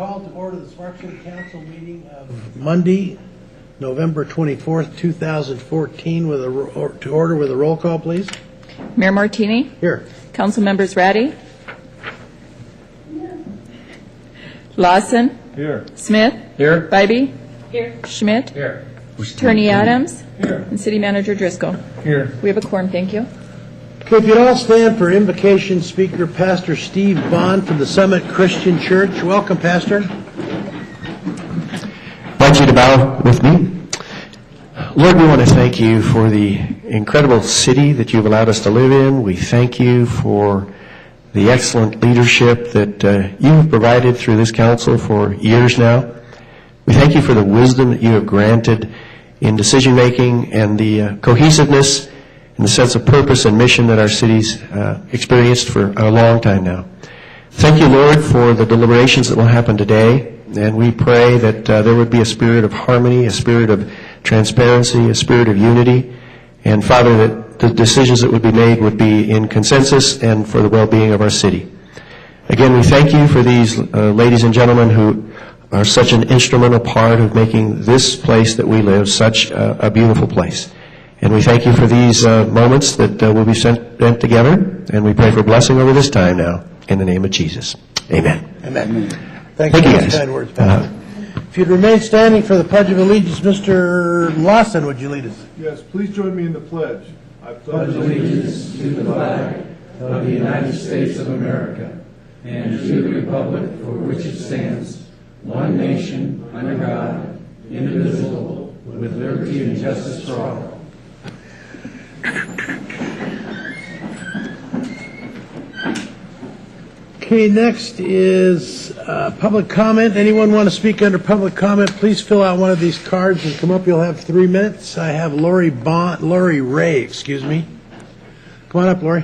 call to order the Sparks City Council meeting of Monday, November 24th, 2014, to order with a roll call, please. Mayor Martini? Here. Council members Ratty? Lawson? Here. Smith? Here. Bybee? Here. Schmidt? Here. Attorney Adams? Here. And City Manager Driscoll. Here. We have a quorum, thank you. Okay, if you'd all stand for invocation, Speaker Pastor Steve Bond from the Summit Christian Church. Welcome, Pastor. I invite you to bow with me. Lord, we want to thank you for the incredible city that you've allowed us to live in. We thank you for the excellent leadership that you have provided through this council for years now. We thank you for the wisdom that you have granted in decision-making and the cohesiveness and the sense of purpose and mission that our city's experienced for a long time now. Thank you, Lord, for the deliberations that will happen today, and we pray that there would be a spirit of harmony, a spirit of transparency, a spirit of unity, and, Father, that the decisions that would be made would be in consensus and for the well-being of our city. Again, we thank you for these ladies and gentlemen who are such an instrumental part of making this place that we live such a beautiful place. And we thank you for these moments that will be spent together, and we pray for blessing over this time now, in the name of Jesus. Amen. Amen. Thank you, for those guys. kind words, Pastor. If you'd remain standing for the Pledge of Allegiance, Mr. Lawson, would you lead us? Yes, please join me in the pledge. I pledge allegiance to the flag of the United States of America and to the republic for which it stands, one nation, under God, indivisible, with liberty and justice for all. Okay, next is public comment. Anyone want to speak under public comment, please fill out one of these cards and come up. You'll have 3 minutes. I have Lori Ray, Come on up, Lori.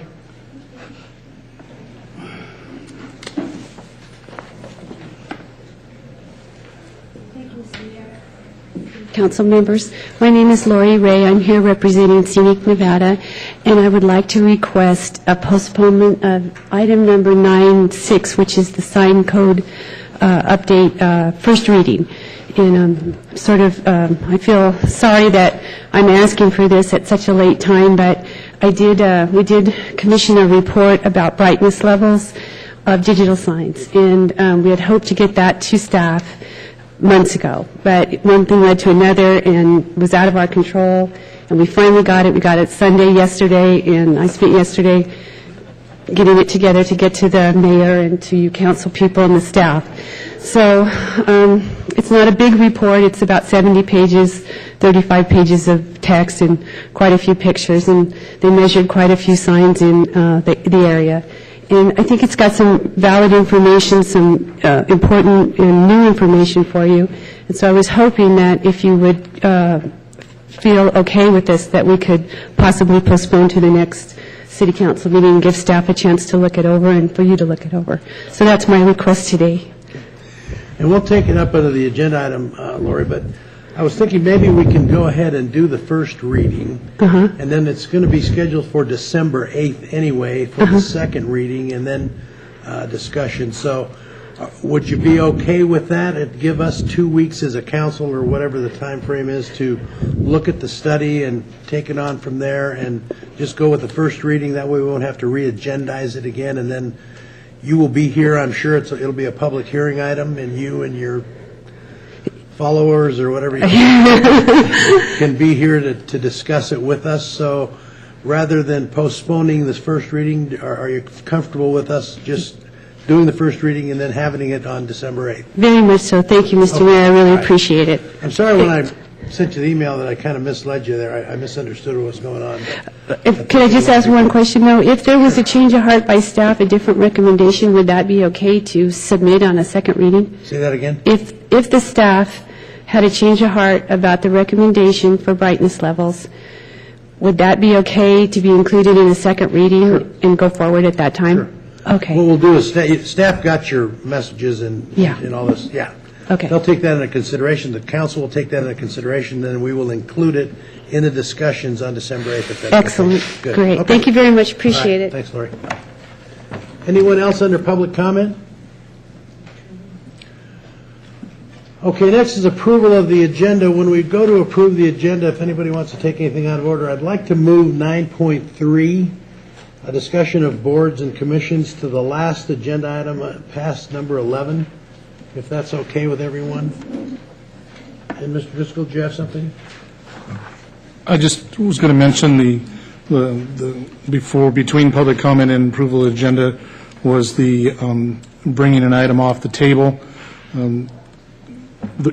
Council members, my name is Lori Ray. I'm here representing Scenic Nevada, and I would like to request a postponement of item number 9.6, which is the sign code update, first reading. And I feel sorry that I'm asking for this at such a late time, but we did commission a report about brightness levels of digital signs, and we had hoped to get that to staff months ago, but one thing led to another and was out of our control, and we finally got it. We got it Sunday yesterday, and I spent yesterday getting it together to get to the mayor and to you council people and the staff. So it's not a big report. It's about 70 pages, 35 pages of text, and quite a few pictures, and they measured quite a few signs in the area. And I think it's got some valid information, some important and new information for you. And so I was hoping that if you would feel okay with this, that we could possibly postpone to the next City Council meeting and give staff a chance to look it over and for you to look it over. So that's my request today. And we'll take it up under the agenda item, Lori, but I was thinking maybe we can go ahead and do the first reading, and then it's going to be scheduled for December 8th anyway for the second reading, and then discussion. So would you be okay with that? It'd give us 2 weeks as a council or whatever the time frame is to look at the study and take it on from there and just go with the first reading. That way we won't have to re-agendize it again, and then you will be here. I'm sure it'll be a public hearing item, and you and your followers or whatever you can be here to discuss it with us. So rather than postponing this first reading, are you comfortable with us just doing the first reading and then having it on December 8th? Very much so. Thank you, Mr. Mayor. I really appreciate it. I'm sorry when I sent you the email that I kind of misled you there. I misunderstood what was going on. Can I just ask one question, though? If there was a change of heart by staff, a different recommendation, would that be okay to submit on a second reading? Say that again? If the staff had a change of heart about the recommendation for brightness levels, would that be okay to be included in a second reading and go forward at that time? Sure. Okay. What we'll do is staff got your messages and all this. Yeah. Okay. They'll take that into consideration. The council will take that into consideration. Then we will include it in the discussions on December 8th. If that's excellent. Okay. Good. Great. Okay. Thank you very much. Appreciate it. Thanks, Lori. Anyone else under public comment? Okay, next is approval of the agenda. When we go to approve the agenda, if anybody wants to take anything out of order, I'd like to move 9.3, a discussion of boards and commissions, to the last agenda item, past number 11, if that's okay with everyone. And Mr. Driscoll, do you have something? I just was going to mention between public comment and approval of the agenda was the bringing an item off the table.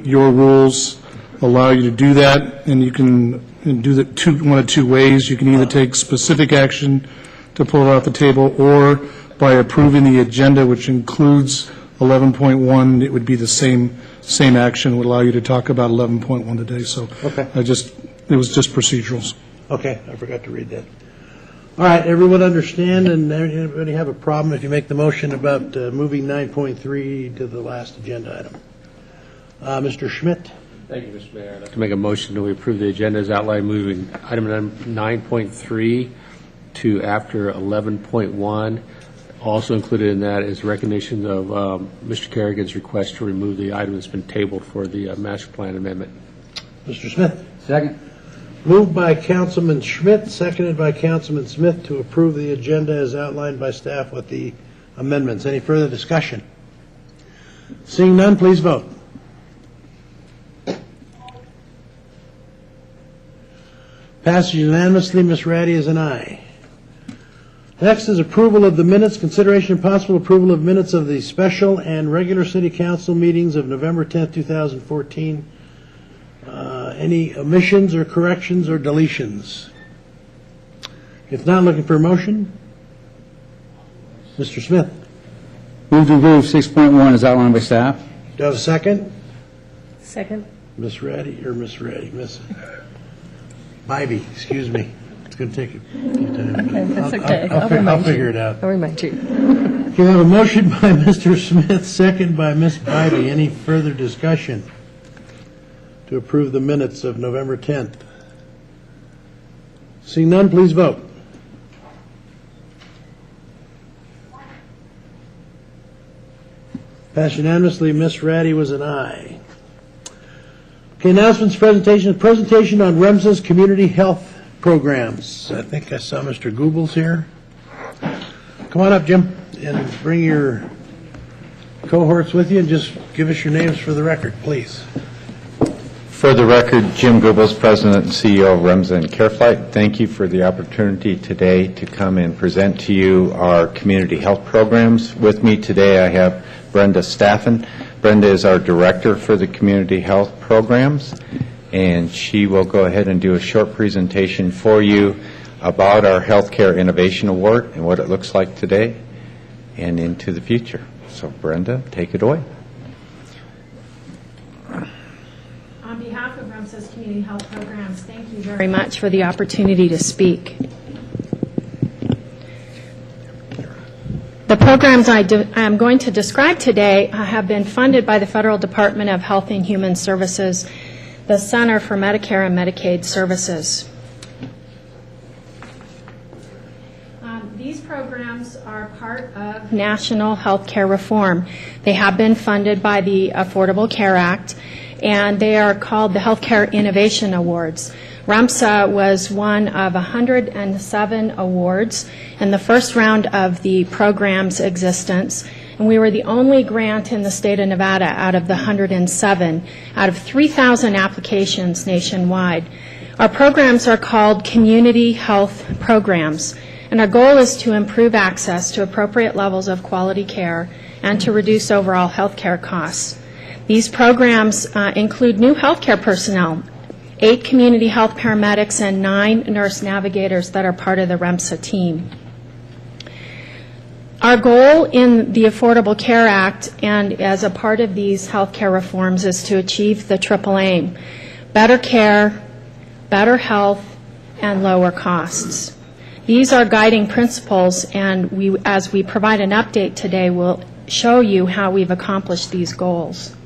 Your rules allow you to do that, and you can do that one of two ways. You can either take specific action to pull it off the table, or by approving the agenda, which includes 11.1, it would be the same action, would allow you to talk about 11.1 today. So Okay. It was just procedurals. Okay, I forgot to read that. All right, everyone understand, and anybody have a problem if you make the motion about moving 9.3 to the last agenda item? Mr. Schmidt? Thank you, Mr. Mayor. I'd like to make a motion that we approve the agenda as outlined, moving item 9.3 to after 11.1. Also included in that is recognition of Mr. Kerrigan's request to remove the item that's been tabled for the master plan amendment. Mr. Smith? Second. Moved by Councilman Schmidt, seconded by Councilman Smith to approve the agenda as outlined by staff with the amendments. Any further discussion? Seeing none, please vote. Passes unanimously. Ms. Ratty is an aye. Next is approval of the minutes, consideration and possible approval of minutes of the special and regular city council meetings of November 10th, 2014. Any omissions or corrections or deletions? If not, looking for a motion? Mr. Smith? Move to approve 6.1 as outlined by staff. Do I have a second? Second. Miss Bybee, excuse me. It's going to take a few times. That's okay. I'll figure it out. I'll remind you. Okay, we have a motion by Mr. Smith, second by Miss Bybee. Any further discussion to approve the minutes of November 10th? Seeing none, please vote. Passed unanimously. Miss Ratty was an aye. Okay, announcements, presentation on REMSA's community health programs. I think I saw Mr. Goebbels here. Come on up, Jim, and bring your cohorts with you, and just give us your names for the record, please. For the record, Jim Goebbels, President and CEO of REMSA and CareFlight. Thank you for the opportunity today to come and present to you our community health programs. With me today I have Brenda Staffen. Brenda is our director for the community health programs, and she will go ahead and do a short presentation for you about our Healthcare Innovation Award and what it looks like today and into the future. So Brenda, take it away. On behalf of REMSA's Community Health Programs, thank you very much for the opportunity to speak. The programs I am going to describe today have been funded by the Federal Department of Health and Human Services, the Center for Medicare and Medicaid Services. These programs are part of national health care reform. They have been funded by the Affordable Care Act, and they are called the Healthcare Innovation Awards. REMSA was one of 107 awards in the first round of the program's existence, and we were the only grant in the state of Nevada out of the 107, out of 3,000 applications nationwide. Our programs are called Community Health Programs, and our goal is to improve access to appropriate levels of quality care and to reduce overall health care costs. These programs include new healthcare personnel, 8 community health paramedics, and 9 nurse navigators that are part of the REMSA team. Our goal in the Affordable Care Act and as a part of these healthcare reforms is to achieve the triple aim: better care, better health, and lower costs. These are guiding principles, and as we provide an update today, we'll show you how we've accomplished these goals.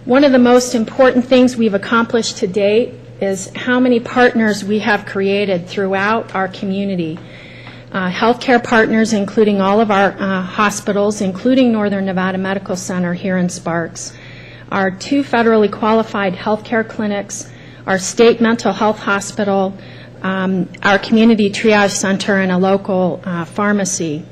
One of the most important things we've accomplished to date is how many partners we have created throughout our community. Healthcare partners, including all of our hospitals, including Northern Nevada Medical Center here in Sparks, our 2 federally qualified healthcare clinics, our state mental health hospital, our community triage center, and a local pharmacy.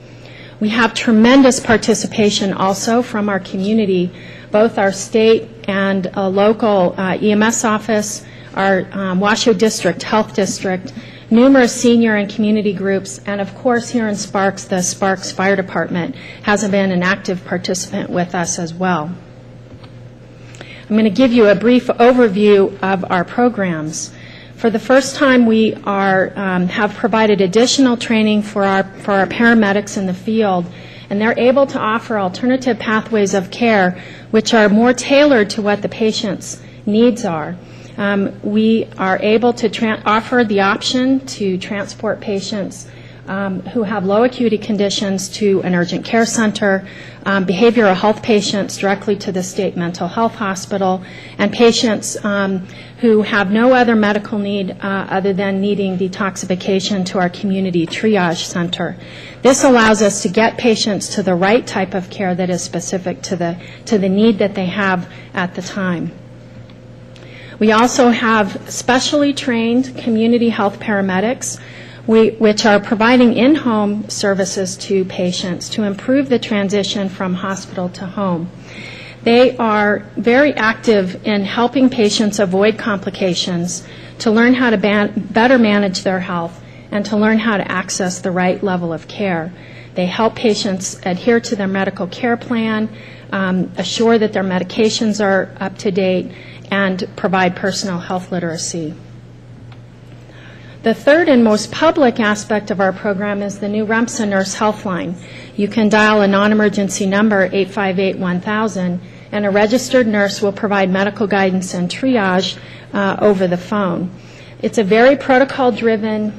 We have tremendous participation also from our community, both our state and a local EMS office, our Washoe District Health District, numerous senior and community groups, and of course here in Sparks, the Sparks Fire Department has been an active participant with us as well. I'm going to give you a brief overview of our programs. For the first time, we have provided additional training for our paramedics in the field, and they're able to offer alternative pathways of care which are more tailored to what the patient's needs are. We are able to offer the option to transport patients who have low acuity conditions to an urgent care center, behavioral health patients directly to the state mental health hospital, and patients who have no other medical need other than needing detoxification to our community triage center. This allows us to get patients to the right type of care that is specific to the need that they have at the time. We also have specially trained community health paramedics which are providing in-home services to patients to improve the transition from hospital to home. They are very active in helping patients avoid complications, to learn how to better manage their health, and to learn how to access the right level of care. They help patients adhere to their medical care plan, assure that their medications are up to date, and provide personal health literacy. The third and most public aspect of our program is the new REMSA Nurse Healthline. You can dial a non-emergency number, 858-1000, and a registered nurse will provide medical guidance and triage over the phone. It's a very protocol-driven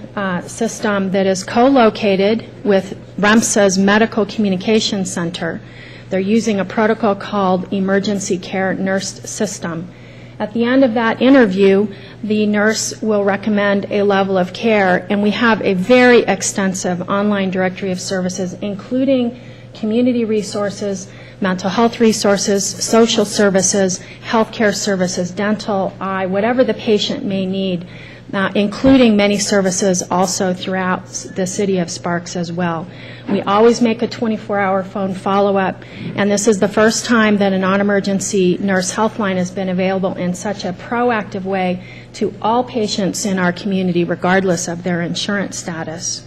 system that is co-located with REMSA's Medical Communications Center. They're using a protocol called Emergency Care Nurse System. At the end of that interview, the nurse will recommend a level of care, and we have a very extensive online directory of services, including community resources, mental health resources, social services, healthcare services, dental, eye, whatever the patient may need, including many services also throughout the city of Sparks as well. We always make a 24-hour phone follow-up, and this is the first time that a non-emergency nurse helpline has been available in such a proactive way to all patients in our community, regardless of their insurance status.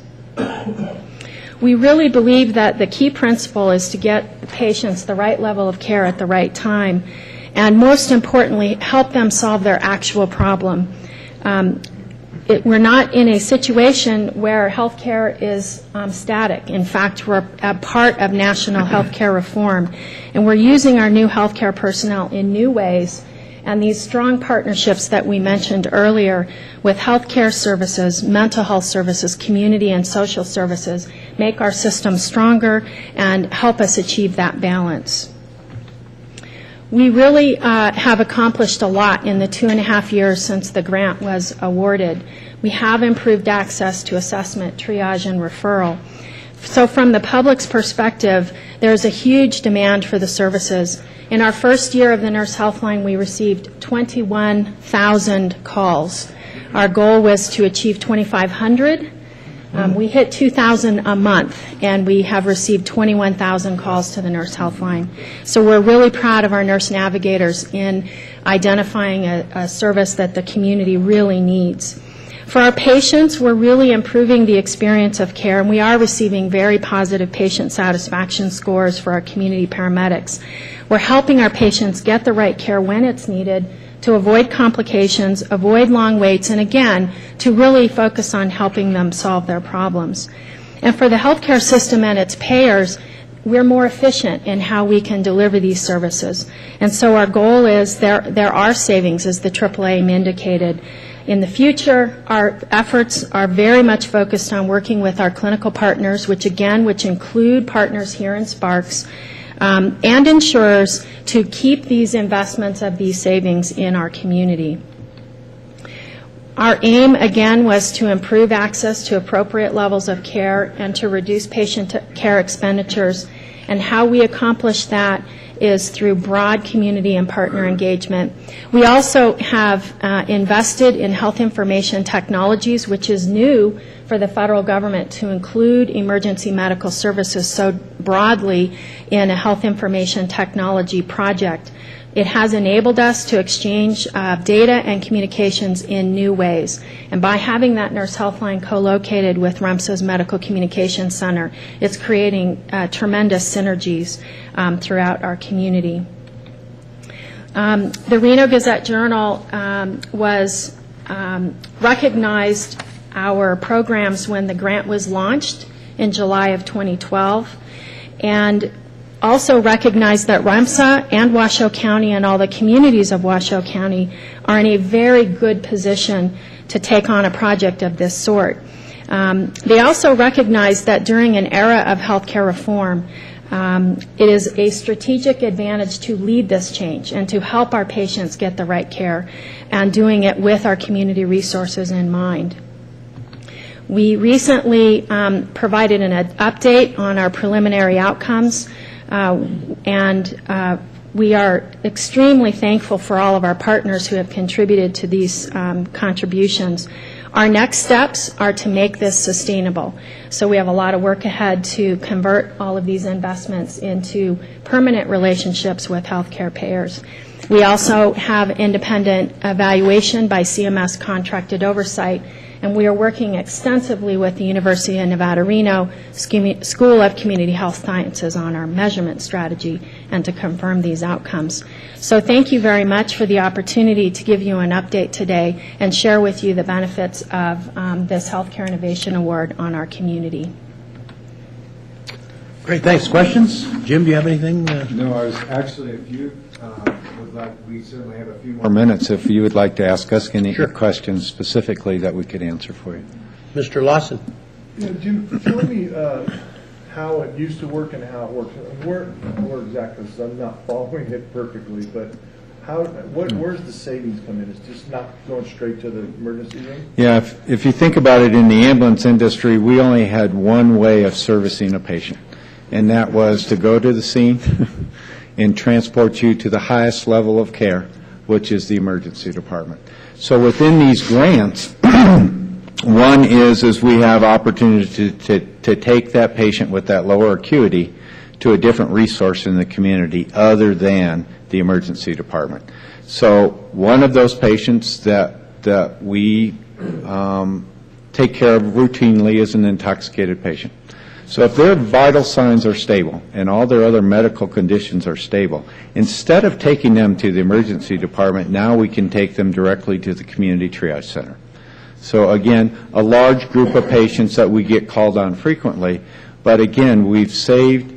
We really believe that the key principle is to get the patients the right level of care at the right time, and most importantly, help them solve their actual problem. We're not in a situation where healthcare is static. In fact, we're a part of national healthcare reform, and we're using our new healthcare personnel in new ways. And these strong partnerships that we mentioned earlier with healthcare services, mental health services, community and social services make our system stronger and help us achieve that balance. We really have accomplished a lot in the 2.5 years since the grant was awarded. We have improved access to assessment, triage, and referral. So from the public's perspective, there's a huge demand for the services. In our first year of the Nurse Healthline, we received 21,000 calls. Our goal was to achieve 2,500. We hit 2,000 a month, and we have received 21,000 calls to the Nurse Healthline. So we're really proud of our nurse navigators in identifying a service that the community really needs. For our patients, we're really improving the experience of care, and we are receiving very positive patient satisfaction scores for our community paramedics. We're helping our patients get the right care when it's needed to avoid complications, avoid long waits, and again, to really focus on helping them solve their problems. And for the healthcare system and its payers, we're more efficient in how we can deliver these services. And so our goal is there are savings, as the AAA indicated. In the future, our efforts are very much focused on working with our clinical partners, which include partners here in Sparks, and insurers to keep these investments of these savings in our community. Our aim, again, was to improve access to appropriate levels of care and to reduce patient care expenditures. And how we accomplish that is through broad community and partner engagement. We also have invested in health information technologies, which is new for the federal government to include emergency medical services so broadly in a health information technology project. It has enabled us to exchange data and communications in new ways. And by having that Nurse Healthline co-located with REMSA's Medical Communications Center, it's creating tremendous synergies throughout our community. The Reno Gazette-Journal was recognized our programs when the grant was launched in July of 2012, and also recognized that REMSA and Washoe County and all the communities of Washoe County are in a very good position to take on a project of this sort. They also recognize that during an era of healthcare reform, it is a strategic advantage to lead this change and to help our patients get the right care, and doing it with our community resources in mind. We recently provided an update on our preliminary outcomes, and we are extremely thankful for all of our partners who have contributed to these contributions. Our next steps are to make this sustainable. So we have a lot of work ahead to convert all of these investments into permanent relationships with healthcare payers. We also have independent evaluation by CMS contracted oversight, and we are working extensively with the University of Nevada, Reno School of Community Health Sciences on our measurement strategy and to confirm these outcomes. So thank you very much for the opportunity to give you an update today and share with you the benefits of this Healthcare Innovation Award on our community. Great, thanks. Questions? Jim, do you have anything? No, I was actually, if you would like, we certainly have a few more minutes if you would like to ask us any questions specifically that we could answer for you. Mr. Lawson. Yeah, Jim, tell me how it used to work and how it works. Where exactly, because I'm not following it perfectly, but where's the savings come in? It's just not going straight to the emergency room? Yeah, if you think about it, in the ambulance industry, we only had one way of servicing a patient, and that was to go to the scene and transport you to the highest level of care, which is the emergency department. So within these grants, one is we have opportunity to take that patient with that lower acuity to a different resource in the community other than the emergency department. So one of those patients that we take care of routinely is an intoxicated patient. So if their vital signs are stable and all their other medical conditions are stable, instead of taking them to the emergency department, now we can take them directly to the community triage center. So again, a large group of patients that we get called on frequently, but again, we've saved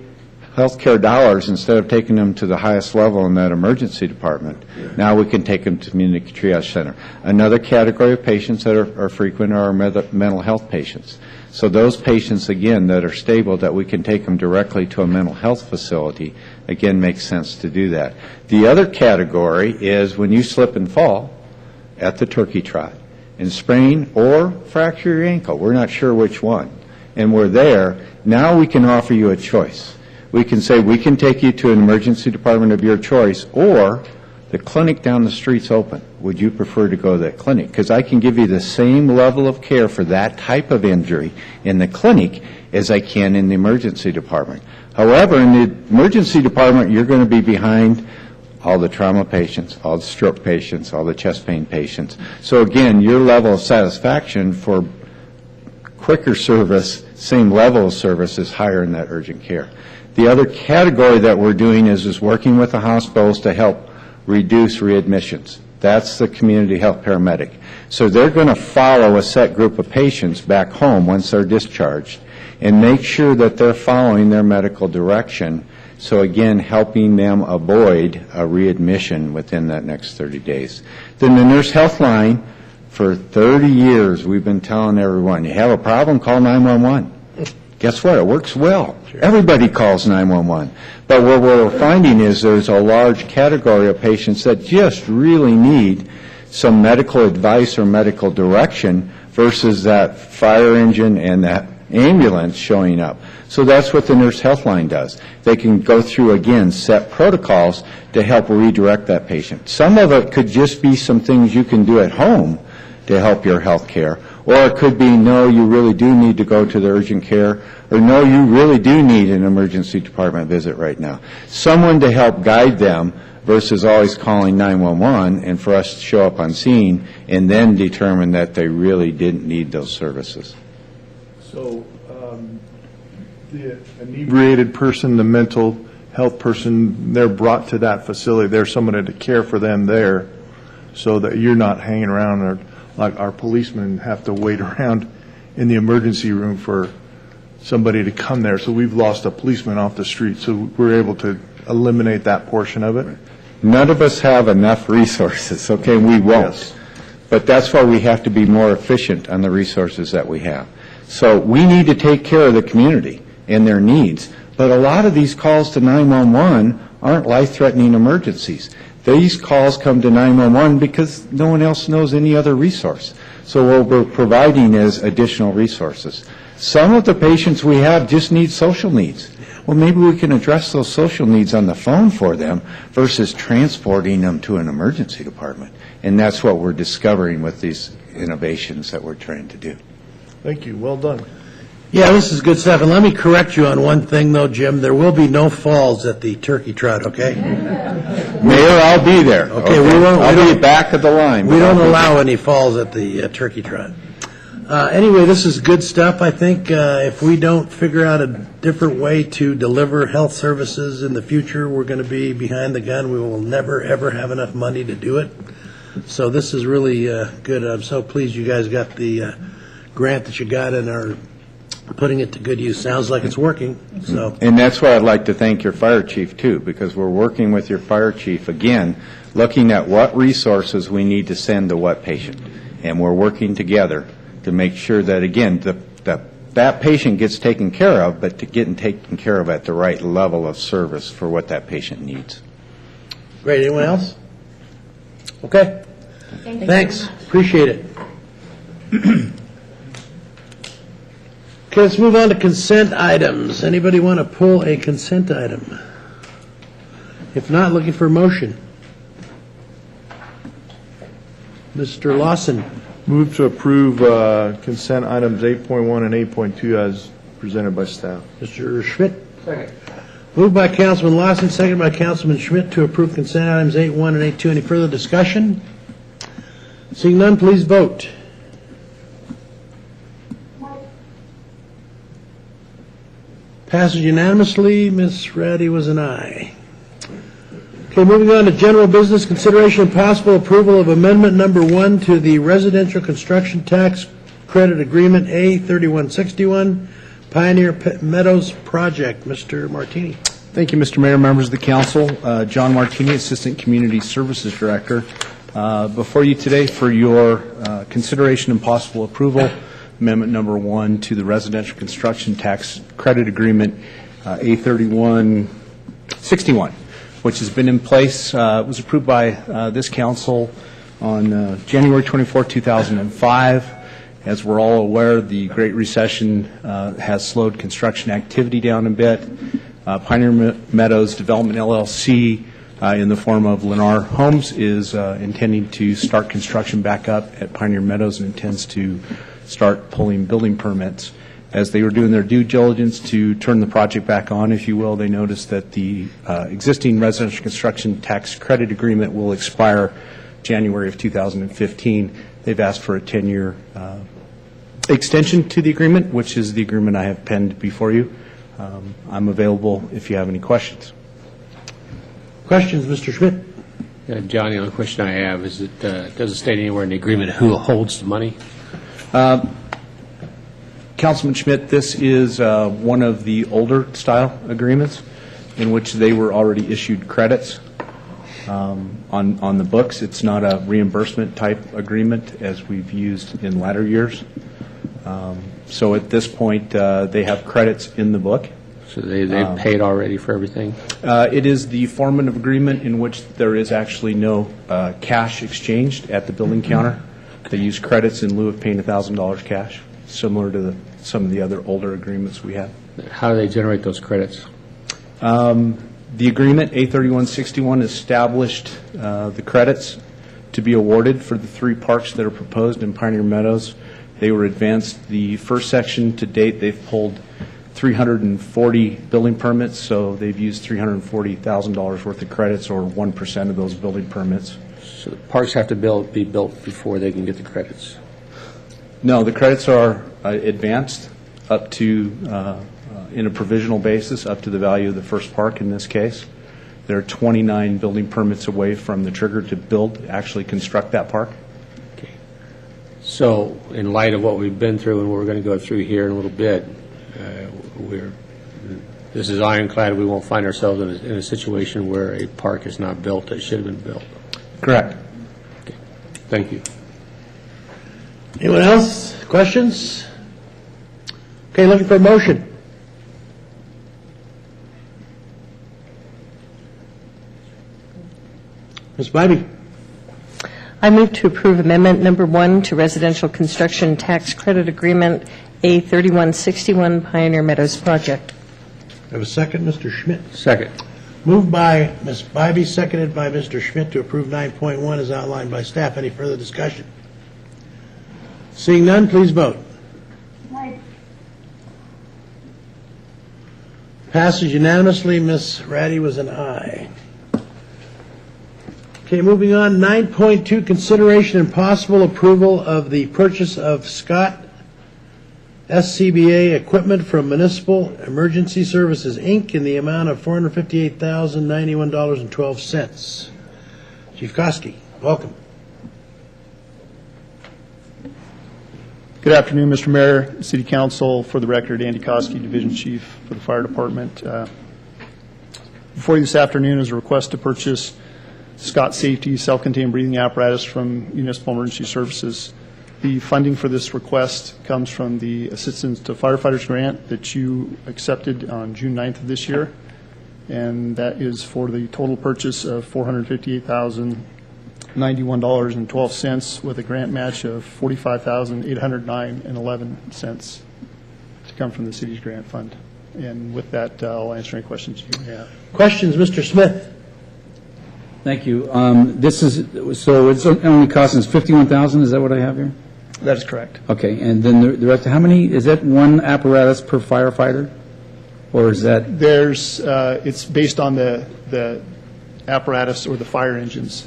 healthcare dollars. Instead of taking them to the highest level in that emergency department, now we can take them to community triage center. Another category of patients that are frequent are our mental health patients. So those patients, again, that are stable, that we can take them directly to a mental health facility, again, makes sense to do that. The other category is when you slip and fall at the turkey trot and sprain or fracture your ankle. We're not sure which one. And we're there. Now we can offer you a choice. We can say we can take you to an emergency department of your choice, or the clinic down the street's open. Would you prefer to go to that clinic? Because I can give you the same level of care for that type of injury in the clinic as I can in the emergency department. However, in the emergency department, you're going to be behind all the trauma patients, all the stroke patients, all the chest pain patients. So again, your level of satisfaction for quicker service, same level of service, is higher in that urgent care. The other category that we're doing is working with the hospitals to help reduce readmissions. That's the community health paramedic. So they're going to follow a set group of patients back home once they're discharged and make sure that they're following their medical direction. So again, helping them avoid a readmission within that next 30 days. Then the Nurse Healthline, for 30 years, we've been telling everyone, you have a problem, call 911. Guess what? It works well. Everybody calls 911. But what we're finding is there's a large category of patients that just really need some medical advice or medical direction versus that fire engine and that ambulance showing up. So that's what the Nurse Health Line does. They can go through, again, set protocols to help redirect that patient. Some of it could just be some things you can do at home to help your health care, or it could be, no, you really do need to go to the urgent care, or no, you really do need an emergency department visit right now. Someone to help guide them versus always calling 911 and for us to show up on scene and then determine that they really didn't need those services. So the inebriated person, the mental health person, they're brought to that facility. There's someone to care for them there so that you're not hanging around or like our policemen have to wait around in the emergency room for somebody to come there. So we've lost a policeman off the street. So we're able to eliminate that portion of it. None of us have enough resources, okay? We won't. Yes. But that's why we have to be more efficient on the resources that we have. So we need to take care of the community and their needs. But a lot of these calls to 911 aren't life-threatening emergencies. These calls come to 911 because no one else knows any other resource. So what we're providing is additional resources. Some of the patients we have just need social needs. Well, maybe we can address those social needs on the phone for them versus transporting them to an emergency department. And that's what we're discovering with these innovations that we're trying to do. Thank you. Well done. Yeah, this is good stuff. And let me correct you on one thing, though, Jim. There will be no falls at the turkey trot, okay? Mayor, I'll be there. Okay, we won't. I'll be back of the line. We don't allow any falls at the turkey trot. Anyway, this is good stuff. I think if we don't figure out a different way to deliver health services in the future, we're going to be behind the gun. We will never, ever have enough money to do it. So this is really good. I'm so pleased you guys got the grant that you got and are putting it to good use. Sounds like it's working. So. And that's why I'd like to thank your fire chief, too, because we're working with your fire chief, again, looking at what resources we need to send to what patient. And we're working together to make sure that, again, that patient gets taken care of, but to getting taken care of at the right level of service for what that patient needs. Great. Anyone else? Okay. Thanks. Appreciate it. Okay, let's move on to consent items. Anybody want to pull a consent item? If not, looking for a motion. Mr. Lawson. Move to approve consent items 8.1 and 8.2 as presented by staff. Mr. Schmidt. Second. Moved by Councilman Lawson, seconded by Councilman Schmidt to approve consent items 8.1 and 8.2. Any further discussion? Seeing none, please vote. Passes unanimously. Ms. Ratty was an aye. Okay, moving on to general business, consideration and possible approval of amendment number 1 to the residential construction tax credit agreement A3161 Pioneer Meadows project. Mr. Martini. Thank you, Mr. Mayor, members of the council. John Martini, Assistant Community Services Director. Before you today for your consideration and possible approval, amendment number 1 to the residential construction tax credit agreement, A3161, which has been in place, was approved by this council on January 24, 2005. As we're all aware, the Great Recession has slowed construction activity down a bit. Pioneer Meadows Development LLC, in the form of Lennar Homes, is intending to start construction back up at Pioneer Meadows and intends to start pulling building permits. As they were doing their due diligence to turn the project back on, if you will, they noticed that the existing residential construction tax credit agreement will expire January of 2015. They've asked for a 10-year extension to the agreement, which is the agreement I have penned before you. I'm available if you have any questions. Questions, Mr. Schmidt? John, the only question I have is it doesn't state anywhere in the agreement who holds the money. Councilman Schmidt, this is one of the older style agreements in which they were already issued credits on the books. It's not a reimbursement type agreement as we've used in latter years. So at this point, they have credits in the book. So they've paid already for everything? It is the form of agreement in which there is actually no cash exchanged at the building counter. They use credits in lieu of paying $1,000 cash, similar to the some of the other older agreements we have. How do they generate those credits? The agreement, A3161, established the credits to be awarded for the 3 parks that are proposed in Pioneer Meadows. They were advanced. The first section to date, they've pulled 340 building permits, so they've used $340,000 worth of credits, or 1% of those building permits. So the parks have to be built before they can get the credits. No, the credits are advanced up to, in a provisional basis, up to the value of the first park in this case. There are 29 building permits away from the trigger to build, actually construct that park. Okay. So in light of what we've been through and what we're going to go through here in a little bit, this is ironclad. We won't find ourselves in a situation where a park is not built that should have been built. Correct. Okay. Thank you. Anyone else? Questions? Okay, looking for a motion. Ms. Bybee. I move to approve Amendment Number 1 to Residential Construction Tax Credit Agreement A3161 Pioneer Meadows Project. I have a second, Mr. Schmidt. Second. Moved by Ms. Bybee, seconded by Mr. Schmidt to approve 9.1 as outlined by staff. Any further discussion? Seeing none, please vote. Passes unanimously. Ms. Ratty was an aye. Okay, moving on, 9.2, consideration and possible approval of the purchase of Scott SCBA equipment from Municipal Emergency Services, Inc. in the amount of $458,091.12. Chief Koski, welcome. Good afternoon, Mr. Mayor, City Council. For the record, Andy Koski, Division Chief for the Fire Department. Before you this afternoon is a request to purchase Scott Safety self-contained breathing apparatus from Municipal Emergency Services. The funding for this request comes from the Assistance to Firefighters Grant that you accepted on June 9th of this year, and that is for the total purchase of $458,091.12 with a grant match of $45,809.11 to come from the city's grant fund. And with that, I'll answer any questions you have. Questions, Mr. Smith? Thank you. This is, so it's only costing us $51,000, is that what I have here? That is correct. Okay, and then the rest, how many, is that one apparatus per firefighter? Or is that? It's based on the apparatus or the fire engines.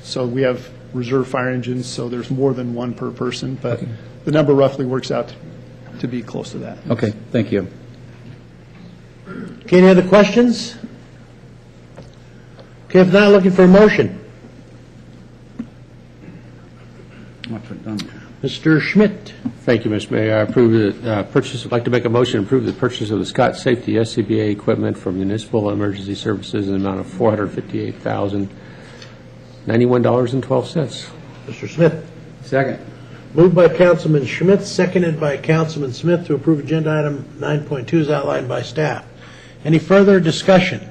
So we have reserve fire engines, so there's more than one per person, but Okay. The number roughly works out to be close to that. Okay, thank you. Okay, any other questions? Okay, if not, looking for a motion. Mr. Schmidt. Thank you, Mr. Mayor. I approve the purchase. I'd like to make a motion to approve the purchase of the Scott Safety SCBA equipment from Municipal Emergency Services in the amount of $458,091.12. Mr. Smith. Second. Moved by Councilman Schmidt, seconded by Councilman Smith to approve agenda item 9.2 as outlined by staff. Any further discussion?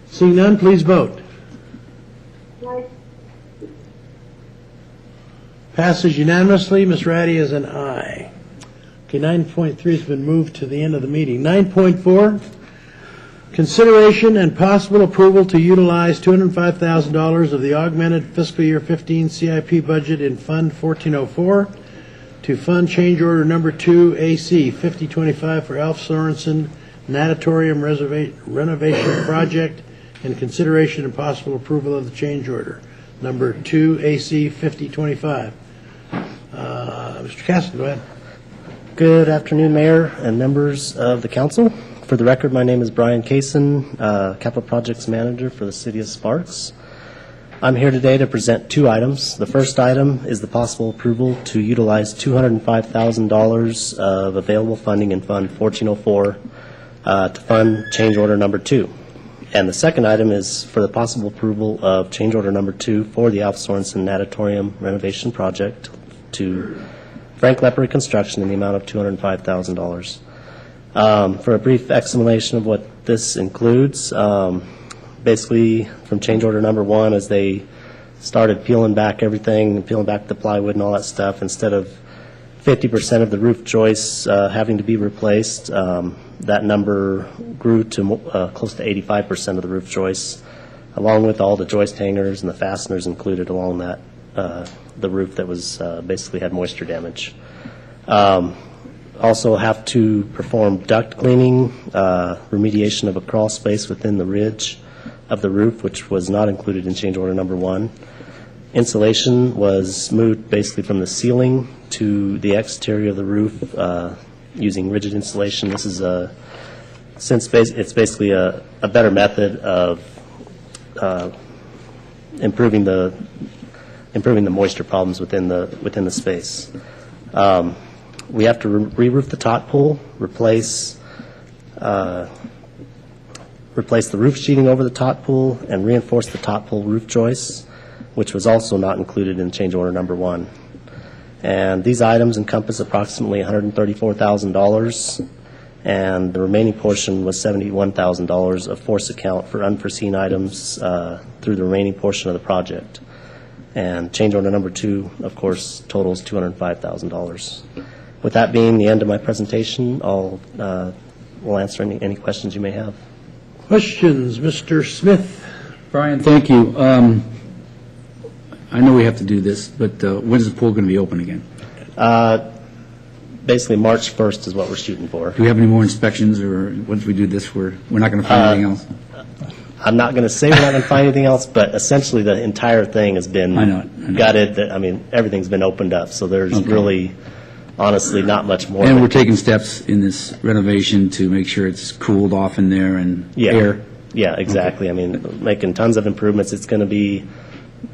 Seeing none, please vote. Passes unanimously. Ms. Ratty is an aye. Okay, 9.3 has been moved to the end of the meeting. 9.4, consideration and possible approval to utilize $205,000 of the augmented fiscal year 15 CIP budget in Fund 1404 to fund change order number 2 AC 5025 for Alf Sorensen Natatorium renovation project, and consideration and possible approval of the change order number 2 AC 5025. Mr. Caston, go ahead. Good afternoon, Mayor and members of the council. For the record, my name is Brian Kaysen, Capital Projects Manager for the City of Sparks. I'm here today to present 2 items. The first item is the possible approval to utilize $205,000 of available funding in Fund 1404 to fund change order number 2. And the second item is for the possible approval of change order number 2 for the Alf Sorensen Natatorium renovation project to Frank Lepre Construction in the amount of $205,000. For a brief explanation of what this includes, basically from change order number 1, as they started peeling back everything, peeling back the plywood and all that stuff, instead of 50% of the roof joists having to be replaced. That number grew to close to 85% of the roof joists, along with all the joist hangers and the fasteners included along that, the roof that was basically had moisture damage. Also have to perform duct cleaning, remediation of a crawl space within the ridge of the roof, which was not included in change order number 1. Insulation was moved basically from the ceiling to the exterior of the roof using rigid insulation. This is it's basically a better method of improving the moisture problems within the space. We have to re-roof the top pool, replace the roof sheeting over the top pool, and reinforce the top pool roof joists, which was also not included in change order number 1. And these items encompass approximately $134,000, and the remaining portion was $71,000 of force account for unforeseen items through the remaining portion of the project. And change order number 2, of course, totals $205,000. With that being the end of my presentation, we'll answer any questions you may have. Questions, Mr. Smith? Brian, thank you. I know we have to do this, but when is the pool going to be open again? Basically, March 1st is what we're shooting for. Do we have any more inspections, or once we do this, we're not going to find anything else? I'm not going to say we're not going to find anything else, but essentially the entire thing has been I know. gutted. I mean, everything's been opened up, so there's really, honestly, not much more. And we're taking steps in this renovation to make sure it's cooled off in there and air. Yeah, exactly. I mean, making tons of improvements. It's going to be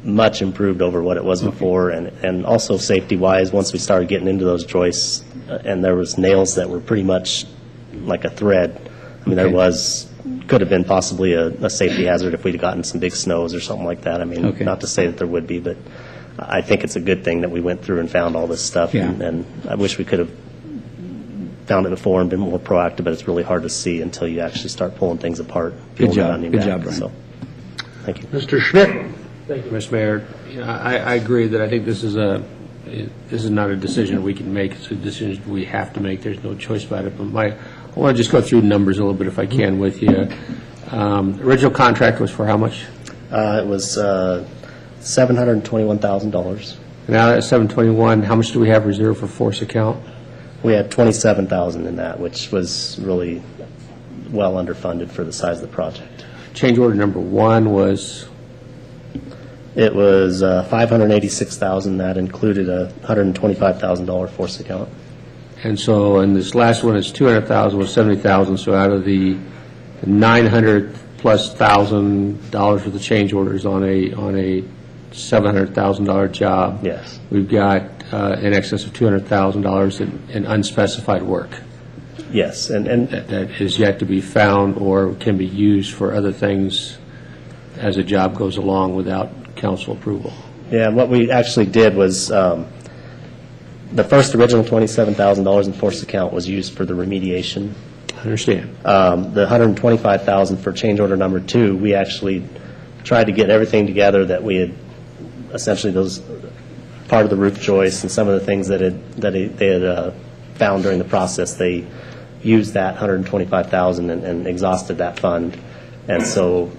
much improved over what it was before, and also safety-wise, once we started getting into those joists, and there was nails that were pretty much like a thread. I mean, could have been possibly a safety hazard if we'd gotten some big snows or something like that. I mean, not to say that there would be, but I think it's a good thing that we went through and found all this stuff, and I wish we could have found it before and been more proactive, but it's really hard to see until you actually start pulling things apart. Good job. Good job, Brian. So, thank you. Mr. Schmidt? Thank you, Mr. Mayor. I agree that I think this is not a decision we can make. It's a decision we have to make. There's no choice about it. But I want to just go through numbers a little bit, if I can, with you. Original contract was for how much? It was $721,000. Now at $721,000, how much do we have reserved for force account? We had $27,000 in that, which was really well underfunded for the size of the project. Change order number 1 was? It was $586,000. That included a $125,000 force account. And so, and this last one is $200,000 was $70,000. So out of the $900,000+ for the change orders on a $700,000 job. Yes. We've got in excess of $200,000 in unspecified work. Yes, and that is yet to be found or can be used for other things as a job goes along without council approval. Yeah, and what we actually did was the first original $27,000 in force account was used for the remediation. I understand. The $125,000 for change order number 2, we actually tried to get everything together that we had, essentially those part of the roof joists and some of the things they had found during the process. They used that $125,000 and exhausted that fund, and so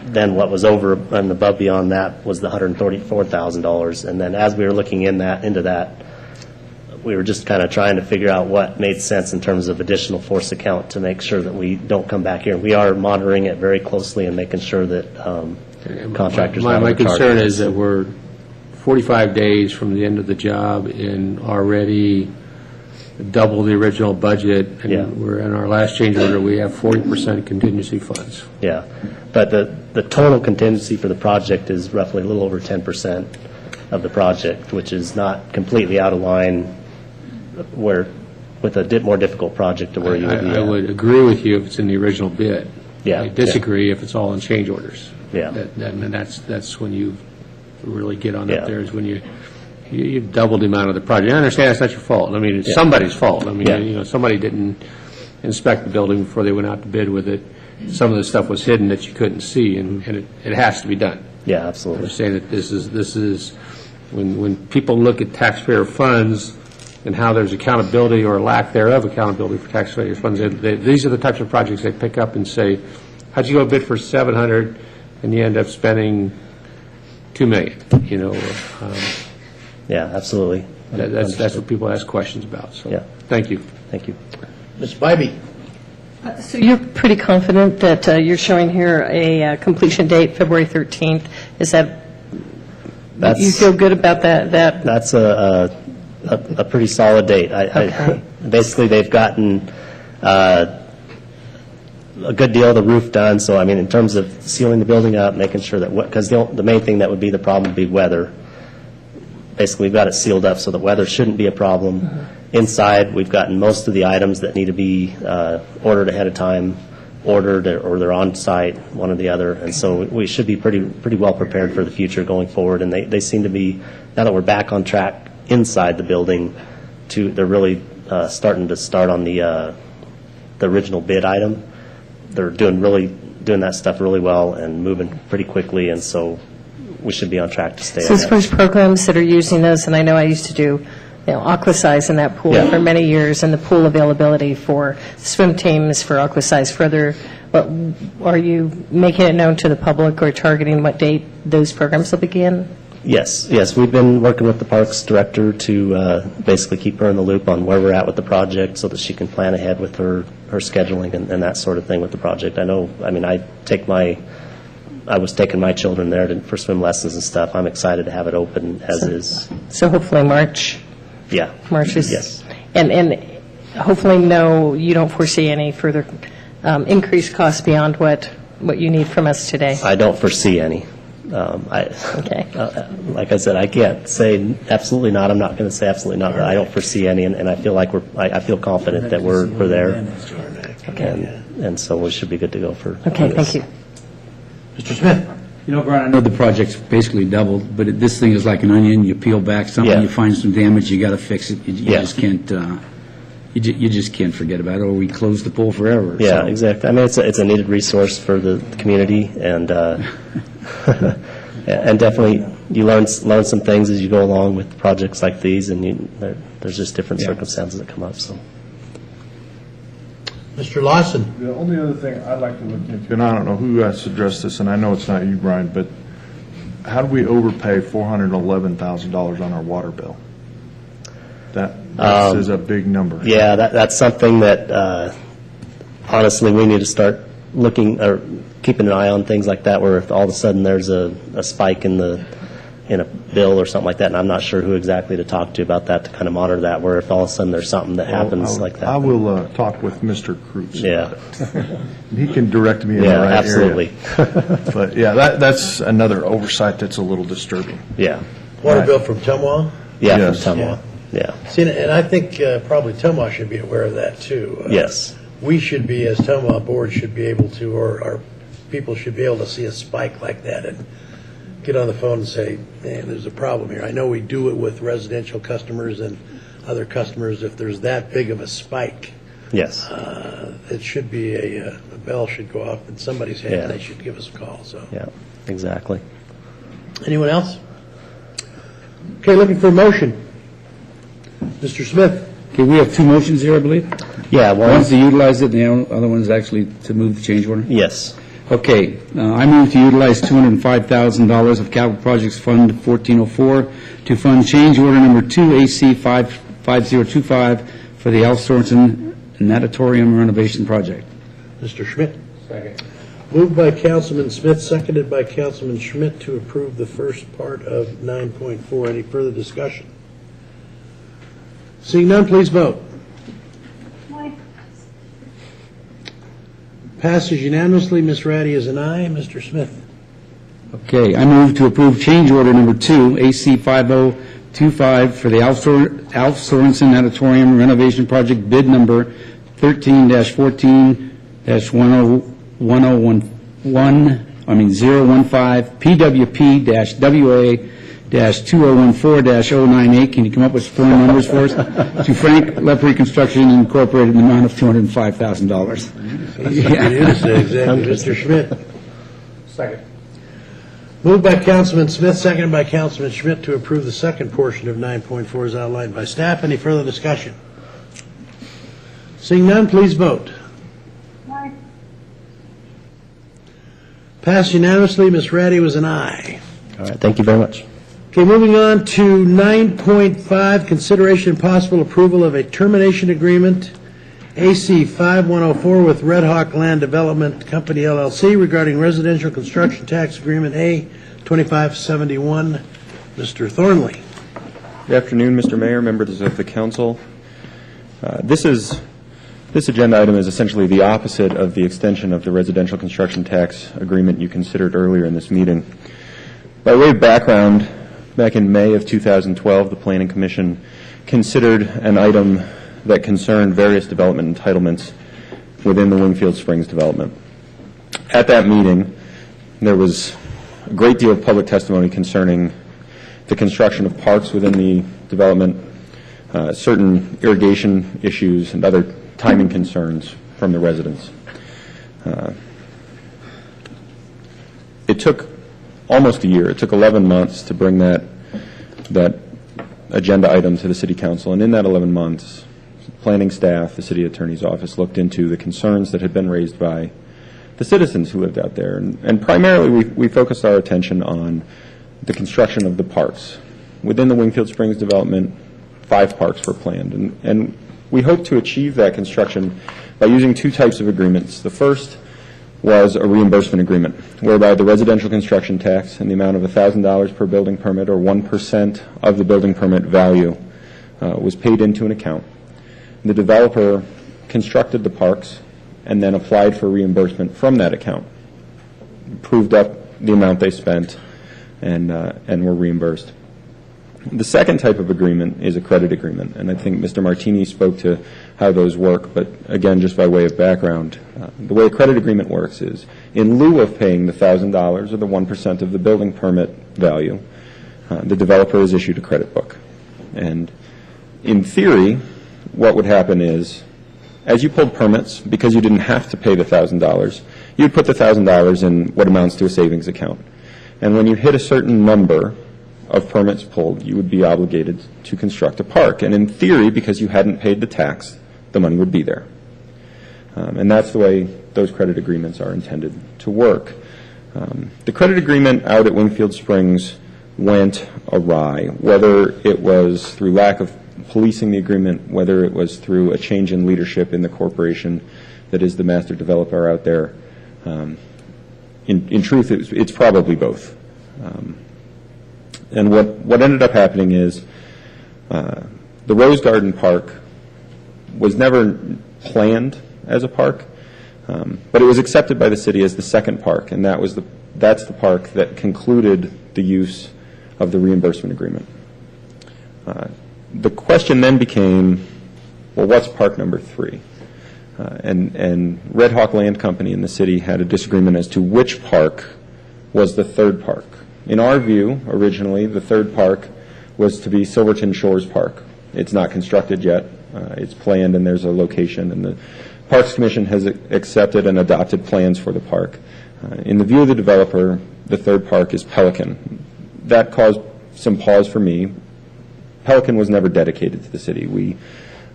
then what was over and above beyond that was the $134,000. And then as we were looking into that, we were just kind of trying to figure out what made sense in terms of additional force account to make sure that we don't come back here. We are monitoring it very closely and making sure that contractors. My concern is that we're 45 days from the end of the job and already double the original budget, and we're in our last change order, we have 40% contingency funds. Yeah, but the total contingency for the project is roughly a little over 10% of the project, which is not completely out of line with a more difficult project to where you would be. I would agree with you if it's in the original bid. Yeah. I disagree if it's all in change orders. Yeah. And that's when you really get on up there, is when you've doubled the amount of the project. I understand it's not your fault. I mean, it's somebody's fault. I mean, somebody didn't inspect the building before they went out to bid with it. Some of the stuff was hidden that you couldn't see, and it has to be done. Yeah, absolutely. I'm saying that this is when people look at taxpayer funds, and how there's accountability or lack thereof accountability for taxpayers' funds. These are the types of projects they pick up and say, how'd you go bid for 700 and you end up spending $2 million, you know? Yeah, absolutely. That's what people ask questions about, so, Yeah. thank you. Thank you. Ms. Bybee? So you're pretty confident that you're showing here a completion date, February 13th? Is that, you feel good about that? That's a pretty solid date. Okay. Basically, they've gotten a good deal of the roof done, so, I mean, in terms of sealing the building up, making sure that, because the main thing that would be the problem would be weather. Basically, we've got it sealed up so that weather shouldn't be a problem. Mm-hmm. Inside, we've gotten most of the items that need to be ordered ahead of time, ordered, or they're on site, one or the other, and so we should be pretty well prepared for the future going forward, and they seem to be, now that we're back on track inside the building, they're really starting on the original bid item. They're doing that stuff really well and moving pretty quickly, and so we should be on track to stay on So as that. far as programs that are using those, and I know I used to do, Aquasize in that pool Yeah. for many years, and the pool availability for swim teams for Aquasize further, but are you making it known to the public or targeting what date those programs will begin? Yes, we've been working with the Parks Director to basically keep her in the loop on where we're at with the project so that she can plan ahead with her scheduling and that sort of thing with the project. I was taking my children there for swim lessons and stuff. I'm excited to have it open as is. So hopefully March? Yeah. March is... Yes. And hopefully, no, you don't foresee any further increased costs beyond what you need from us today? I don't foresee any. Okay. Like I said, I can't say absolutely not. I'm not going to say absolutely not. I don't foresee any, and I feel like I feel confident that we're there. Okay. And so we should be good to go for Okay, this. thank you. Mr. Smith? You know, Brian, I know the project's basically doubled, but this thing is like an onion. You peel back something, Yeah. you find some damage, you got to fix it. You Yeah. just can't. You just can't forget about it, or we close the pool forever. Yeah, So- exactly. I mean, it's a needed resource for the community, and and definitely you learn some things as you go along with projects like these, and there's just different circumstances that come up. So. Mr. Lawson? The only other thing I'd like to look into, and I don't know who has to address this, and I know it's not you, Brian, but how do we overpay $411,000 on our water bill? That is a big number. Yeah, that's something that honestly we need to start looking or keeping an eye on things like that, where if all of a sudden there's a spike in a bill or something like that, and I'm not sure who exactly to talk to about that to kind of monitor that, where if all of a sudden there's something that happens like that. I will talk with Mr. Cruz. Yeah. He can direct me in the Yeah, right absolutely. area. But yeah, that's another oversight that's a little disturbing. Yeah. Water Right. bill from Tumwa? Yeah, Yes. from Tumwa. Yeah. See, and I think probably Tumwa should be aware of that, too. Yes. We should be, as Tumwa Board, should be able to, or our people should be able to see a spike like that and get on the phone and say, man, there's a problem here. I know we do it with residential customers and other customers. If there's that big of a spike, Yes. it should be a bell should go off in somebody's head, and they should give us a call, so. Yeah, exactly. Anyone else? Okay, looking for a motion. Mr. Smith? Okay, we have two motions here, I believe. Yeah, One's to utilize it, and the other one's actually to move the change order. Yes. Okay, I move to utilize $205,000 of Capital Projects Fund 1404 to fund change order number 2 AC 5025 for the Alf Sorensen Natatorium renovation project. Mr. Schmidt? Second. Moved by Councilman Smith, seconded by Councilman Schmidt to approve the first part of 9.4. Any further discussion? Seeing none, please vote. Passes unanimously. Ms. Ratty is an aye. Mr. Smith? Okay, I move to approve change order number 2, AC 5025 for the Alf Sorensen Natatorium renovation project, bid number 13-14-015, PWP-WA-2014-098. Can you come up with four numbers for us? To Frank Lepre Construction Incorporated in the amount of $205,000. Mr. Schmidt? Second. Moved by Councilman Smith, seconded by Councilman Schmidt to approve the second portion of 9.4 as outlined by staff. Any further discussion? Seeing none, please vote. Aye. Passed unanimously. Ms. Ratty was an aye. All right, thank you very much. Okay, moving on to 9.5, consideration and possible approval of a termination agreement, AC 5104 with Red Hawk Land Development Company, LLC, regarding residential construction tax agreement A 2571. Mr. Thornley. Good afternoon, Mr. Mayor, members of the council. This agenda item is essentially the opposite of the extension of the residential construction tax agreement you considered earlier in this meeting. By way of background, back in May of 2012, the Planning Commission considered an item that concerned various development entitlements within the Wingfield Springs development. At that meeting, there was a great deal of public testimony concerning the construction of parks within the development, certain irrigation issues, and other timing concerns from the residents. It took almost a year. It took 11 months to bring that agenda item to the City Council, and in that 11 months, planning staff, the City Attorney's Office looked into the concerns that had been raised by the citizens who lived out there, and primarily we focused our attention on the construction of the parks. Within the Wingfield Springs development, 5 parks were planned, and we hope to achieve that construction by using 2 types of agreements. The first was a reimbursement agreement, whereby the residential construction tax in the amount of $1,000 per building permit, or 1% of the building permit value, was paid into an account. The developer constructed the parks and then applied for reimbursement from that account, proved up the amount they spent, and were reimbursed. The second type of agreement is a credit agreement, and I think Mr. Martini spoke to how those work, but again, just by way of background, the way a credit agreement works is, in lieu of paying the $1,000 or the 1% of the building permit value, the developer is issued a credit book. And in theory, what would happen is, as you pulled permits, because you didn't have to pay the $1,000, you'd put the $1,000 in what amounts to a savings account. And when you hit a certain number of permits pulled, you would be obligated to construct a park. And in theory, because you hadn't paid the tax, the money would be there. And that's the way those credit agreements are intended to work. The credit agreement out at Wingfield Springs went awry, whether it was through lack of policing the agreement, whether it was through a change in leadership in the corporation that is the master developer out there. In truth, it's probably both. And what ended up happening is the Rose Garden Park was never planned as a park, but it was accepted by the city as the second park, and that's the park that concluded the use of the reimbursement agreement. The question then became, well, what's park number 3? And Red Hawk Land Company and the city had a disagreement as to which park was the third park. In our view, originally, the third park was to be Silverton Shores Park. It's not constructed yet. It's planned, and there's a location, and the Parks Commission has accepted and adopted plans for the park. In the view of the developer, the third park is Pelican. That caused some pause for me. Pelican was never dedicated to the city. We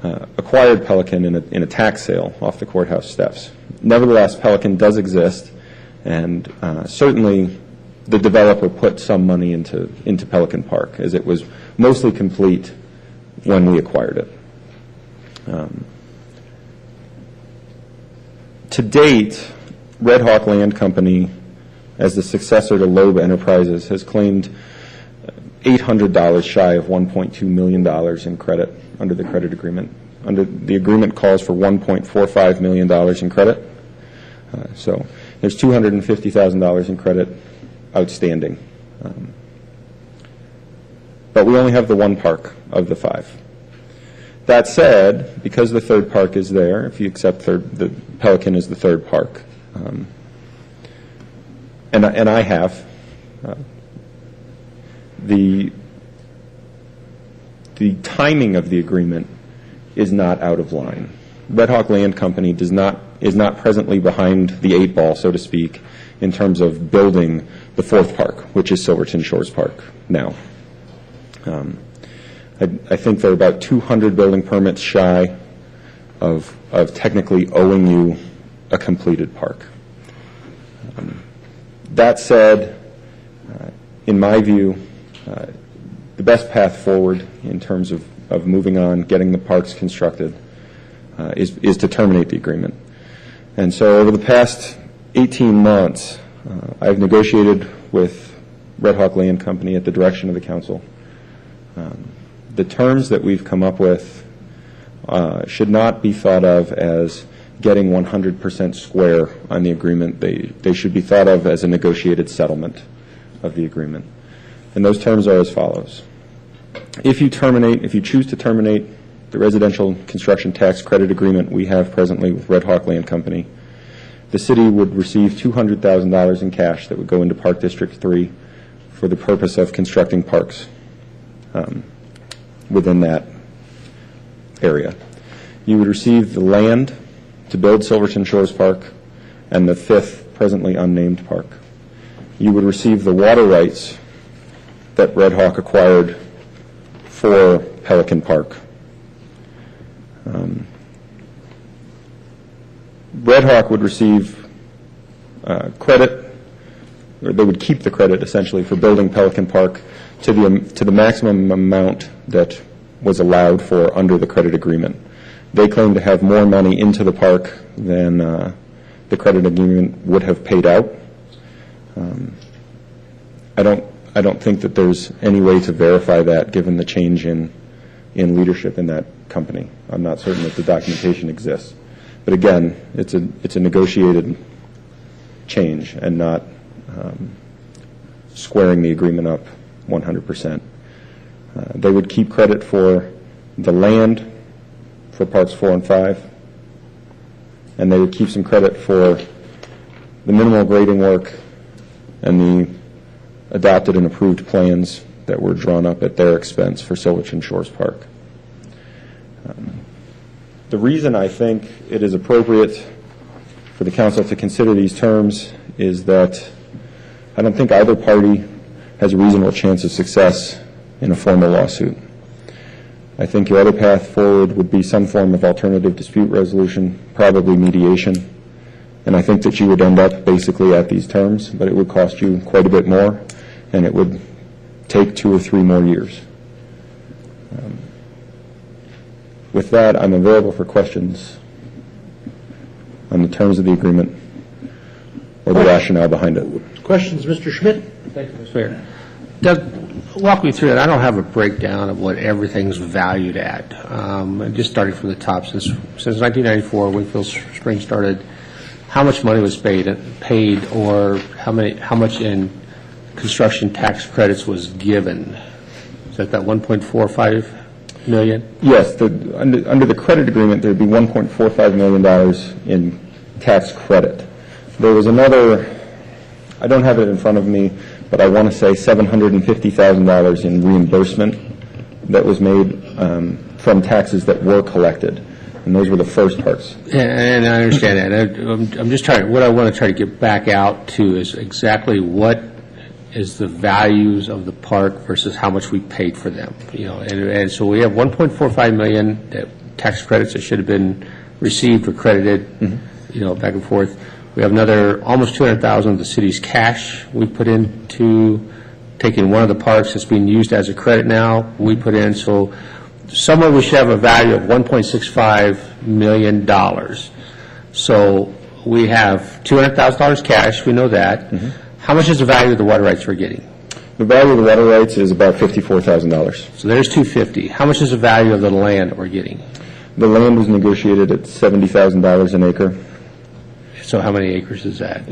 acquired Pelican in a tax sale off the courthouse steps. Nevertheless, Pelican does exist, and certainly the developer put some money into Pelican Park, as it was mostly complete when we acquired it. To date, Red Hawk Land Company, as the successor to Loeb Enterprises, has claimed $800 shy of $1.2 million in credit under the credit agreement. The agreement calls for $1.45 million in credit. So there's $250,000 in credit outstanding. But we only have the one park of the 5. That said, because the third park is there, if you accept the Pelican is the third park, and I have, the timing of the agreement is not out of line. Red Hawk Land Company is not presently behind the 8 ball, so to speak, in terms of building the fourth park, which is Silverton Shores Park now. I think they're about 200 building permits shy of technically owing you a completed park. That said, in my view, the best path forward in terms of moving on, getting the parks constructed, is to terminate the agreement. And so over the past 18 months, I've negotiated with Red Hawk Land Company at the direction of the council. The terms that we've come up with should not be thought of as getting 100% square on the agreement. They should be thought of as a negotiated settlement of the agreement. And those terms are as follows. If you choose to terminate the residential construction tax credit agreement we have presently with Red Hawk Land Company, the city would receive $200,000 in cash that would go into Park District 3 for the purpose of constructing parks within that area. You would receive the land to build Silverton Shores Park and the fifth presently unnamed park. You would receive the water rights that Red Hawk acquired for Pelican Park. Red Hawk would receive credit, or they would keep the credit essentially for building Pelican Park to the maximum amount that was allowed for under the credit agreement. They claim to have more money into the park than the credit agreement would have paid out. I don't think that there's any way to verify that given the change in leadership in that company. I'm not certain that the documentation exists. But again, it's a negotiated change and not squaring the agreement up 100%. They would keep credit for the land for Parks 4 and 5, and they would keep some credit for the minimal grading work and the adopted and approved plans that were drawn up at their expense for Silverton Shores Park. The reason I think it is appropriate for the council to consider these terms is that I don't think either party has a reasonable chance of success in a formal lawsuit. I think your other path forward would be some form of alternative dispute resolution, probably mediation, and I think that you would end up basically at these terms, but it would cost you quite a bit more, and it would take 2 or 3 more years. With that, I'm available for questions on the terms of the agreement or the rationale behind it. Questions, Mr. Schmidt? Thank you, Mr. Mayor. Doug, walk me through it. I don't have a breakdown of what everything's valued at. Just starting from the top, since 1994, Winfield Springs started, how much money was paid, or how much in construction tax credits was given? Is that 1.45 million? Yes, under the credit agreement, there'd be $1.45 million in tax credit. There was another, I don't have it in front of me, but I want to say $750,000 in reimbursement that was made from taxes that were collected. And those were the first parts. And I understand that. I'm just trying, what I want to try to get back out to is exactly what is the values of the park versus how much we paid for them. And so we have 1.45 million tax credits that should have been received or credited, back and forth. We have another almost 200,000 of the city's cash we put into taking one of the parks that's being used as a credit now. We put in, so somewhere we should have a value of $1.65 million. So we have $200,000 cash, we know that. How much is the value of the water rights we're getting? The value of the water rights is about $54,000. So there's $250,000. How much is the value of the land that we're getting? The land was negotiated at $70,000 an acre. So how many acres is that?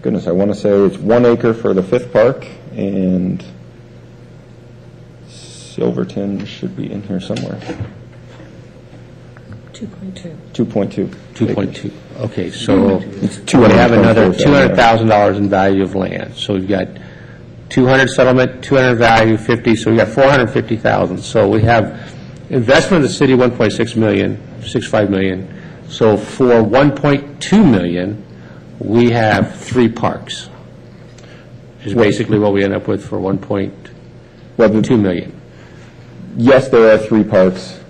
Goodness, I want to say it's 1 acre for the fifth park, and Silverton should be in here somewhere. 2.2. 2.2. 2.2. Okay, so we have another $200,000 in value of land. So we've got 200 settlement, 200 value, 50. So we got 450,000. So we have investment of the city, 1.6 million, 6.5 million. So for 1.2 million, we have 3 parks, is basically what we end up with for 1.2 million. Yes, there are 3 parks.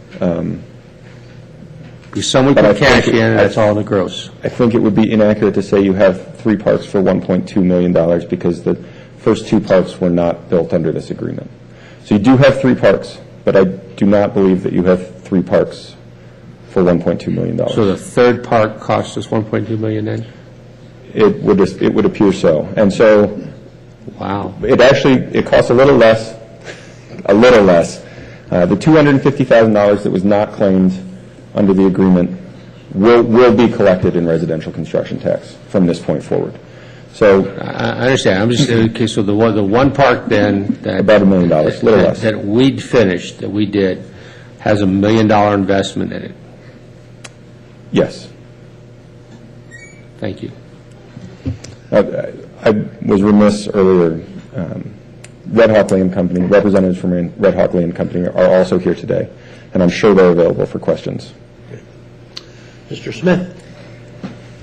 Because someone But I put cash think in, and that's all in the gross. I think it would be inaccurate to say you have 3 parks for $1.2 million because the first 2 parks were not built under this agreement. So you do have 3 parks, but I do not believe that you have 3 parks for $1.2 million. So the third park cost us 1.2 million then? It would appear so. And so Wow. it costs a little less, a little less. The $250,000 that was not claimed under the agreement will be collected in residential construction tax from this point forward. So I understand. I'm just, okay, so the one park then, that about $1 million, a little less. that we'd finished, that we did, has $1 million investment in it. Yes. Thank you. I was remiss earlier. Red Hawk Land Company, representatives from Red Hawk Land Company are also here today, and I'm sure they're available for questions. Mr. Smith?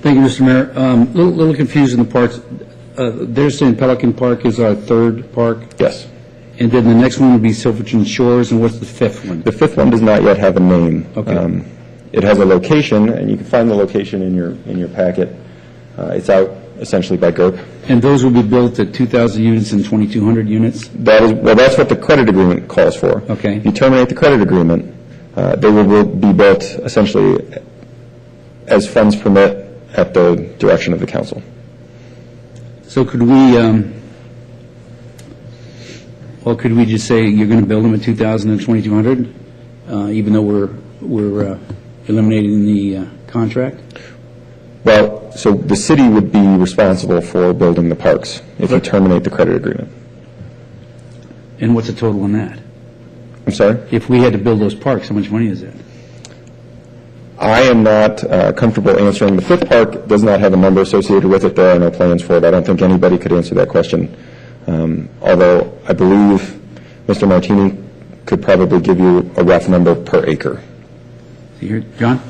Thank you, Mr. Mayor. Little confused in the parks. They're saying Pelican Park is our third park, Yes. and then the next one would be Silverton Shores, and what's the fifth one? The fifth one does not yet have a name. Okay. It has a location, and you can find the location in your packet. It's out essentially by GURP. And those will be built at 2,000 units and 2,200 units? That's what the credit agreement calls for. Okay. If you terminate the credit agreement, they will be built essentially as funds permit at the direction of the council. So could we just say you're going to build them at 2,000 and 2,200, even though we're eliminating the contract? Well, so the city would be responsible for building the parks if you terminate the credit agreement. And what's the total on that? I'm sorry? If we had to build those parks, how much money is that? I am not comfortable answering. The fifth park does not have a number associated with it. There are no plans for it. I don't think anybody could answer that question, although I believe Mr. Martini could probably give you a rough number per acre. Here, John?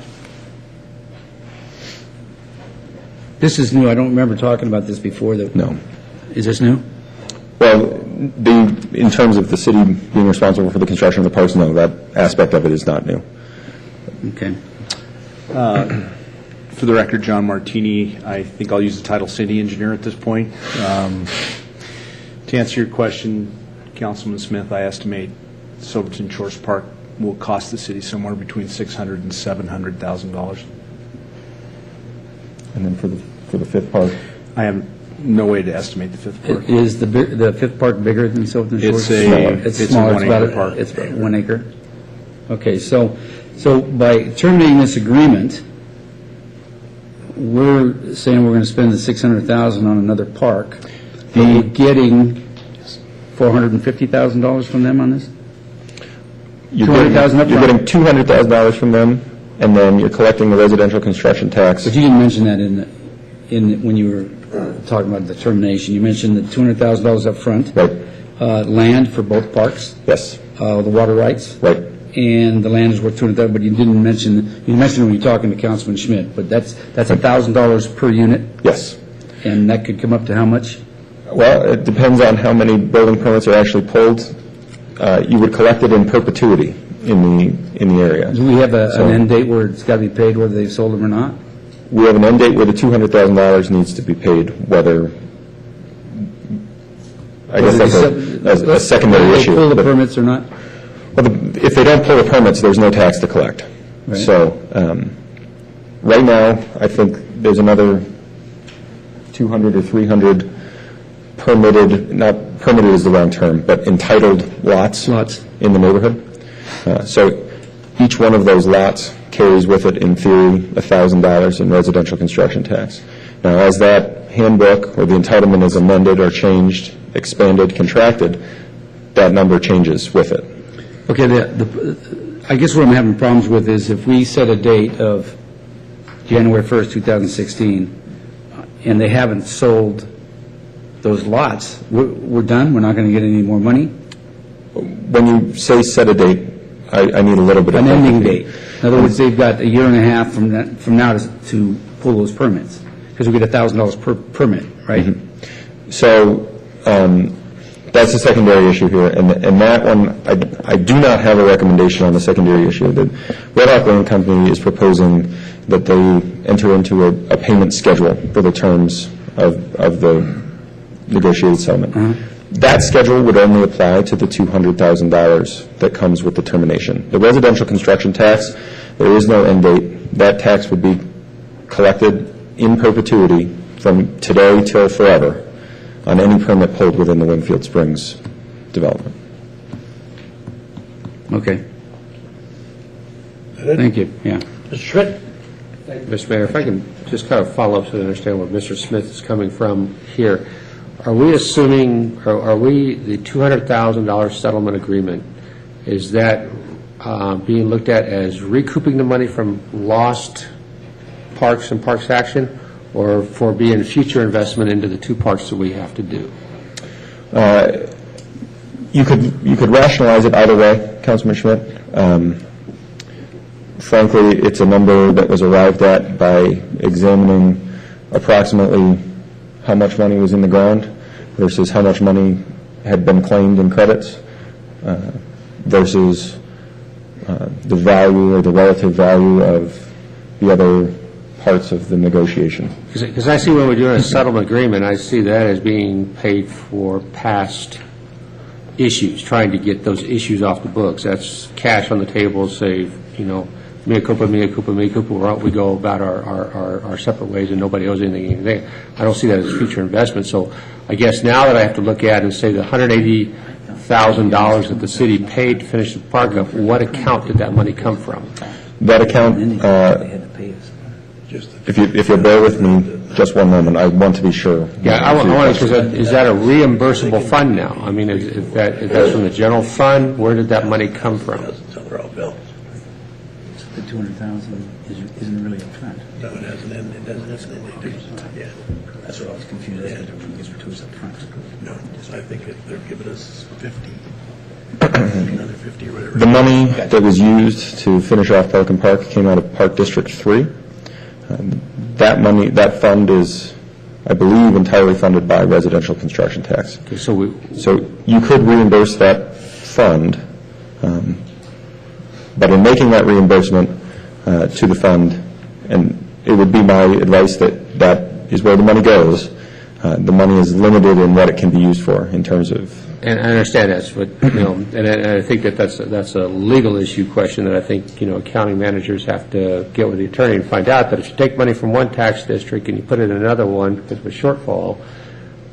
This is new. I don't remember talking about this before. No. Is this new? Well, in terms of the city being responsible for the construction of the parks, no, that aspect of it is not new. Okay. For the record, John Martini, I think I'll use the title city engineer at this point. To answer your question, Councilman Smith, I estimate Silverton Shores Park will cost the city somewhere between $600,000 and $700,000. And then for the fifth park? I have no way to estimate the fifth park. Is the fifth park bigger than Silverton Shores? It's a smaller. 1 acre park. It's about 1 acre? Okay, so by terminating this agreement, we're saying we're going to spend the $600,000 on another park. Are we getting $450,000 from them on this? You're $200,000 up You're front. getting $200,000 from them, and then you're collecting the residential construction tax. But you didn't mention that when you were talking about the termination. You mentioned the $200,000 up front. Right. Land for both parks. Yes. The water rights. Right. And the land is worth $200,000, but you didn't mention, you mentioned when you were talking to Councilman Schmidt, but that's $1,000 per unit? Yes. And that could come up to how much? Well, it depends on how many building permits are actually pulled. You would collect it in perpetuity in the area. Do we have an end date where it's got to be paid whether they've sold them or not? We have an end date where the $200,000 needs to be paid, whether, I guess that's a secondary Whether they issue. pull the but- permits or not? Well, if they don't pull the permits, there's no tax to collect. Right. So, right now, I think there's another 200 or 300 permitted, not permitted is the wrong term, but entitled lots in the neighborhood. So each one of those lots carries with it, in theory, $1,000 in residential construction tax. Now, as that handbook or the entitlement is amended or changed, expanded, contracted, that number changes with it. Okay, I guess what I'm having problems with is if we set a date of January 1st, 2016, and they haven't sold those lots, we're done? We're not going to get any more money? When you say set a date, I need a little bit of... An ending empathy. date. In other words, they've got a year and a half from now to pull those permits, because we get $1,000 per permit, right? Mm-hmm. So that's the secondary issue here, and that one, I do not have a recommendation on the secondary issue. The Red Hawk Loan Company is proposing that they enter into a payment schedule for the terms of the negotiated settlement. Uh-huh. That schedule would only apply to the $200,000 that comes with the termination. The residential construction tax, there is no end date. That tax would be collected in perpetuity from today till forever on any permit pulled within the Winfield Springs development. Okay. Thank you, yeah. Mr. Schmidt? Mr. Mayor, if I can just kind of follow up so I understand where Mr. Smith is coming from here. Are we assuming, are we, the $200,000 settlement agreement, is that being looked at as recouping the money from lost parks and parks action, or for being future investment into the two parks that we have to do? You could rationalize it either way, Councilman Schmidt. Frankly, it's a number that was arrived at by examining approximately how much money was in the ground versus how much money had been claimed in credits versus the value or the relative value of the other parts of the negotiation. Because I see when we're doing a settlement agreement, I see that as being paid for past issues, trying to get those issues off the books. That's cash on the table, say, mea culpa, we go about our separate ways and nobody owes anything. I don't see that as future investment. So I guess now that I have to look at and say the $180,000 that the city paid to finish the park up, what account did that money come from? That account, if you'll bear with me just one moment, I want to be sure. Yeah, I want to, because is that a reimbursable fund now? I mean, if that's from the general fund, where did that money come from? The $200,000 isn't really up front. No, it doesn't end. It doesn't end. Yeah. That's what I was confused as to because we're two up front. No, I think they're giving us 50. Another 50 or whatever. The money that was used to finish off Park and Park came out of Park District 3. That money, that fund is, I believe, entirely funded by residential construction tax. Okay, so you could reimburse that fund, but in making that reimbursement to the fund, and it would be my advice that that is where the money goes. The money is limited in what it can be used for in terms of. And I understand that, but and I think that's a legal issue question that I think accounting managers have to get with the attorney and find out that if you take money from one tax district and you put it in another one because of a shortfall,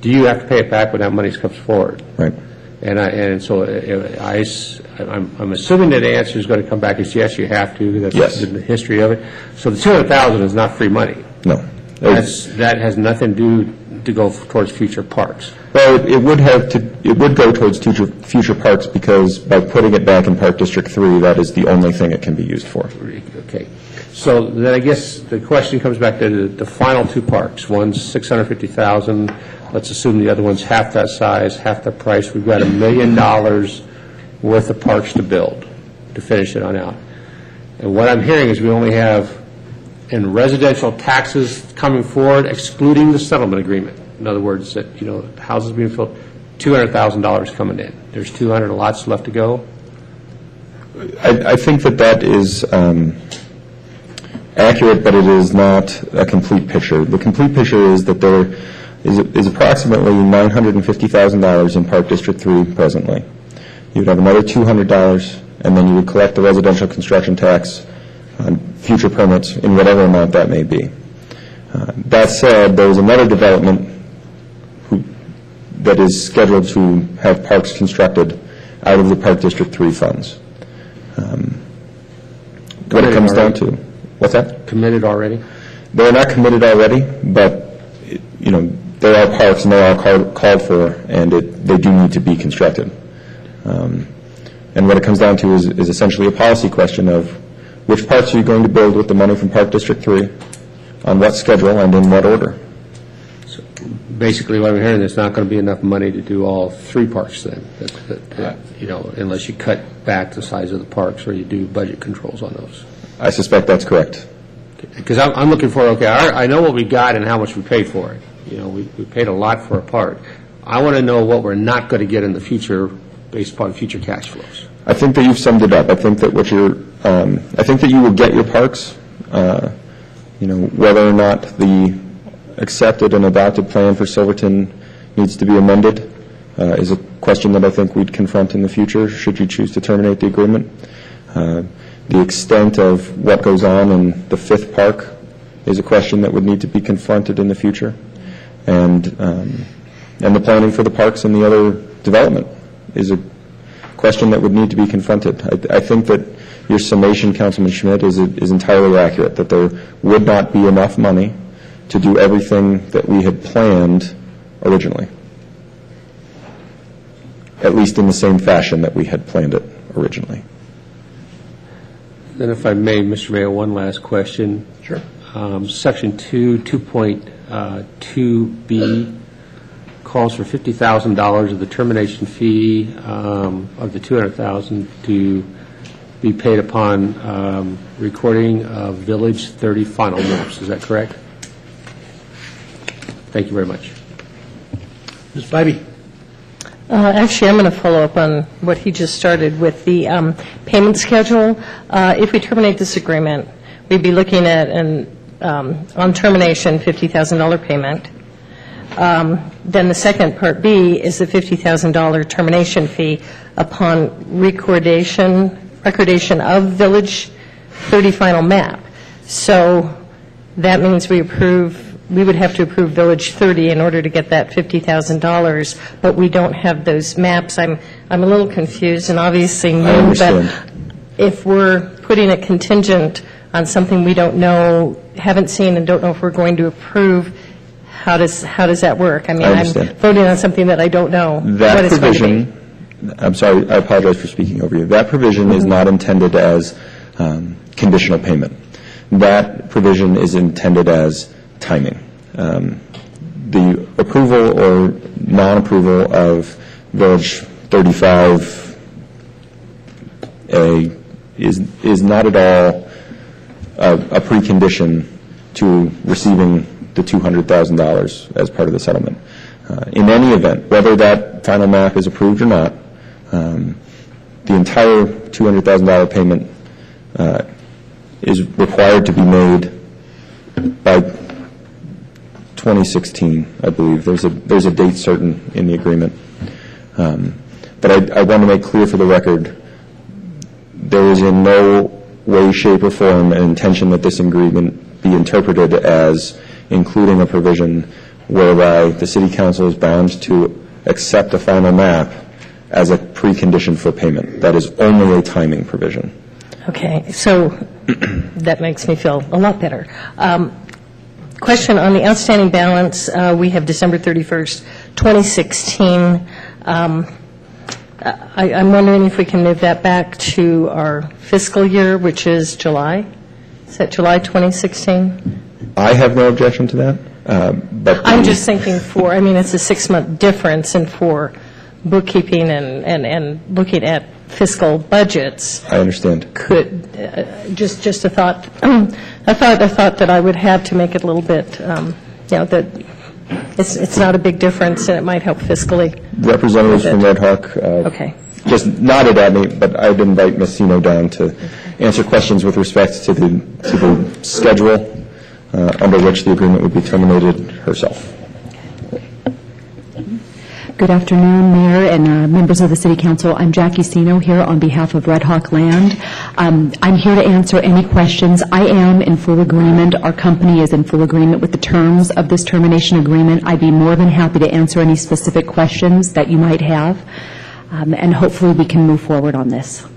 do you have to pay it back when that money comes forward? Right. And so I'm assuming that the answer is going to come back as yes, you have to. That's yes. The history of it. So the $200,000 is not free money. No. That has nothing to go towards future parks. Well, it would go towards future parks because by putting it back in Park District 3, that is the only thing it can be used for. Okay. So then I guess the question comes back to the final two parks. One's $650,000. Let's assume the other one's half that size, half the price. We've got $1 million worth of parks to build to finish it on out. And what I'm hearing is we only have in residential taxes coming forward, excluding the settlement agreement. In other words, that houses being built, $200,000 coming in. There's 200 lots left to go. I think that is accurate, but it is not a complete picture. The complete picture is that there is approximately $950,000 in Park District 3 presently. You would have another $200, and then you would collect the residential construction tax on future permits in whatever amount that may be. That said, there is another development that is scheduled to have parks constructed out of the Park District 3 funds. What it comes down to. What's that? Committed already? They're not committed already, but, there are parks and they are called for, and they do need to be constructed. And what it comes down to is essentially a policy question of which parks are you going to build with the money from Park District 3, on what schedule, and in what order. So basically what I'm hearing, there's not going to be enough money to do all 3 parks then, unless you cut back the size of the parks or you do budget controls on those. I suspect that's correct. Because I'm looking for, I know what we got and how much we paid for it. We paid a lot for a park. I want to know what we're not going to get in the future based upon future cash flows. I think that you've summed it up. I think that I think that you will get your parks. Whether or not the accepted and adopted plan for Silverton needs to be amended is a question that I think we'd confront in the future should you choose to terminate the agreement. The extent of what goes on in the 5th park is a question that would need to be confronted in the future. And the planning for the parks and the other development is a question that would need to be confronted. I think that your summation, Councilman Schmidt, is entirely accurate, that there would not be enough money to do everything that we had planned originally, at least in the same fashion that we had planned it originally. Then if I may, Mr. Mayor, one last question. Sure. Section 2.2B calls for $50,000 of the termination fee of the $200,000 to be paid upon recording of Village 30 final maps. Is that correct? Thank you very much. Ms. Bybee. Actually, I'm going to follow up on what he just started with the payment schedule. If we terminate this agreement, we'd be looking at on termination, $50,000 payment. Then the second, Part B, is the $50,000 termination fee upon recordation of Village 30 final map. So that means we would have to approve Village 30 in order to get that $50,000, but we don't have those maps. I'm a little confused and obviously new, but if we're putting a contingent on something we don't know, haven't seen, and don't know if we're going to approve, how does that work? I mean, I'm voting on something that I don't know what it's going to be. I'm sorry, I apologize for speaking over you. That provision is not intended as conditional payment. That provision is intended as timing. The approval or non-approval of Village 35A is not at all a precondition to receiving the $200,000 as part of the settlement. In any event, whether that final map is approved or not, the entire $200,000 payment is required to be made by 2016, I believe. There's a date certain in the agreement. But I want to make clear for the record, there is in no way, shape, or form an intention that this agreement be interpreted as including a provision whereby the City Council is bound to accept a final map as a precondition for payment. That is only a timing provision. Okay, so that makes me feel a lot better. Question on the outstanding balance. We have December 31st, 2016. I'm wondering if we can move that back to our fiscal year, which is July. Is that July 2016? I have no objection to that. But I'm just thinking it's a 6-month difference, and for bookkeeping and looking at fiscal budgets. I understand. Could just a thought. a thought that I would have to make it a little bit. That it's not a big difference, and it might help fiscally. Representatives from Red Hawk. Okay. Just nodded at me, but I'd invite Ms. Sino down to answer questions with respect to the schedule under which the agreement would be terminated herself. Good afternoon, Mayor and members of the City Council. I'm Jackie Sino here on behalf of Red Hawk Land. I'm here to answer any questions. I am in full agreement. Our company is in full agreement with the terms of this termination agreement. I'd be more than happy to answer any specific questions that you might have, and hopefully we can move forward on this.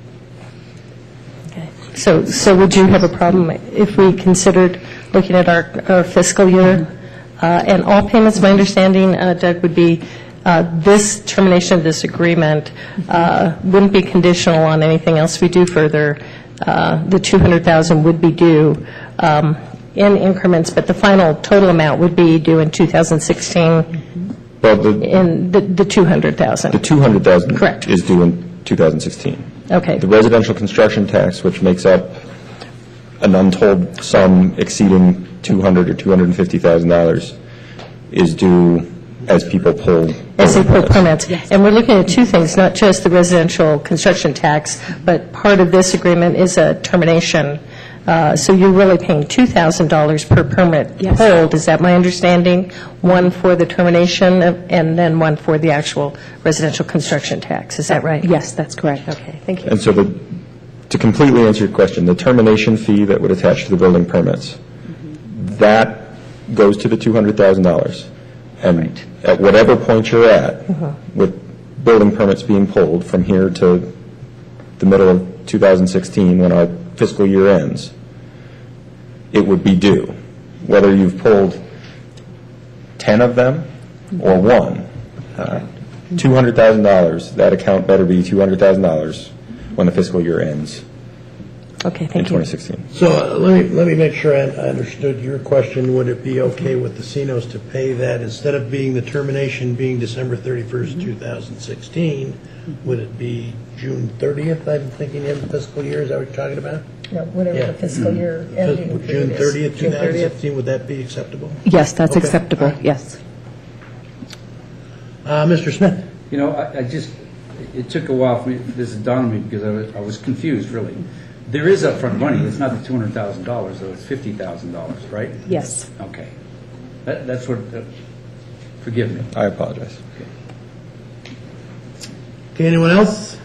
Okay. So would you have a problem if we considered looking at our fiscal year and all payments? My understanding, Doug, would be this termination of this agreement wouldn't be conditional on anything else we do further. The $200,000 would be due in increments, but the final total amount would be due in 2016 Well, in the 200,000. the 200,000 Correct. is due in 2016. Okay. The residential construction tax, which makes up an untold sum exceeding $200,000 or $250,000, is due as people pull. As they pull permits. And we're looking at two things, not just the residential construction tax, but part of this agreement is a termination. So you're really paying $2,000 per permit pulled, is that my understanding? One for the termination and then one for the actual residential construction tax, is that right? Yes, that's correct. Okay, thank you. And so to completely answer your question, the termination fee that would attach to the building permits, that goes to the $200,000. And at whatever point you're at, with building permits being pulled from here to the middle of 2016, when our fiscal year ends, it would be due. Whether you've pulled 10 of them or one, $200,000, that account better be $200,000 when the fiscal year ends Okay, in thank you. 2016. So let me make sure I understood your question. Would it be okay with the CINOs to pay that, instead of being the termination being December 31st, 2016, would it be June 30th, I'm thinking, in the fiscal year? Is that what you're talking about? No, whatever Yeah. the fiscal year ending June period is. 30th, June 30th. 2016, would that be acceptable? Yes, that's Okay. acceptable, yes. Mr. Smith? You know, I just, it took a while for me, for this to dawn on me, because I was confused, really. There is upfront money, it's not the $200,000, though, it's $50,000, right? Yes. Okay. That's what, forgive me. I apologize. Okay, anyone else?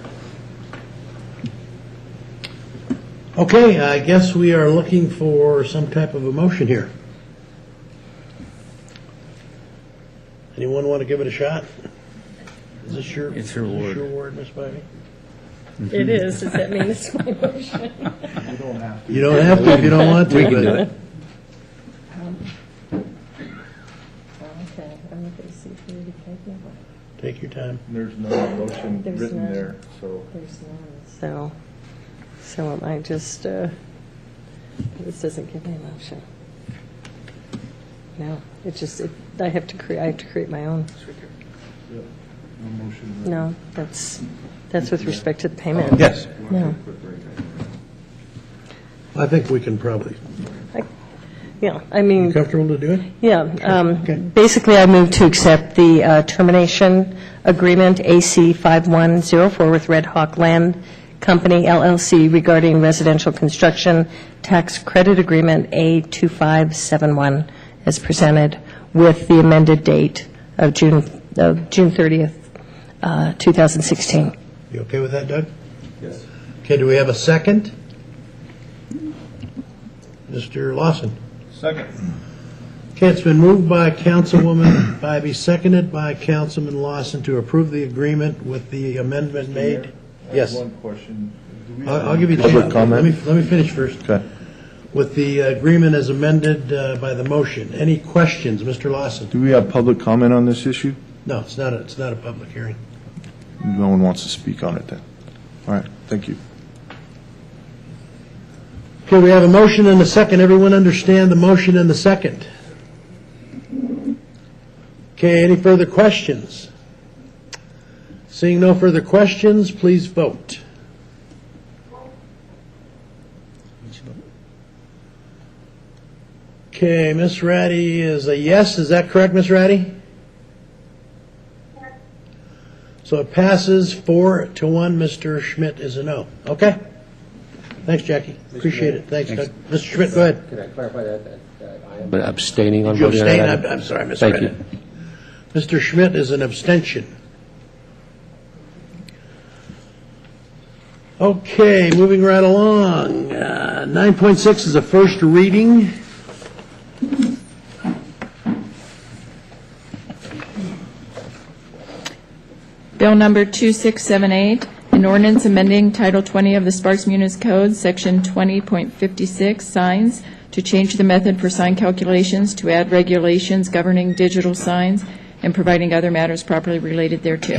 Okay, I guess we are looking for some type of a motion here. Anyone want to give it a shot? Is this your? It's her is this ward. your ward, Ms. Bivey? It is, does that mean it's my motion? You don't have to if you don't want to. We can but- do it. Okay, I'm looking to see if we take it. Take your time. There's no motion There's written none. there, so. There's none. So it might just, this doesn't give me a motion. No, it just, I have to create my own. No motion. No, that's with respect to the payment. Yes. No. I think we can probably, Yeah, I mean. you comfortable to do it? Yeah, basically, I move to accept the termination agreement, AC 5104, with Red Hawk Land Company LLC regarding residential construction tax credit agreement A2571, as presented, with the amended date of June 30th, 2016. You okay with that, Doug? Yes. Okay, do we have a second? Mr. Lawson? Second. Okay, it's been moved by Councilwoman Bybee, seconded by Councilman Lawson to approve the agreement with the amendment made. I Yes. have one question. Do we I'll give you the Public shot. comment? Let me finish first. Okay. With the agreement as amended by the motion. Any questions, Mr. Lawson? Do we have public comment on this issue? No, it's not a public hearing. No one wants to speak on it then. All right, thank you. Okay, we have a motion and a second. Everyone understand the motion and the second? Okay, any further questions? Seeing no further questions, please vote. Okay, Ms. Ratty is a yes. Is that correct, Ms. Ratty? So it passes 4-1. Mr. Schmidt is a no. Okay? Thanks, Jackie. Appreciate it. Thanks, Doug. Mr. Schmidt, go ahead. Could I clarify that I am abstaining on Did you voting on that abstain? item? I'm sorry, Mr. Thank you. Redditt. Mr. Schmidt is an abstention. Okay, moving right along. 9.6 is a first reading. Bill number 2678, an ordinance amending Title 20 of the Sparks Munis Code, Section 20.56, signs, to change the method for sign calculations, to add regulations governing digital signs, and providing other matters properly related thereto.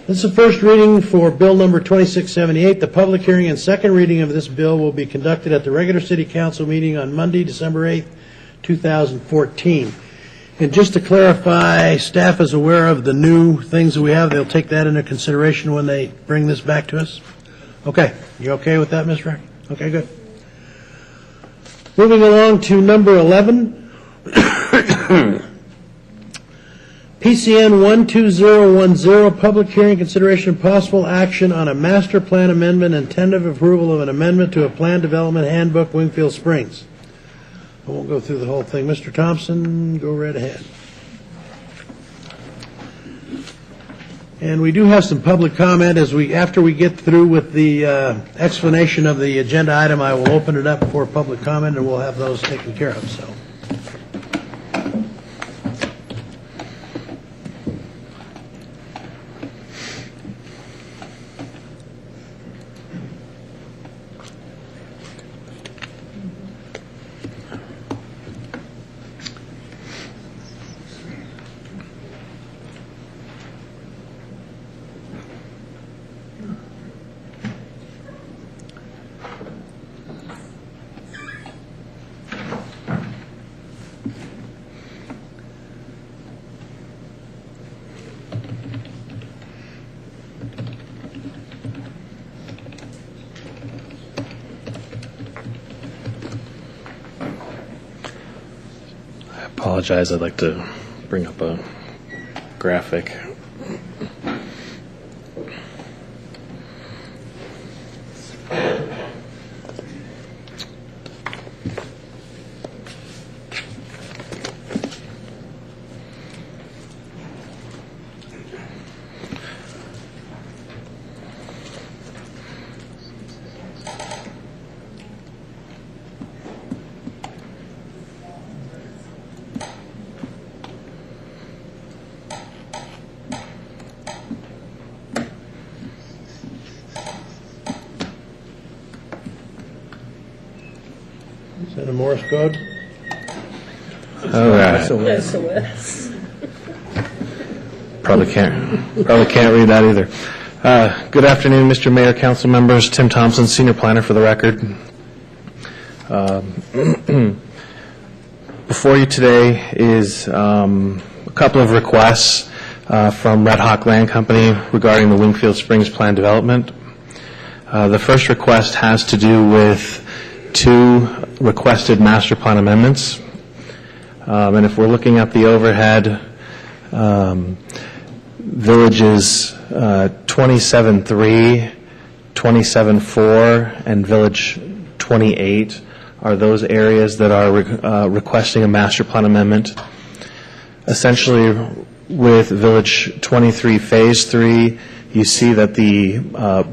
This This is the first reading for Bill number 2678. The public hearing and second reading of this bill will be conducted at the regular City Council meeting on Monday, December 8th, 2014. And just to clarify, staff is aware of the new things that we have. They'll take that into consideration when they bring this back to us? Okay. You okay with that, Ms. Rack? Okay, good. Moving along to number 11. PCN 12010, public hearing, consideration of possible action on a master plan amendment and tentative approval of an amendment to a plan development handbook, Wingfield Springs. I won't go through the whole thing. Mr. Thompson, go right ahead. And we do have some public comment after we get through with the explanation of the agenda item. I will open it up for public comment, and we'll have those taken care of. So. Apologize, I'd like to bring up a graphic. Is that a Morse code? All right. SOS. Probably can't read that either. Good afternoon, Mr. Mayor, council members. Tim Thompson, senior planner for the record. Before you today is a couple of requests from Red Hawk Land Company regarding the Wingfield Springs plan development. The first request has to do with two requested master plan amendments. And if we're looking at the overhead, villages 27-3, 27-4, and village 28 are those areas that are requesting a master plan amendment. Essentially, with village 23 phase 3, you see that the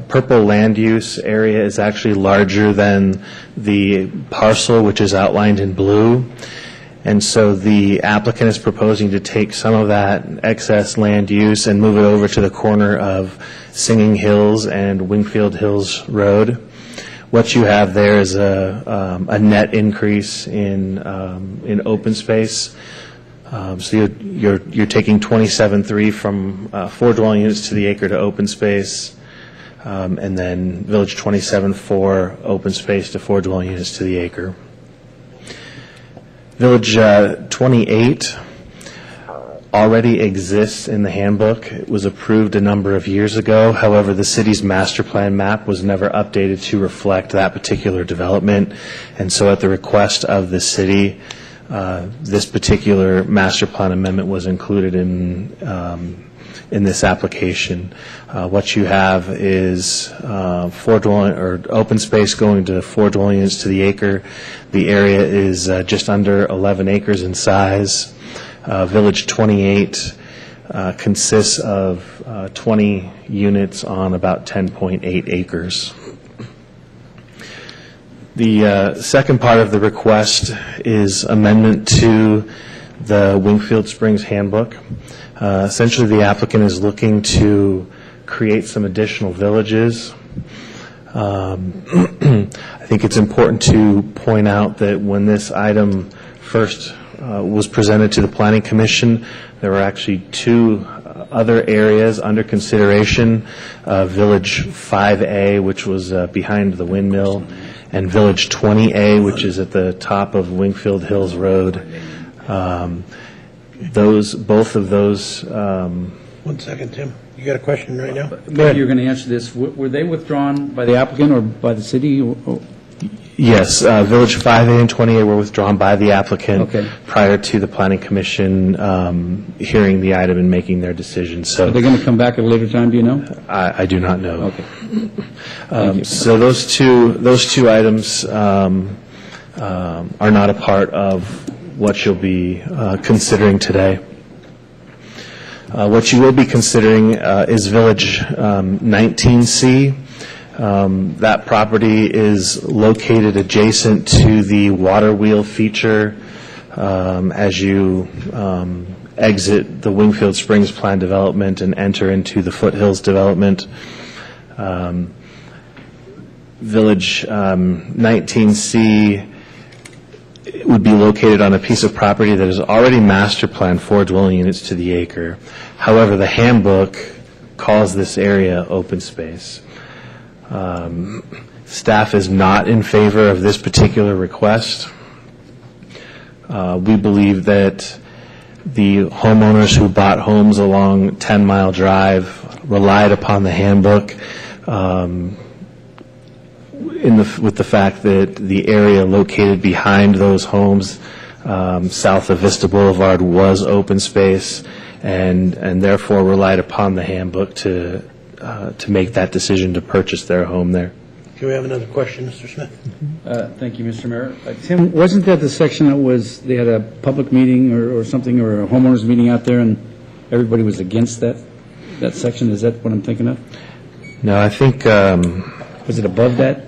purple land use area is actually larger than the parcel, which is outlined in blue. And so the applicant is proposing to take some of that excess land use and move it over to the corner of Singing Hills and Wingfield Hills Road. What you have there is a net increase in open space. So you're taking 27.3 from 4 dwelling units to the acre to open space, and then village 27.4 open space to 4 dwelling units to the acre. Village 28 already exists in the handbook. It was approved a number of years ago. However, the city's master plan map was never updated to reflect that particular development, and so at the request of the city, this particular master plan amendment was included in this application. What you have is 4 dwelling or open space going to 4 dwelling units to the acre. The area is just under 11 acres in size. Village 28 consists of 20 units on about 10.8 acres. The second part of the request is amendment to the Wingfield Springs handbook. Essentially, the applicant is looking to create some additional villages. I think it's important to point out that when this item first was presented to the Planning Commission, there were actually 2 other areas under consideration, Village 5A, which was behind the windmill, and Village 20A, which is at the top of Wingfield Hills Road. Both of those. 1 second, Tim. You got a question right now? Maybe you're going to answer this. Were they withdrawn by the applicant or by the city? Yes, Village 5A and 20A were withdrawn by the applicant Okay. prior to the Planning Commission hearing the item and making their decision. So Are they going to come back at a later time, do you know? I do not know. Okay. So those two items are not a part of what you'll be considering today. What you will be considering is Village 19C. That property is located adjacent to the water wheel feature as you exit the Wingfield Springs Plan development and enter into the Foothills development. Village 19C would be located on a piece of property that is already master planned for dwelling units to the acre. However, the handbook calls this area open space. Staff is not in favor of this particular request. We believe that the homeowners who bought homes along 10 Mile Drive relied upon the handbook with the fact that the area located behind those homes south of Vista Boulevard was open space and therefore relied upon the handbook to make that decision to purchase their home there. Can we have another question, Mr. Smith? Thank you, Mr. Mayor. Tim, wasn't that the section that they had a public meeting or something, or a homeowners meeting out there, and everybody was against that section? Is that what I'm thinking of? No, I think... was it above that?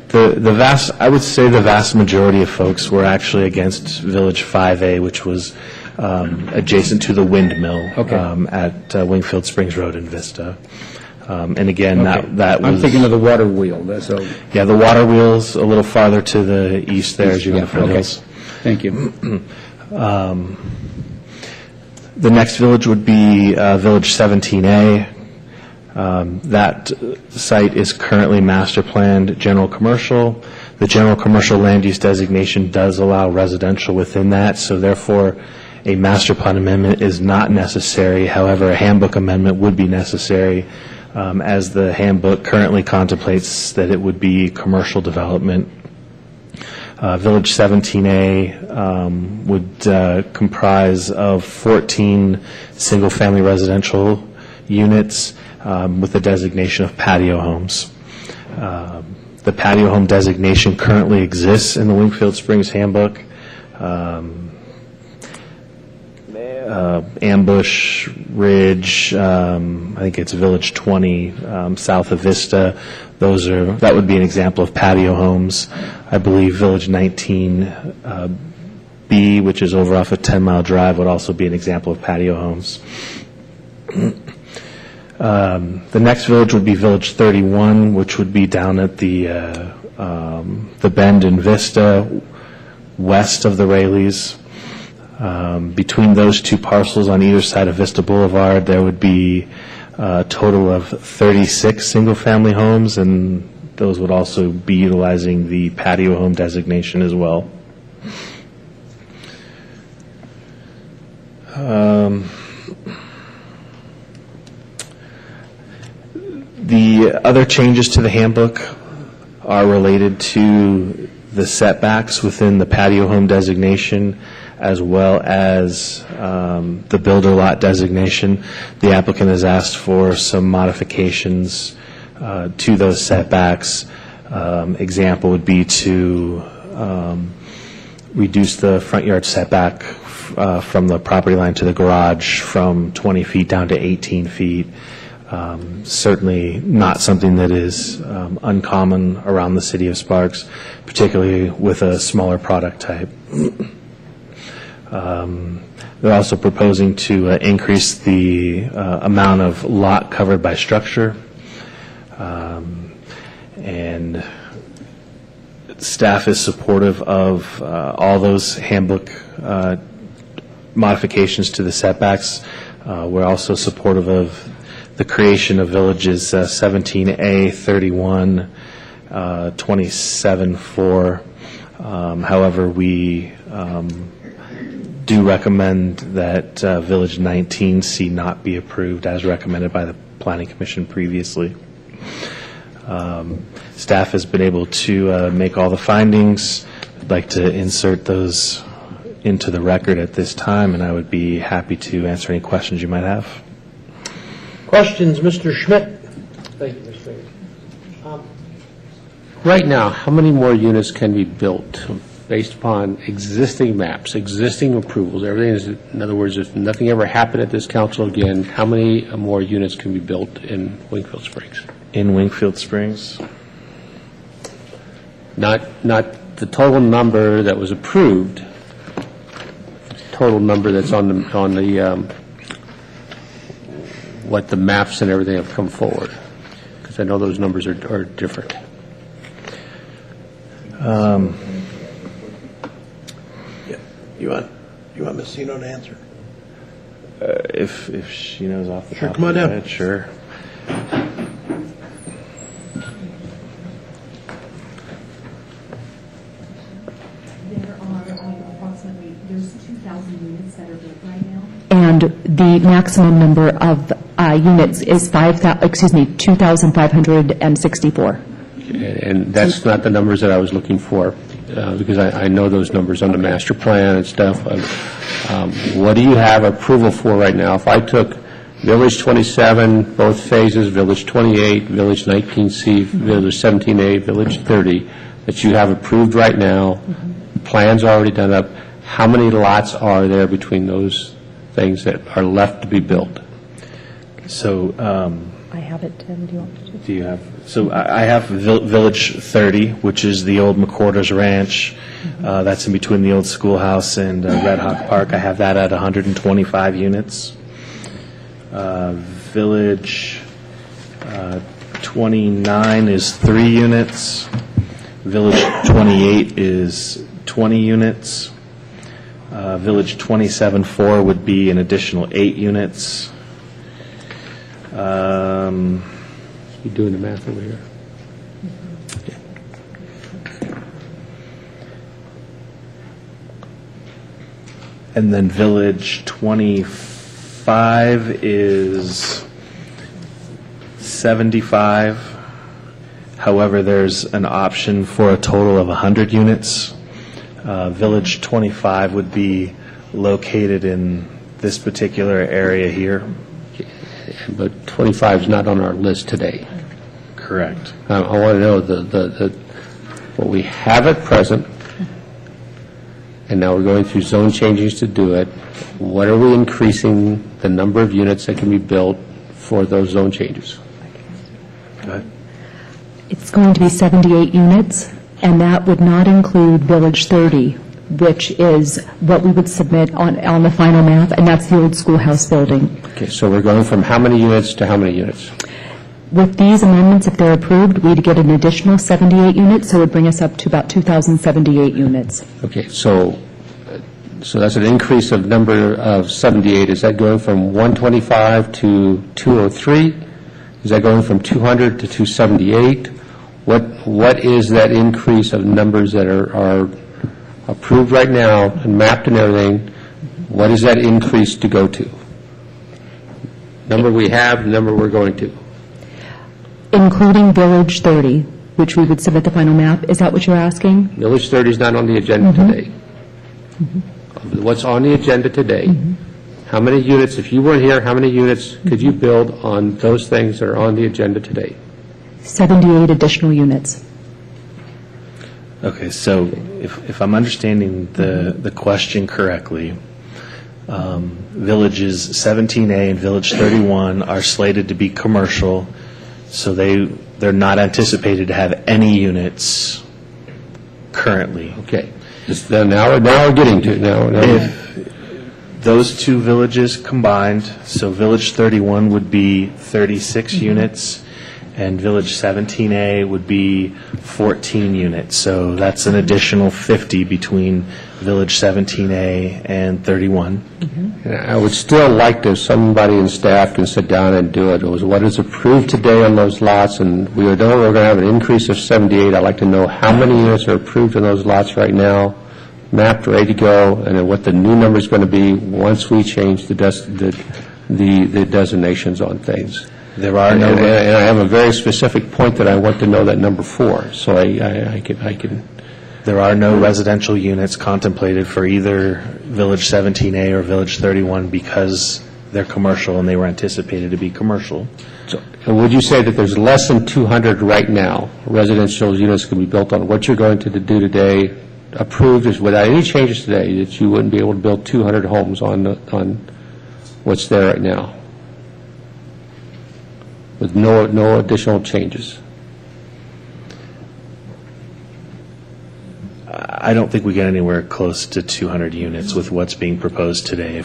I would say the vast majority of folks were actually against Village 5A, which was adjacent to the windmill at Wingfield Springs Road in Vista. And again, that was... I'm thinking of the water wheel. Yeah, the water wheel's a little farther to the east there as you go to Foothills. Thank you. The next village would be Village 17A. That site is currently master planned general commercial. The general commercial land use designation does allow residential within that, so therefore a master plan amendment is not necessary. However, a handbook amendment would be necessary as the handbook currently contemplates that it would be commercial development. Village 17A would comprise of 14 single-family residential units with the designation of patio homes. The patio home designation currently exists in the Wingfield Springs handbook. Ambush Ridge, I think it's Village 20, south of Vista. That would be an example of patio homes. I believe Village 19B, which is over off of 10 Mile Drive, would also be an example of patio homes. The next village would be Village 31, which would be down at the bend in Vista, west of the Rayleighs. Between those two parcels on either side of Vista Boulevard, there would be a total of 36 single-family homes, and those would also be utilizing the patio home designation as well. The other changes to the handbook are related to the setbacks within the patio home designation as well as the builder lot designation. The applicant has asked for some modifications to those setbacks. Example would be to reduce the front yard setback from the property line to the garage from 20 feet down to 18 feet. Certainly not something that is uncommon around the city of Sparks, particularly with a smaller product type. They're also proposing to increase the amount of lot covered by structure. And staff is supportive of all those handbook modifications to the setbacks. We're also supportive of the creation of villages 17A, 31, 27-4. However, we do recommend that Village 19C not be approved as recommended by the Planning Commission previously. Staff has been able to make all the findings. I'd like to insert those into the record at this time, and I would be happy to answer any questions you might have. Questions, Mr. Schmidt? Thank you, Mr. Baker. Right now, how many more units can be built based upon existing maps, existing approvals? Everything is, in other words, if nothing ever happened at this council again, how many more units can be built in Wingfield Springs? In Wingfield Springs? Not the total number that was approved, total number that's on the what the maps and everything have come forward, because I know those numbers are different. You want Ms. Sino to answer? If she knows off the Sure, top come on of her down. head, sure. There are approximately, there's 2,000 units that are built right now. And the maximum number of units is 2,564. And that's not the numbers that I was looking for, because I know those numbers on the master plan and stuff. What do you have approval for right now? If I took Village 27, both phases, Village 28, Village 19C, Village 17A, Village 30, that you have approved right now, plans already done up, how many lots are there between those things that are left to be built? So, I have it, Tim, do you want to? do you have, so I have Village 30, which is the old McQuarters Ranch. That's in between the old schoolhouse and Red Hawk Park. I have that at 125 units. Village 29 is 3 units. Village 28 is 20 units. Village 27-4 would be an additional 8 units. You doing the math over here? And then Village 25 is 75. However, there's an option for a total of 100 units. Village 25 would be located in this particular area here. But 25 is not on our list today. Correct. I want to know what we have at present, and now we're going through zone changes to do it. What are we increasing the number of units that can be built for those zone changes? Go ahead. It's going to be 78 units, and that would not include Village 30, which is what we would submit on the final map, and that's the old schoolhouse building. Okay, so we're going from how many units to how many units? With these amendments, if they're approved, we'd get an additional 78 units, so it would bring us up to about 2,078 units. Okay, so that's an increase of number of 78. Is that going from 125 to 203? Is that going from 200 to 278? What is that increase of numbers that are approved right now and mapped and everything? What is that increase to go to? Number we have, number we're going to. Including Village 30, which we would submit the final map. Is that what you're asking? Village 30 is not on the agenda today. What's on the agenda today? How many units, if you weren't here, how many units could you build on those things that are on the agenda today? 78 additional units. Okay, so if I'm understanding the question correctly, Villages 17A and Village 31 are slated to be commercial, so they're not anticipated to have any units currently. Okay. Now we're getting to it. Now. If those two villages combined, so Village 31 would be 36 units, and Village 17A would be 14 units. So that's an additional 50 between Village 17A and 31. And I would still like to, somebody in staff can sit down and do it. It was what is approved today on those lots, and we're going to have an increase of 78. I'd like to know how many units are approved on those lots right now, mapped, ready to go, and then what the new number is going to be once we change the designations on things. There are And I have a very specific point that I want to know that number for, so I can. There are no residential units contemplated for either Village 17A or Village 31 because they're commercial and they were anticipated to be commercial. So, and would you say that there's less than 200 right now residential units can be built on what you're going to do today, approved is without any changes today, that you wouldn't be able to build 200 homes on what's there right now, with no additional changes? I don't think we get anywhere close to 200 units with what's being proposed today.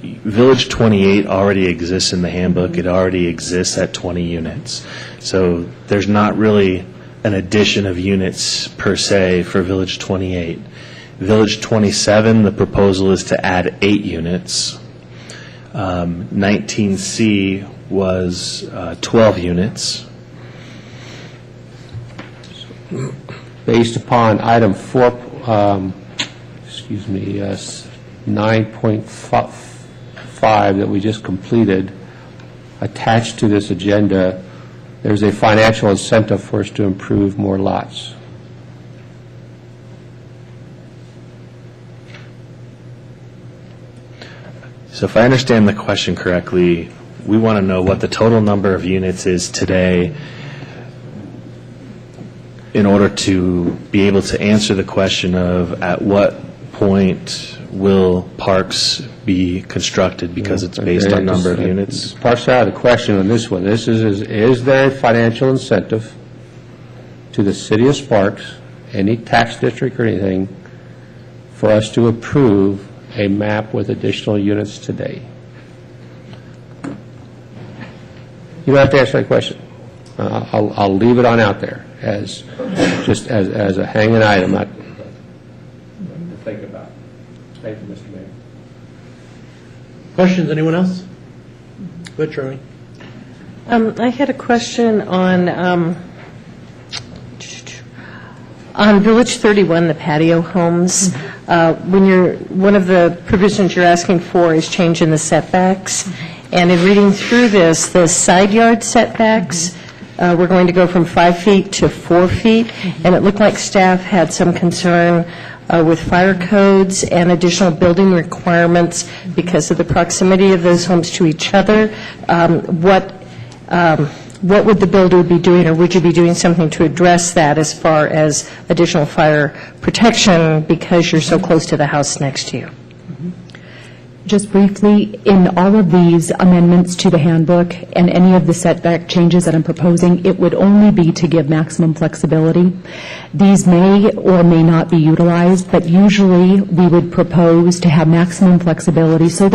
Village 28 already exists in the handbook. It already exists at 20 units. So there's not really an addition of units per se for Village 28. Village 27, the proposal is to add 8 units. 19C was 12 units. Based upon item 9.5 that we just completed, attached to this agenda, there's a financial incentive for us to improve more lots. So if I understand the question correctly, we want to know what the total number of units is today in order to be able to answer the question of at what point will parks be constructed because it's based on number of units. Parse out the question on this one. This is there a financial incentive to the city of Sparks, any tax district or anything, for us to approve a map with additional units today? You don't have to answer that question. I'll leave it on out there as just as a hanging item. To think about. Thank you, Mr. Mayor. Questions, anyone else? Go ahead, Charlie. I had a question on Village 31, the patio homes. One of the provisions you're asking for is change in the setbacks. And in reading through this, the side yard setbacks, we're going to go from 5 feet to 4 feet. And it looked like staff had some concern with fire codes and additional building requirements because of the proximity of those homes to each other. What would the builder be doing, or would you be doing something to address that as far as additional fire protection because you're so close to the house next to you? Just briefly, in all of these amendments to the handbook and any of the setback changes that I'm proposing, it would only be to give maximum flexibility. These may or may not be utilized, but usually we would propose to have maximum flexibility so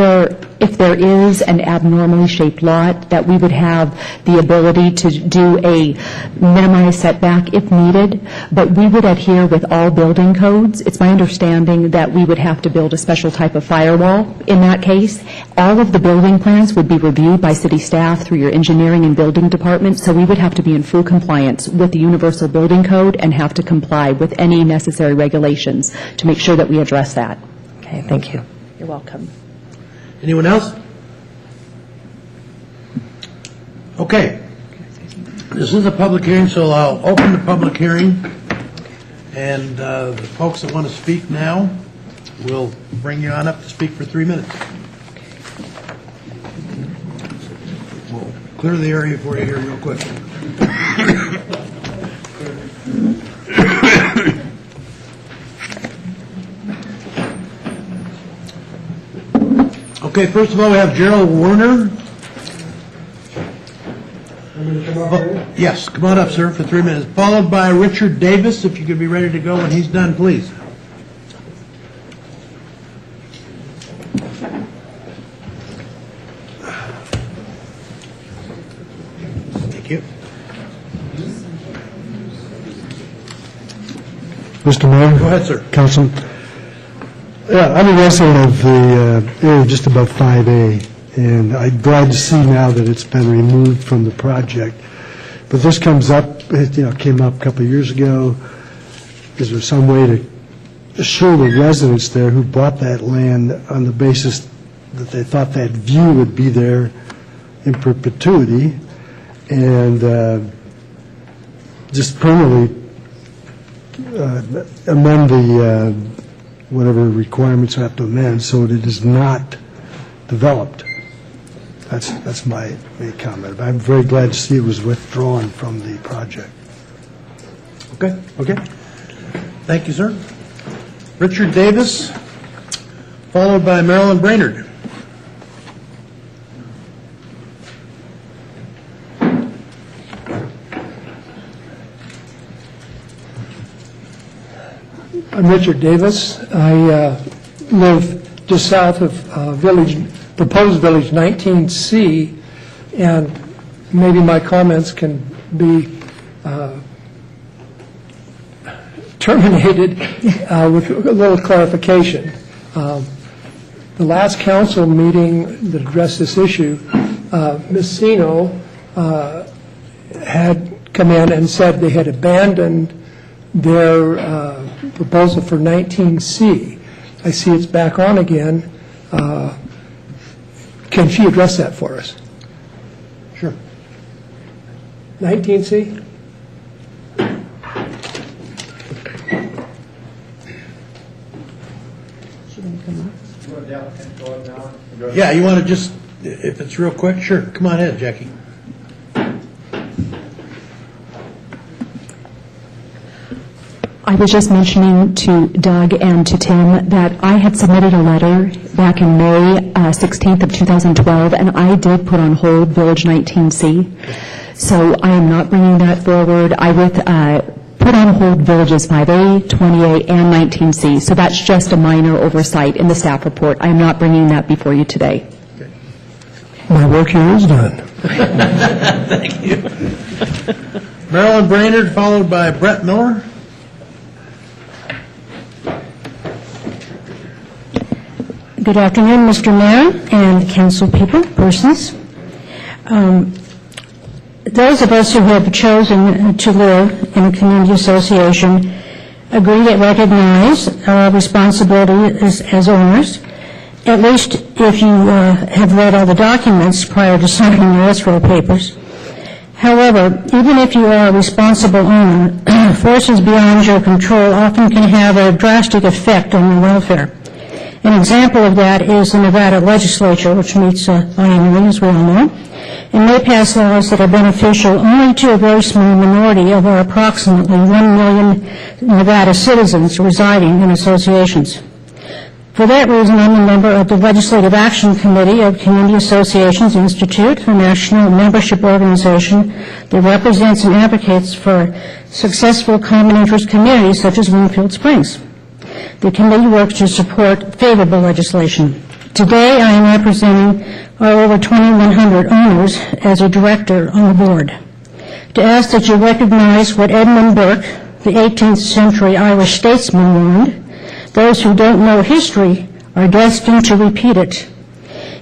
if there is an abnormally shaped lot, that we would have the ability to do a minimized setback if needed, but we would adhere with all building codes. It's my understanding that we would have to build a special type of firewall. In that case, all of the building plans would be reviewed by city staff through your engineering and building department, so we would have to be in full compliance with the Universal Building Code and have to comply with any necessary regulations to make sure that we address that. Okay, thank you. You're welcome. Anyone else? Okay. This is a public hearing, so I'll open the public hearing. And the folks that want to speak now, we'll bring you on up to speak for 3 minutes. We'll clear the area for you here real quick. Okay, first of all, we have Gerald Werner. Yes, come on up, sir, for 3 minutes. Followed by Richard Davis, if you could be ready to go when he's done, please. Mr. Mayor? Go ahead, sir. Councilman? Yeah, I'm a resident of the area just above 5A, and I'm glad to see now that it's been removed from the project. But this comes up, it came up a couple of years ago. Is there some way to assure the residents there who bought that land on the basis that they thought that view would be there in perpetuity, and just permanently amend the whatever requirements we have to amend so that it is not developed? That's my main comment. But I'm very glad to see it was withdrawn from the project. Okay. Thank you, sir. Richard Davis, followed by Marilyn Brainerd. I'm Richard Davis. I live just south of proposed Village 19C, and maybe my comments can be terminated with a little clarification. The last council meeting that addressed this issue, Ms. Sino had come in and said they had abandoned their proposal for 19C. I see it's back on again. Can she address that for us? Sure. 19C? Yeah, you want to just, if it's real quick, sure. Come on ahead, Jackie. I was just mentioning to Doug and to Tim that I had submitted a letter back in May 16th of 2012, and I did put on hold Village 19C. So I am not bringing that forward. I would put on hold Villages 5A, 28, and 19C. So that's just a minor oversight in the staff report. I am not bringing that before you today. My work here is done. Thank you. Marilyn Brainerd, followed by Brett Miller. Good afternoon, Mr. Mayor and council people, persons. Those of us who have chosen to live in a community association agree and recognize our responsibility as owners, at least if you have read all the documents prior to signing your escrow papers. However, even if you are a responsible owner, forces beyond your control often can have a drastic effect on your welfare. An example of that is the Nevada legislature, which meets biannually, as we all know, and may pass laws that are beneficial only to a very small minority of our approximately 1 million Nevada citizens residing in associations. For that reason, I'm a member of the Legislative Action Committee of Community Associations Institute, a national membership organization that represents and advocates for successful common interest communities such as Winfield Springs. The committee works to support favorable legislation. Today, I am representing our over 2,100 owners as a director on the board. To ask that you recognize what Edmund Burke, the 18th century Irish statesman, warned, those who don't know history are destined to repeat it.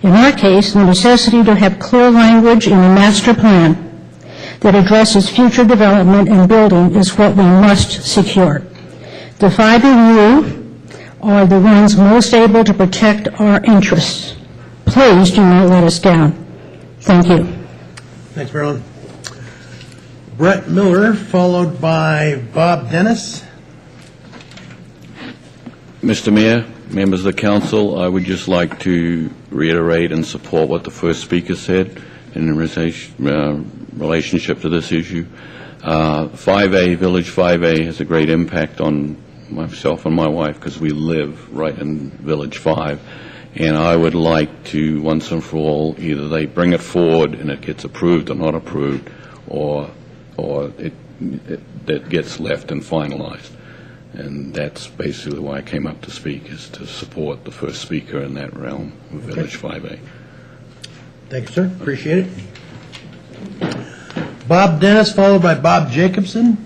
In our case, the necessity to have clear language in a master plan that addresses future development and building is what we must secure. The 5 of you are the ones most able to protect our interests. Please do not let us down. Thank you. Thanks, Marilyn. Brett Miller, followed by Bob Dennis. Mr. Mayor, members of the council, I would just like to reiterate and support what the first speaker said in relationship to this issue. 5A, Village 5A, has a great impact on myself and my wife because we live right in Village 5. And I would like to, once and for all, either they bring it forward and it gets approved or not approved, or it gets left and finalized. And that's basically why I came up to speak, is to support the first speaker in that realm of Village 5A. Thank you, sir. Appreciate it. Bob Dennis, followed by Bob Jacobson.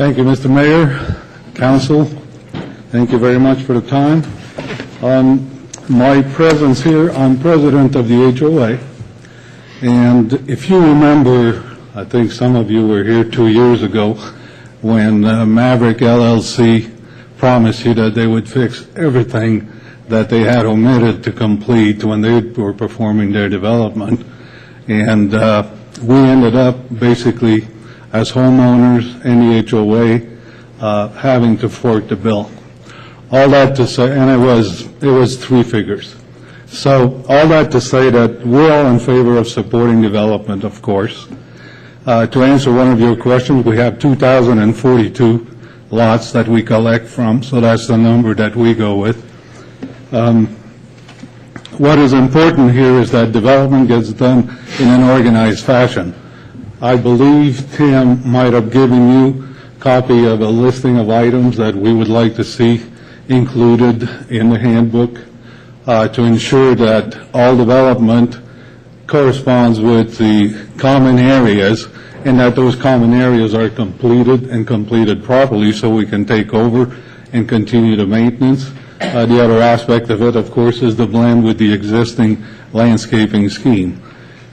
Thank you, Mr. Mayor, Council. Thank you very much for the time. My presence here, I'm president of the HOA, and if you remember, I think some of you were here 2 years ago when Maverick LLC promised you that they would fix everything that they had omitted to complete when they were performing their development. And we ended up basically, as homeowners and the HOA, having to fork the bill. All that to say, and it was 3 figures. So all that to say that we're all in favor of supporting development, of course. To answer one of your questions, we have 2,042 lots that we collect from, so that's the number that we go with. What is important here is that development gets done in an organized fashion. I believe Tim might have given you a copy of a listing of items that we would like to see included in the handbook to ensure that all development corresponds with the common areas and that those common areas are completed and completed properly so we can take over and continue the maintenance. The other aspect of it, of course, is the blend with the existing landscaping scheme.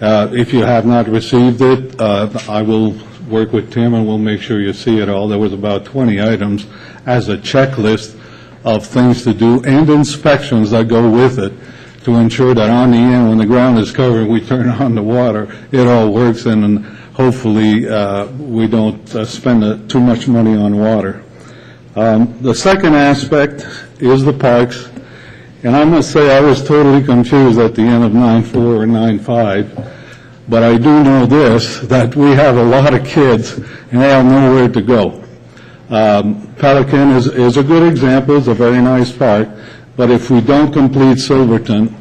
If you have not received it, I will work with Tim and we'll make sure you see it all. There was about 20 items as a checklist of things to do and inspections that go with it to ensure that on the end, when the ground is covered, we turn on the water, it all works, and hopefully we don't spend too much money on water. The second aspect is the parks, and I must say I was totally confused at the end of 9.4 or 9.5, but I do know this, that we have a lot of kids and they have nowhere to go. Pelican is a good example. It's a very nice park. But if we don't complete Silverton,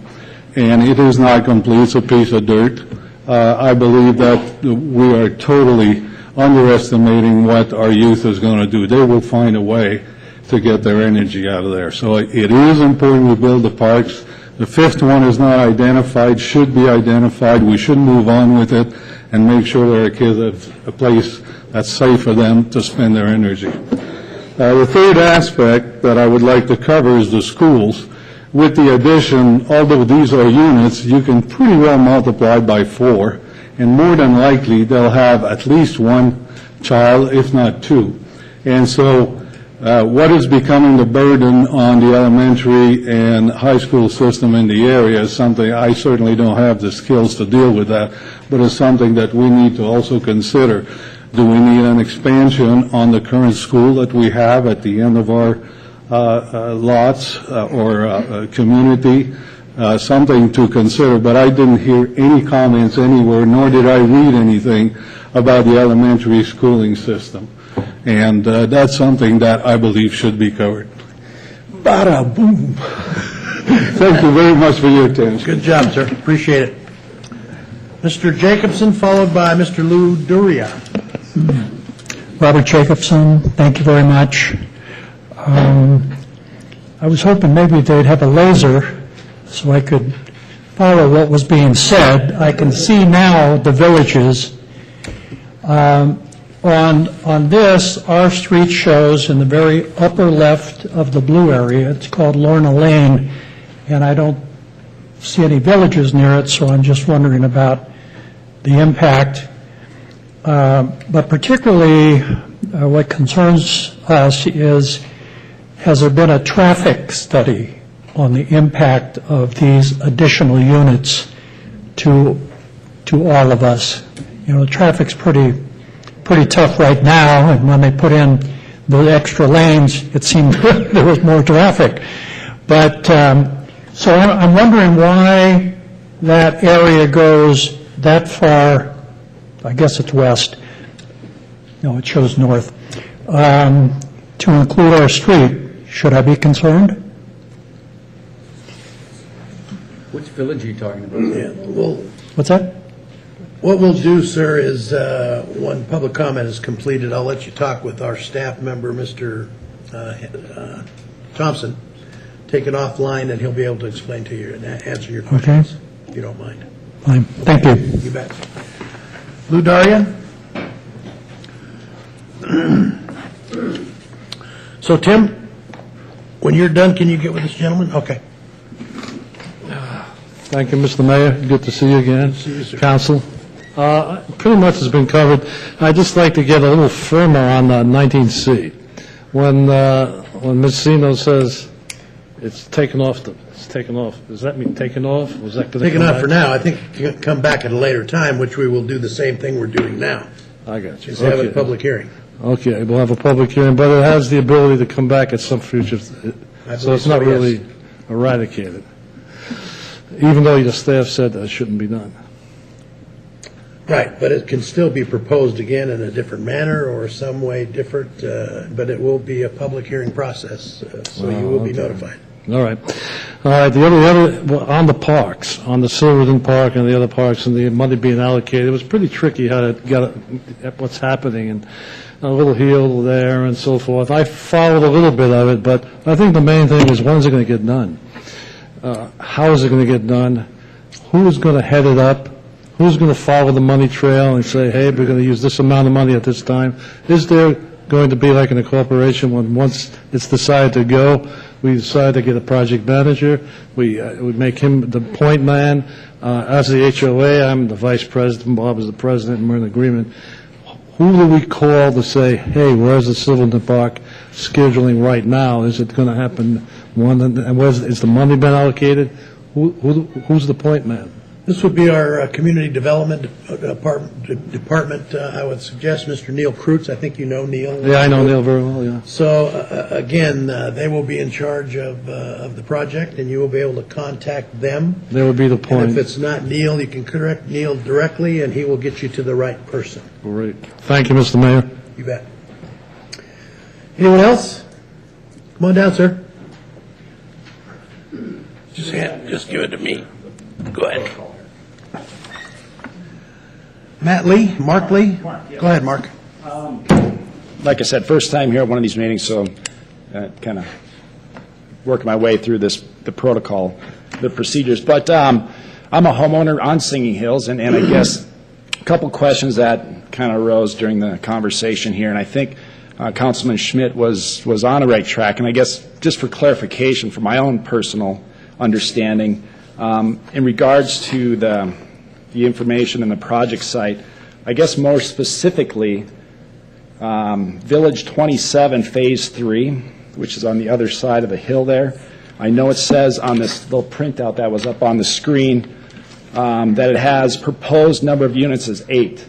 and it is not complete, it's a piece of dirt, I believe that we are totally underestimating what our youth is going to do. They will find a way to get their energy out of there. So it is important we build the parks. The fifth one is not identified, should be identified. We should move on with it and make sure that our kids have a place that's safe for them to spend their energy. The third aspect that I would like to cover is the schools. With the addition, although these are units, you can pretty well multiply by 4, and more than likely they'll have at least one child, if not 2. And so what is becoming the burden on the elementary and high school system in the area is something I certainly don't have the skills to deal with that, but it's something that we need to also consider. Do we need an expansion on the current school that we have at the end of our lots or community? Something to consider, but I didn't hear any comments anywhere, nor did I read anything about the elementary schooling system. And that's something that I believe should be covered. Bada boom. Thank you very much for your attention. Good job, sir. Appreciate it. Mr. Jacobson, followed by Mr. Lou Duria. Robert Jacobson, thank you very much. I was hoping maybe they'd have a laser so I could follow what was being said. I can see now the villages. On this, our street shows in the very upper left of the blue area. It's called Lorna Lane, and I don't see any villages near it, so I'm just wondering about the impact. But particularly what concerns us is, has there been a traffic study on the impact of these additional units to all of us? You know, the traffic's pretty tough right now, and when they put in the extra lanes, it seemed there was more traffic. But so I'm wondering why that area goes that far. I guess it's west. No, it shows north. To include our street, should I be concerned? Which village are you talking about? Yeah, well, what's that? What we'll do, sir, is when public comment is completed, I'll let you talk with our staff member, Mr. Thompson. Take it offline, and he'll be able to explain to you and answer your questions, if you don't mind. Fine. Thank you. You bet. Lou Daria? So, Tim, when you're done, can you get with this gentleman? Okay. Thank you, Mr. Mayor. Good to see you again. See you, sir. Council. Pretty much has been covered. I'd just like to get a little firmer on 19C. When Ms. Sino says it's taken off, does that mean taken off? Was that gonna Taken come off back? for now. I think it can come back at a later time, which we will do the same thing we're doing now. I got you. Is have a Okay. public hearing. Okay, we'll have a public hearing, but it has the ability to come back at some future, I so it's believe not so, yes. really eradicated, even though your staff said that it shouldn't be done. Right, but it can still be proposed again in a different manner or some way different, but it will be a public hearing process, so you will be okay. notified. All right. The other well, on the parks, on the Silverton Park and the other parks and the money being allocated, it was pretty tricky how to get what's happening, and a little here, a little there, and so forth. I followed a little bit of it, but I think the main thing is, when is it going to get done? How is it going to get done? Who is going to head it up? Who's going to follow the money trail and say, hey, we're going to use this amount of money at this time? Is there going to be, like in a corporation, when once it's decided to go, we decide to get a project manager, we make him the point man. As the HOA, I'm the vice president, Bob is the president, and we're in agreement. Who do we call to say, hey, where's the Silverton Park scheduling right now? Is it going to happen? And is the money been allocated? Who's the point man? This would be our community development department. I would suggest Mr. Neil Kreutz. I think you know Neil. Yeah, I know Neil very well, yeah. So, again, they will be in charge of the project, and you will be able to contact them. There would be the point. And if it's not Neil, you can correct Neil directly, and he will get you to the right person. Great. Thank you, Mr. Mayor. You bet. Anyone else? Come on down, sir. Just give it to me. Go ahead. Matt Lee, Mark Lee. Go ahead, Mark. Like I said, first time here at one of these meetings, so kind of working my way through the protocol, the procedures. But I'm a homeowner on Singing Hills, and I guess a couple questions that kind of arose during the conversation here, and I think Councilman Schmidt was on the right track. And I guess just for clarification, for my own personal understanding, in regards to the information in the project site, I guess more specifically, Village 27, Phase 3, which is on the other side of the hill there. I know it says on this little printout that was up on the screen that it has proposed number of units as 8.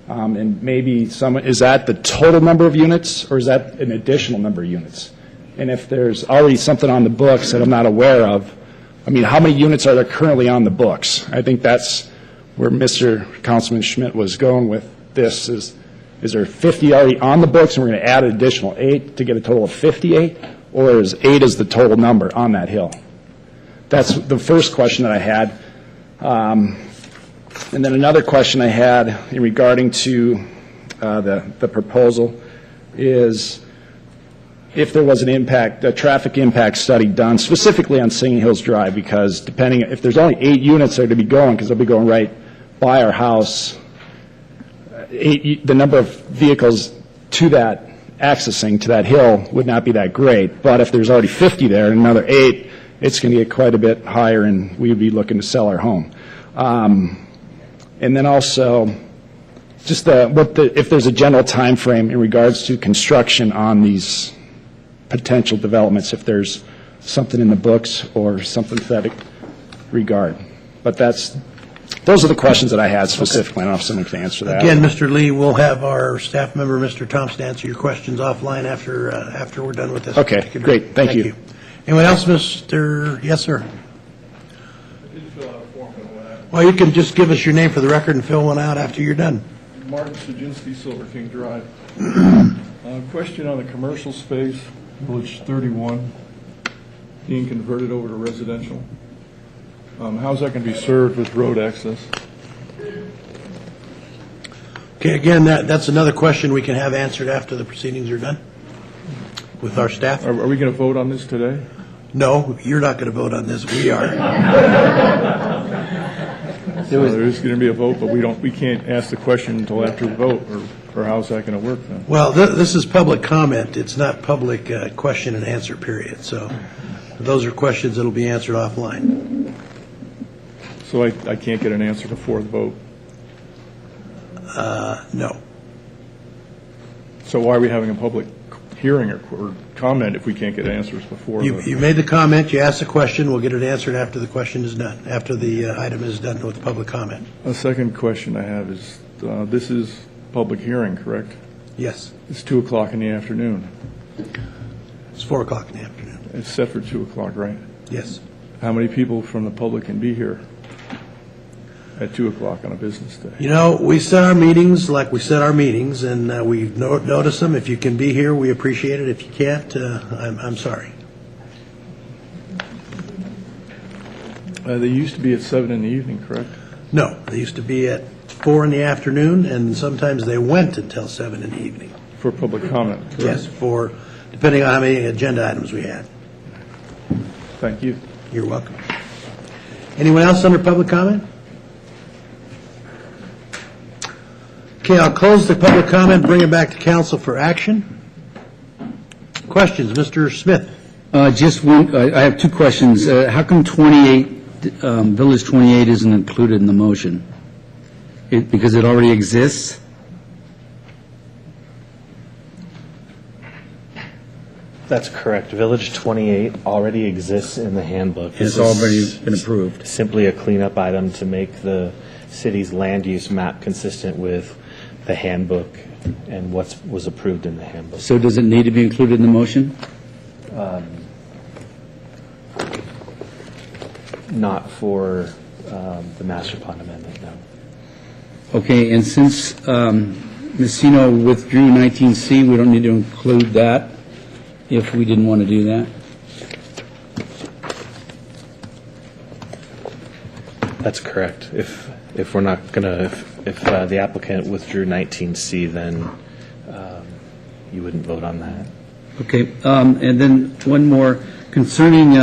And maybe is that the total number of units, or is that an additional number of units? And if there's already something on the books that I'm not aware of, I mean, how many units are there currently on the books? I think that's where Mr. Councilman Schmidt was going with this. Is there 50 already on the books, and we're going to add an additional 8 to get a total of 58, or is 8 is the total number on that hill? That's the first question that I had. And then another question I had in regarding to the proposal is if there was a traffic impact study done specifically on Singing Hills Drive, because depending, if there's only 8 units that are to be going, because they'll be going right by our house, the number of vehicles to that, accessing to that hill would not be that great. But if there's already 50 there and another 8, it's going to get quite a bit higher, and we'd be looking to sell our home. And then also, just if there's a general time frame in regards to construction on these potential developments, if there's something in the books or something to that regard. But those are the questions that I had specifically. I don't know if someone can answer that. Again, Mr. Lee, we'll have our staff member, Mr. Thompson, answer your questions offline after we're done with this. Okay, great. Thank you. Anyone else, Mr.? Yes, sir. Well, you can just give us your name for the record and fill one out after you're done. Martin Sajinski, Silver King Drive. Question on the commercial space, Village 31, being converted over to residential. How's that going to be served with road access? Okay, again, that's another question we can have answered after the proceedings are done with our staff. Are we going to vote on this today? No, you're not going to vote on this. We are. So there is going to be a vote, but we can't ask the question until after the vote. Or how's that going to work then? Well, this is public comment. It's not public question and answer period. So those are questions that'll be answered offline. So I can't get an answer before the vote? No. So why are we having a public hearing or comment if we can't get answers before? You made the comment, you asked the question, we'll get it answered after the question is done, after the item is done with public comment. A second question I have is, this is public hearing, correct? Yes. It's 2 o'clock in the afternoon. It's 4 o'clock in the afternoon. It's set for 2 o'clock, right? Yes. How many people from the public can be here at 2 o'clock on a business day? You know, we set our meetings like we set our meetings, and we notice them. If you can be here, we appreciate it. If you can't, I'm sorry. They used to be at 7 in the evening, correct? No, they used to be at 4 in the afternoon, and sometimes they went until 7 in the evening. For public comment, correct? Yes, depending on how many agenda items we had. Thank you. You're welcome. Anyone else under public comment? Okay, I'll close the public comment, bring it back to council for action. Questions, Mr. Smith? Just one, I have two questions. How come 28, Village 28 isn't included in the motion? Because it already exists? That's correct. Village 28 already exists in the handbook. It's already been approved. Simply a cleanup item to make the city's land use map consistent with the handbook and what was approved in the handbook. So does it need to be included in the motion? Not for the master plan amendment, no. Okay, and since Messino withdrew 19C, we don't need to include that if we didn't want to do that? That's correct. If we're not going to, if the applicant withdrew 19C, then you wouldn't vote on that. Okay, and then one more. Concerning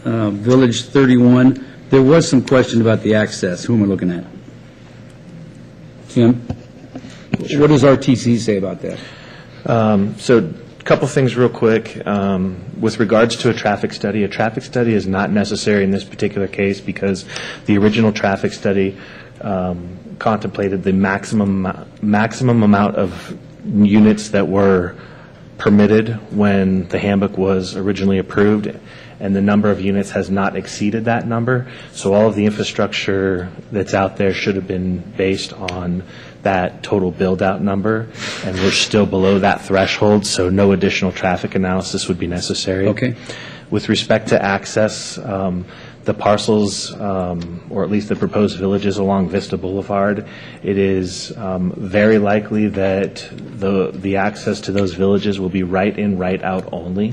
Village 31, there was some question about the access. Who am I looking at? Tim? What does RTC say about that? So a couple things real quick. With regards to a traffic study is not necessary in this particular case because the original traffic study contemplated the maximum amount of units that were permitted when the handbook was originally approved, and the number of units has not exceeded that number. So all of the infrastructure that's out there should have been based on that total build-out number, and we're still below that threshold, so no additional traffic analysis would be necessary. Okay. With respect to access, the parcels, or at least the proposed villages along Vista Boulevard, it is very likely that the access to those villages will be right in, right out only,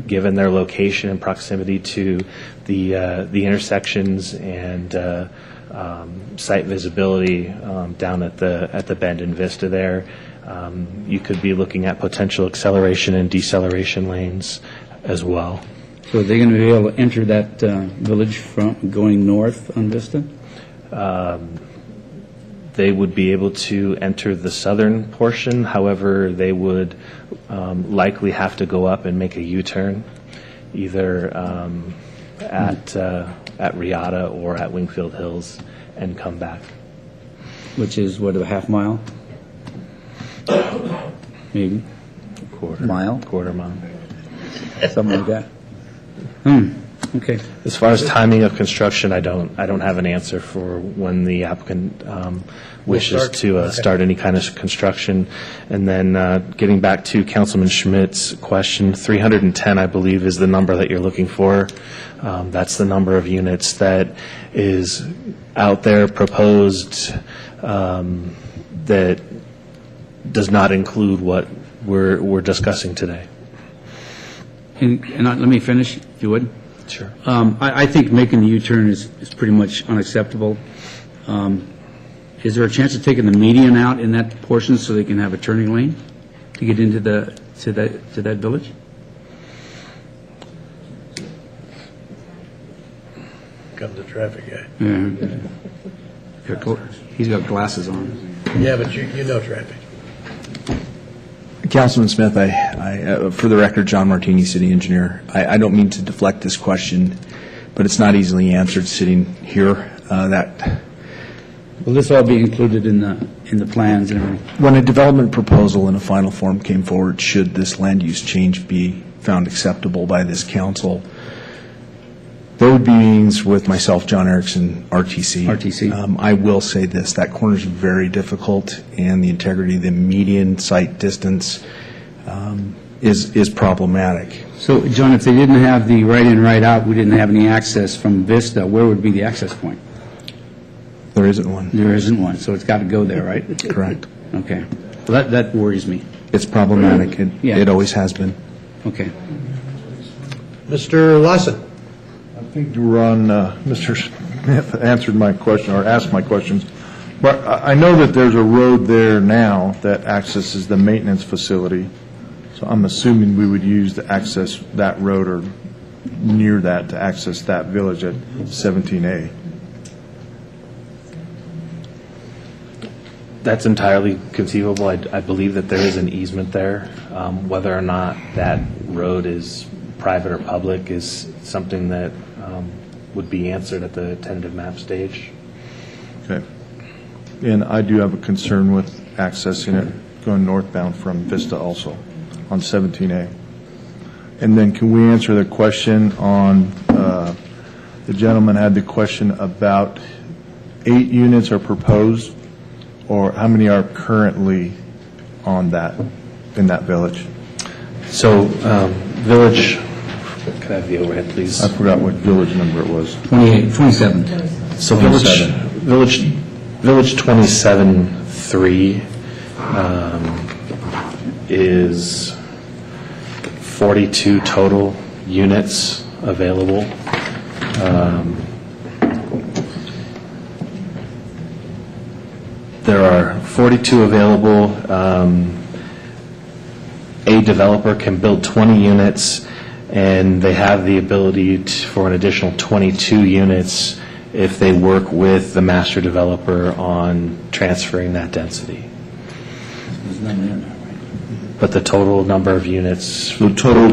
given their location and proximity to the intersections and site visibility down at the bend in Vista there. You could be looking at potential acceleration and deceleration lanes as well. So are they going to be able to enter that village from going north on Vista? They would be able to enter the southern portion. However, they would likely have to go up and make a U-turn, either at Riata or at Wingfield Hills, and come back. Which is, what, a half mile? Maybe. Quarter mile? Quarter mile. Something like that. Okay. As far as timing of construction, I don't have an answer for when the applicant wishes to start any kind of construction. And then getting back to Councilman Schmidt's question, 310, I believe, is the number that you're looking for. That's the number of units that is out there proposed that does not include what we're discussing today. And let me finish, if you would. Sure. I think making the U-turn is pretty much unacceptable. Is there a chance of taking the median out in that portion so they can have a turning lane to get into to that village? Comes the traffic guy. Yeah. He's got glasses on. Yeah, but you know traffic. Councilman Smith, for the record, John Martini, city engineer. I don't mean to deflect this question, but it's not easily answered sitting here. Will this all be included in the plans and everything? When a development proposal in a final form came forward, should this land use change be found acceptable by this council, there would be meetings with myself, John Erickson, RTC. I will say this, that corner is very difficult, and the integrity of the median site distance is problematic. So, John, if they didn't have the right-in, right-out, we didn't have any access from Vista, where would be the access point? There isn't one. There isn't one, so it's got to go there, right? Correct. Okay. Well, that worries me. It's problematic. It always has been. Okay. Mr. Lawson. I think Ron, Mr. Smith answered my question, or asked my questions. But I know that there's a road there now that accesses the maintenance facility. So I'm assuming we would use to access that road or near that to access that village at 17A. That's entirely conceivable. I believe that there is an easement there. Whether or not that road is private or public is something that would be answered at the tentative map stage. Okay. And I do have a concern with accessing it going northbound from Vista also on 17A. And then can we answer the question on, the gentleman had the question about 8 units are proposed, or how many are currently on that, in that village? So, village, could I have the overhead, please? I forgot what village number it was. 27. So village 27-3 is 42 total units available. There are 42 available. A developer can build 20 units, and they have the ability for an additional 22 units if they work with the master developer on transferring that density. But the total number of units... The total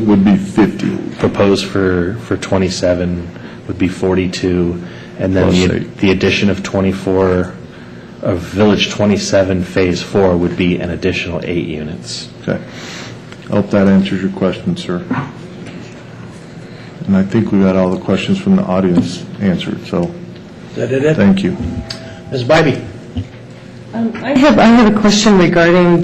would be 50. Proposed for 27 would be 42, and then the addition of 24... of Village 27 Phase 4 would be an additional 8 units. Okay. I hope that answers your question, sir. And I think we got all the questions from the audience answered, so Is that it? thank you. Ms. Bybee. I have a question regarding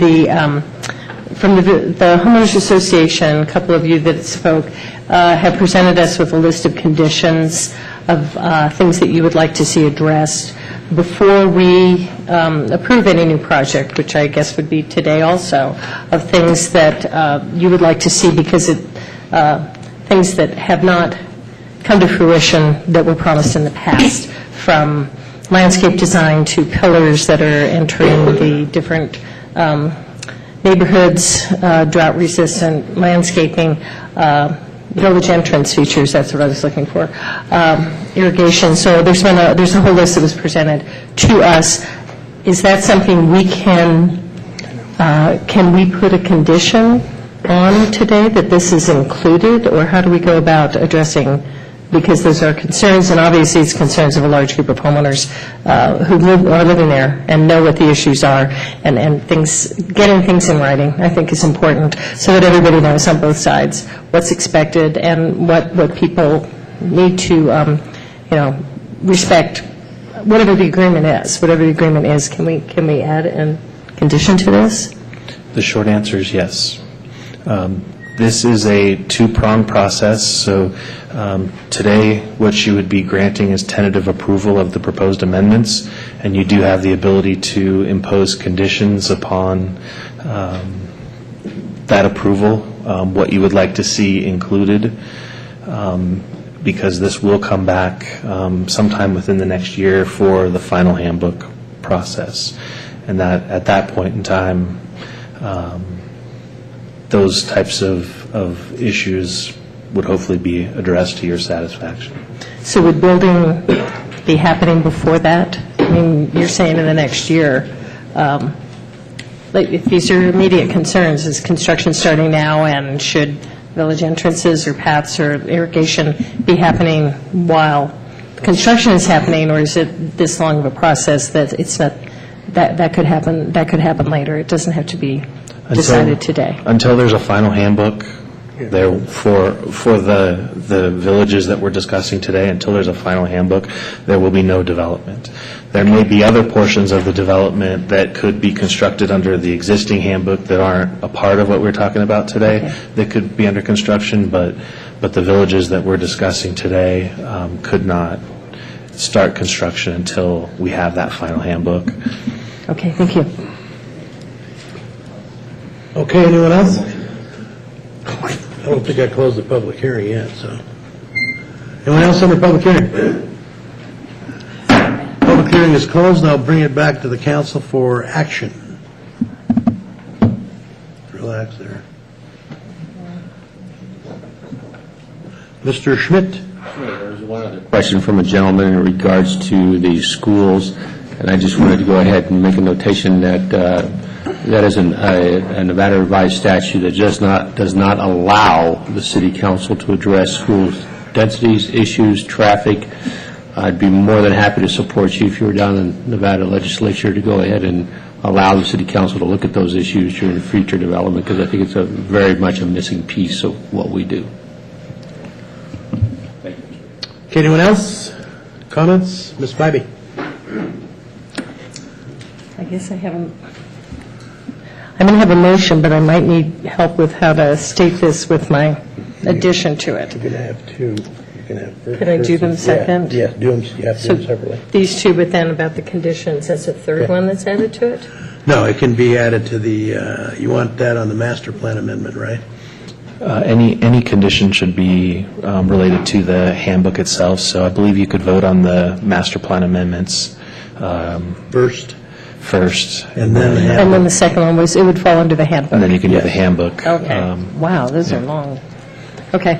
from the Homeowners Association. A couple of you that spoke have presented us with a list of conditions of things that you would like to see addressed before we approve any new project, which I guess would be today also, of things that you would like to see because things that have not come to fruition that were promised in the past, from landscape design to pillars that are entering the different neighborhoods, drought-resistant landscaping, village entrance features, that's what I was looking for, irrigation. So there's a whole list that was presented to us. Is that something we can we put a condition on today that this is included, or how do we go about addressing, because those are concerns, and obviously it's concerns of a large group of homeowners who are living there and know what the issues are, and getting things in writing, I think, is important so that everybody knows on both sides what's expected and what people need to, respect, whatever the agreement is. Whatever the agreement is, can we add a condition to this? The short answer is yes. This is a two-pronged process, so today what you would be granting is tentative approval of the proposed amendments, and you do have the ability to impose conditions upon that approval, what you would like to see included, because this will come back sometime within the next year for the final handbook process, and that at that point in time, those types of issues would hopefully be addressed to your satisfaction. So would building be happening before that? I mean, you're saying in the next year. like, if these are immediate concerns, is construction starting now, and should village entrances or paths or irrigation be happening while construction is happening, or is it this long of a process that it's not, that could happen later? It doesn't have to be decided today. Until there's a final handbook there for the villages that we're discussing today, until there's a final handbook, there will be no development. There may be other portions of the development that could be constructed under the existing handbook that aren't a part of what we're talking about today, that could be under construction, but the villages that we're discussing today could not start construction until we have that final handbook. Okay, thank you. Okay, anyone else? I don't think I closed the public hearing yet, so. Anyone else under public hearing? Public hearing is closed, and I'll bring it back to the council for action. Relax there. Mr. Schmidt? There's one other question from a gentleman in regards to the schools, and I just wanted to go ahead and make a notation that that is a Nevada revised statute that does not allow the city council to address schools' densities, issues, traffic. I'd be more than happy to support you if you were down in the Nevada legislature to go ahead and allow the city council to look at those issues during future development, because I think it's very much a missing piece of what we do. Okay, anyone else? Comments? Ms. Bybee? I guess I'm going to have a motion, but I might need help with how to state this with my addition to it. You're going to have two. You can have first. Could I do them second? Yeah, do them. You have to do them separately. These two, but then about the conditions, that's a third one that's added to it? No, it can be added to the, you want that on the master plan amendment, right? Any condition should be related to the handbook itself, so I believe you could vote on the master plan amendments first. And then the second one was, it would fall under the handbook. And then you can do the handbook. Okay. Wow, those are long. Okay.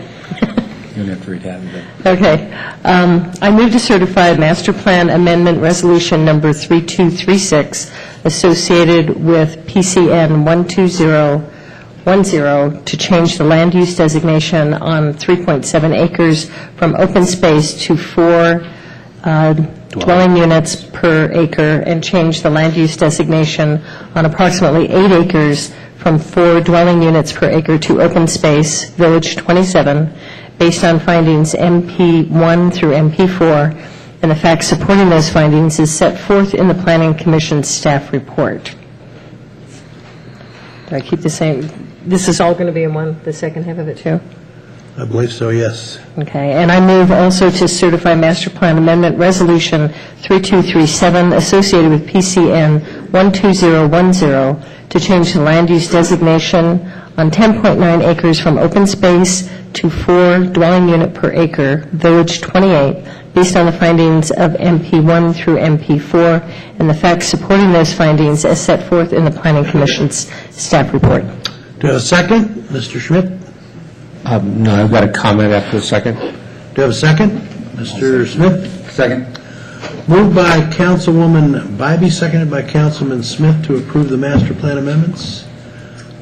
You don't have to read half of it. Okay. I move to certify Master Plan Amendment Resolution Number 3236 associated with PCN 12010 to change the land use designation on 3.7 acres from open space to 4 dwelling units per acre, and change the land use designation on approximately 8 acres from 4 dwelling units per acre to open space, Village 27, based on findings MP1 through MP4, and the facts supporting those findings is set forth in the Planning Commission's staff report. Do I keep the same? This is all going to be in one, the second half of it too? I believe so, yes. Okay, and I move also to certify Master Plan Amendment Resolution 3237 associated with PCN 12010 to change the land use designation on 10.9 acres from open space to 4 dwelling unit per acre, Village 28, based on the findings of MP1 through MP4 and the facts supporting those findings as set forth in the Planning Commission's staff report. Do you have a second? Mr. Schmidt? No, I've got a comment after the second. Do you have a second? Mr. Smith? Second. Moved by Councilwoman Bybee, seconded by Councilman Smith to approve the master plan amendments.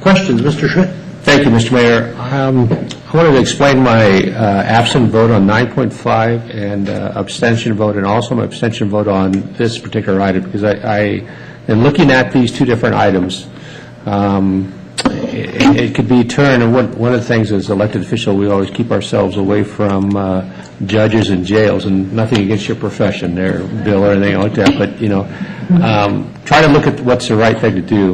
Questions, Mr. Schmidt? Thank you, Mr. Mayor. I wanted to explain my absent vote on 9.5 and abstention vote, and also my abstention vote on this particular item, because I in looking at these two different items, it could be turned, and one of the things as elected official, we always keep ourselves away from judges and jails, and nothing against your profession there, Bill, or anything like that, but, try to look at what's the right thing to do.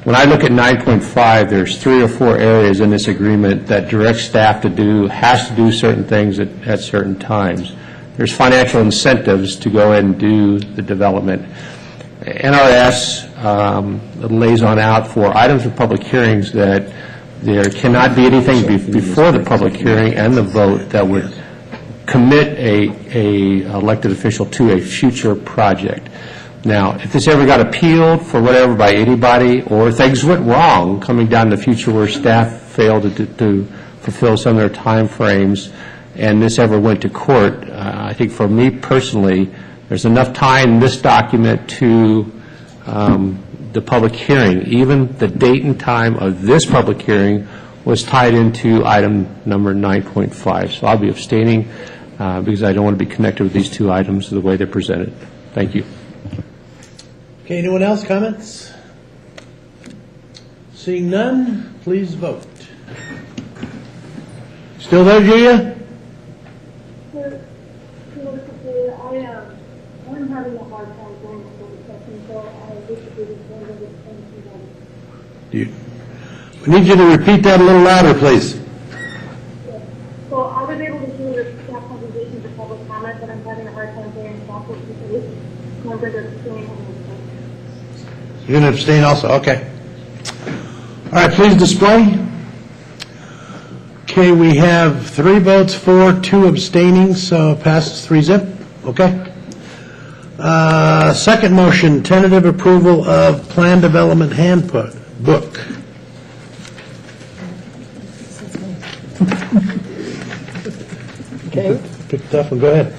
When I look at 9.5, there's 3 or 4 areas in this agreement that direct staff has to do certain things at certain times. There's financial incentives to go ahead and do the development. NRS lays on out for items of public hearings that there cannot be anything before the public hearing and the vote that would commit a elected official to a future project. Now, if this ever got appealed for whatever by anybody, or things went wrong coming down in the future where staff failed to fulfill some of their time frames, and this ever went to court, I think for me personally, there's enough time in this document to the public hearing. Even the date and time of this public hearing was tied into item number 9.5. So I'll be abstaining because I don't want to be connected with these two items the way they're presented. Thank you. Okay, anyone else, comments? Seeing none, please vote. Still there, Julia? I'm having a hard time going through the session, so I wish you could explain it. We need you to repeat that a little louder, please. So I was able to hear your staff presentation for public comment, but I'm having a hard time hearing staff presentation. So I'm going to abstain on this one. You're going to abstain also? Okay. All right, please display. Okay, we have 3 votes for, 2 abstaining, so passes 3-zip. Okay. Second motion, tentative approval of plan development handbook. Okay. Pick it up and go ahead.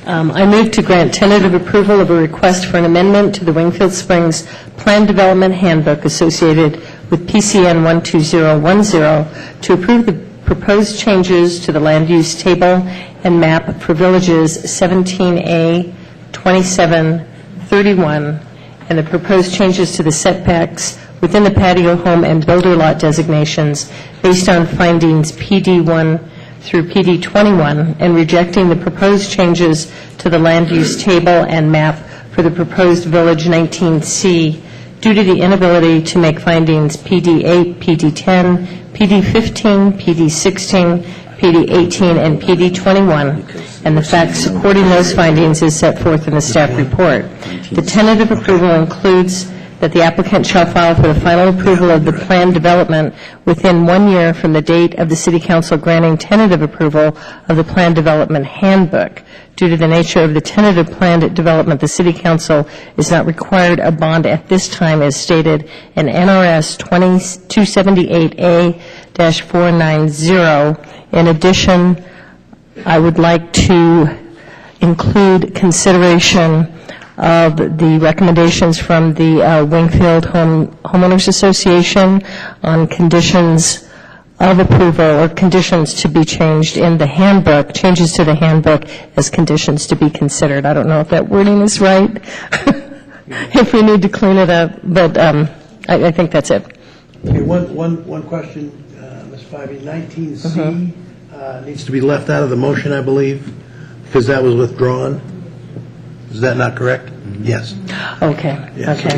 I move to grant tentative approval of a request for an amendment to the Wingfield Springs Plan Development Handbook associated with PCN 12010 to approve the proposed changes to the land use table and map for villages 17A, 27, 31, and the proposed changes to the setbacks within the patio home and builder lot designations based on findings PD1 through PD21, and rejecting the proposed changes to the land use table and map for the proposed Village 19C due to the inability to make findings PD8, PD10, PD15, PD16, PD18, and PD21, and the facts supporting those findings is set forth in the staff report. The tentative approval includes that the applicant shall file for the final approval of the plan development within 1 year from the date of the City Council granting tentative approval of the plan development handbook. Due to the nature of the tentative plan development, the City Council is not required a bond at this time as stated in NRS 278A-490. In addition, I would like to include consideration of the recommendations from the Wingfield Homeowners Association on conditions of approval or conditions to be changed in the handbook, changes to the handbook as conditions to be considered. I don't know if that wording is right, if we need to clean it up, but I think that's it. Okay, one question, Ms. Fyvie. 19C needs to be left out of the motion, I believe, because that was withdrawn. Is that not correct? Yes. Okay, Yeah, so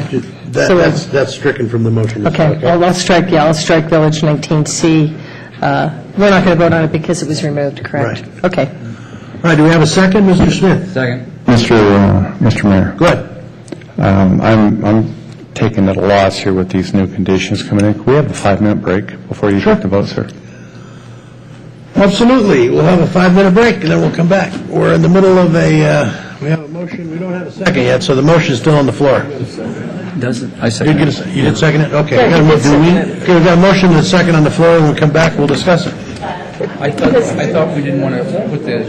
okay. that's stricken from the motion. Okay, well, I'll strike Village 19C. We're not going to vote on it because it was removed, correct? Right. Okay. All right, do we have a second? Mr. Smith? Second. Mr. Mayor. Go ahead. I'm taking at a loss here with these new conditions coming in. Can we have a 5-minute break before you take the vote, sir? Absolutely. We'll have a 5-minute break, and then we'll come back. We're in the middle of we have a motion. We don't have a second yet, so the motion is still on the floor. Doesn't, I second. You did second it? Okay. Yeah, he did second it. Okay, we've got a motion and a second on the floor. When we come back, we'll discuss it. I thought we didn't want to put the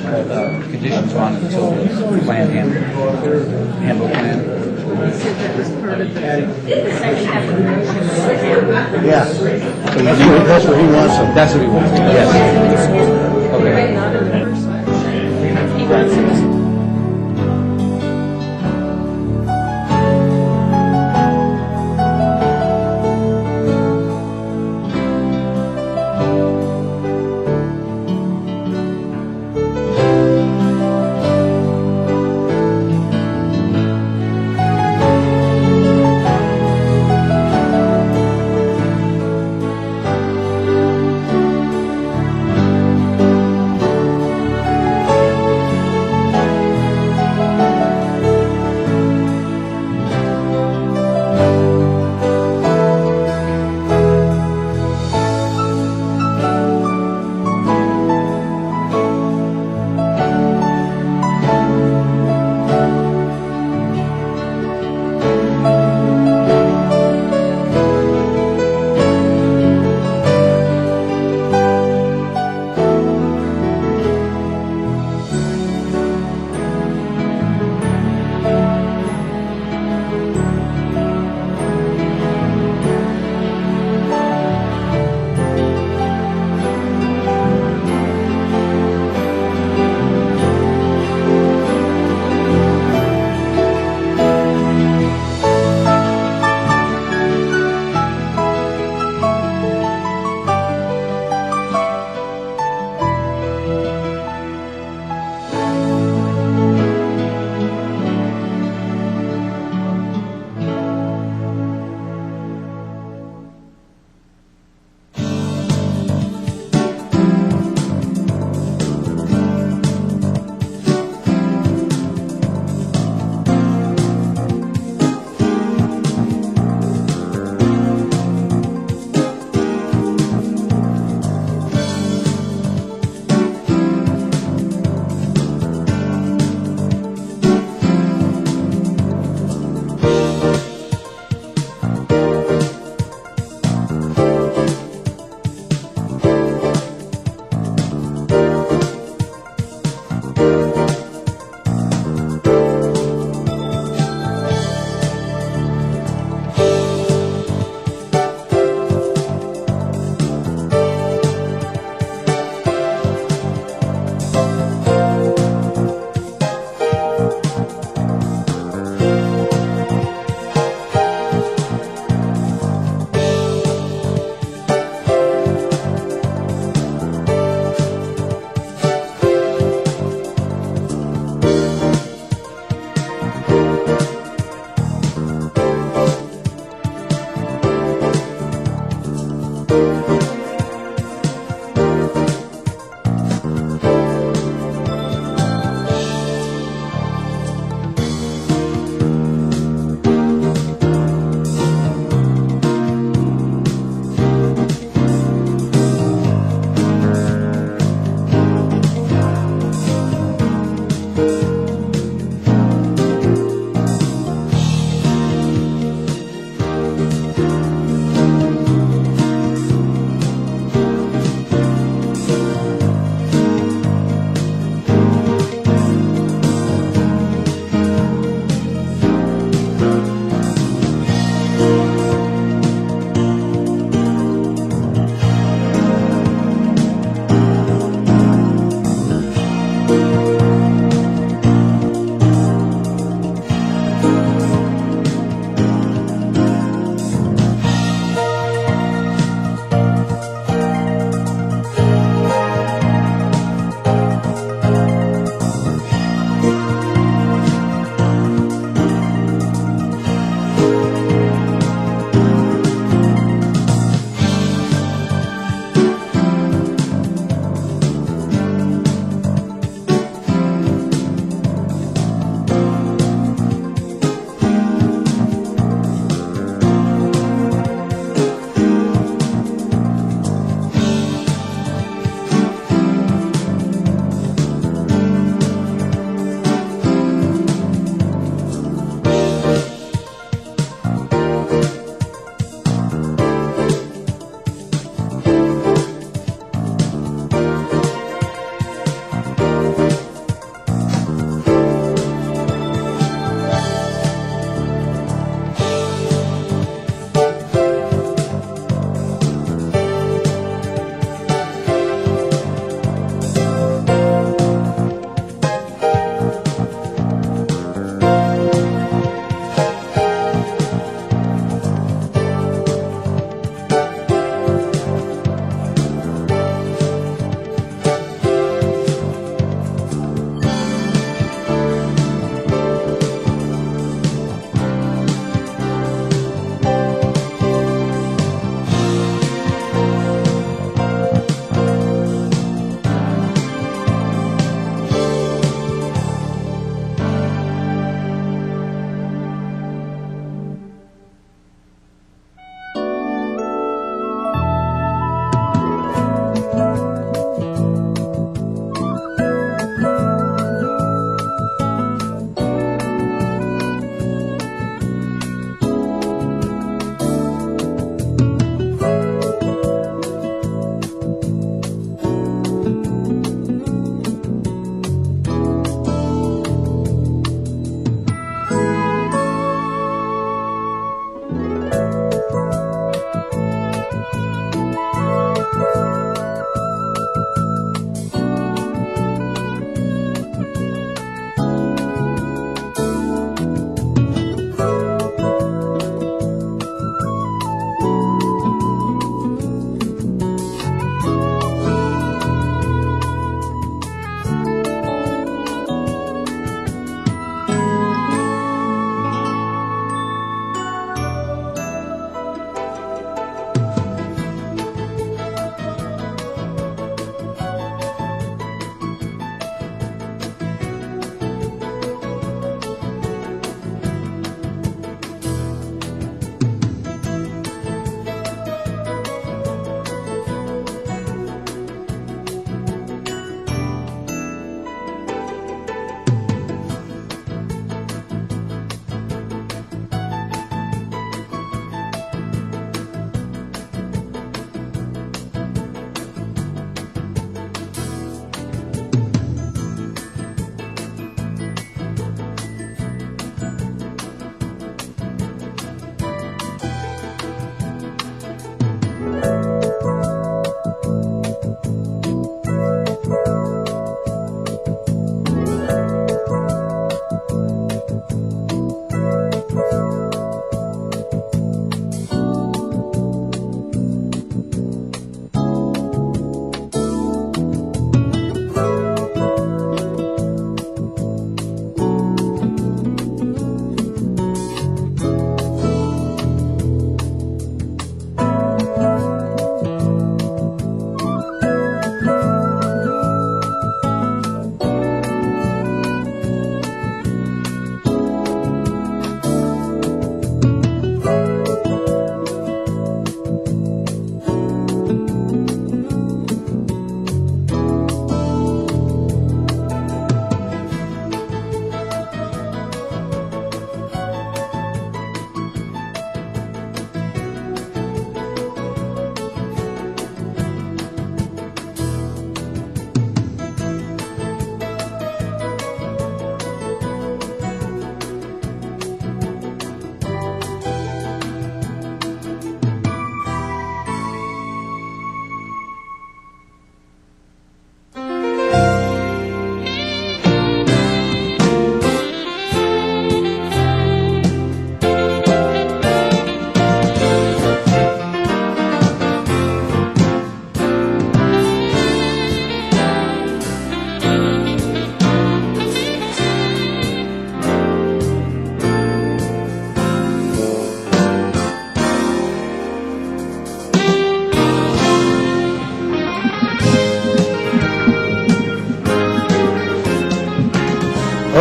conditions on until the plan handbook plan. Yeah. That's what he wants. That's what he wants. Yes. Okay.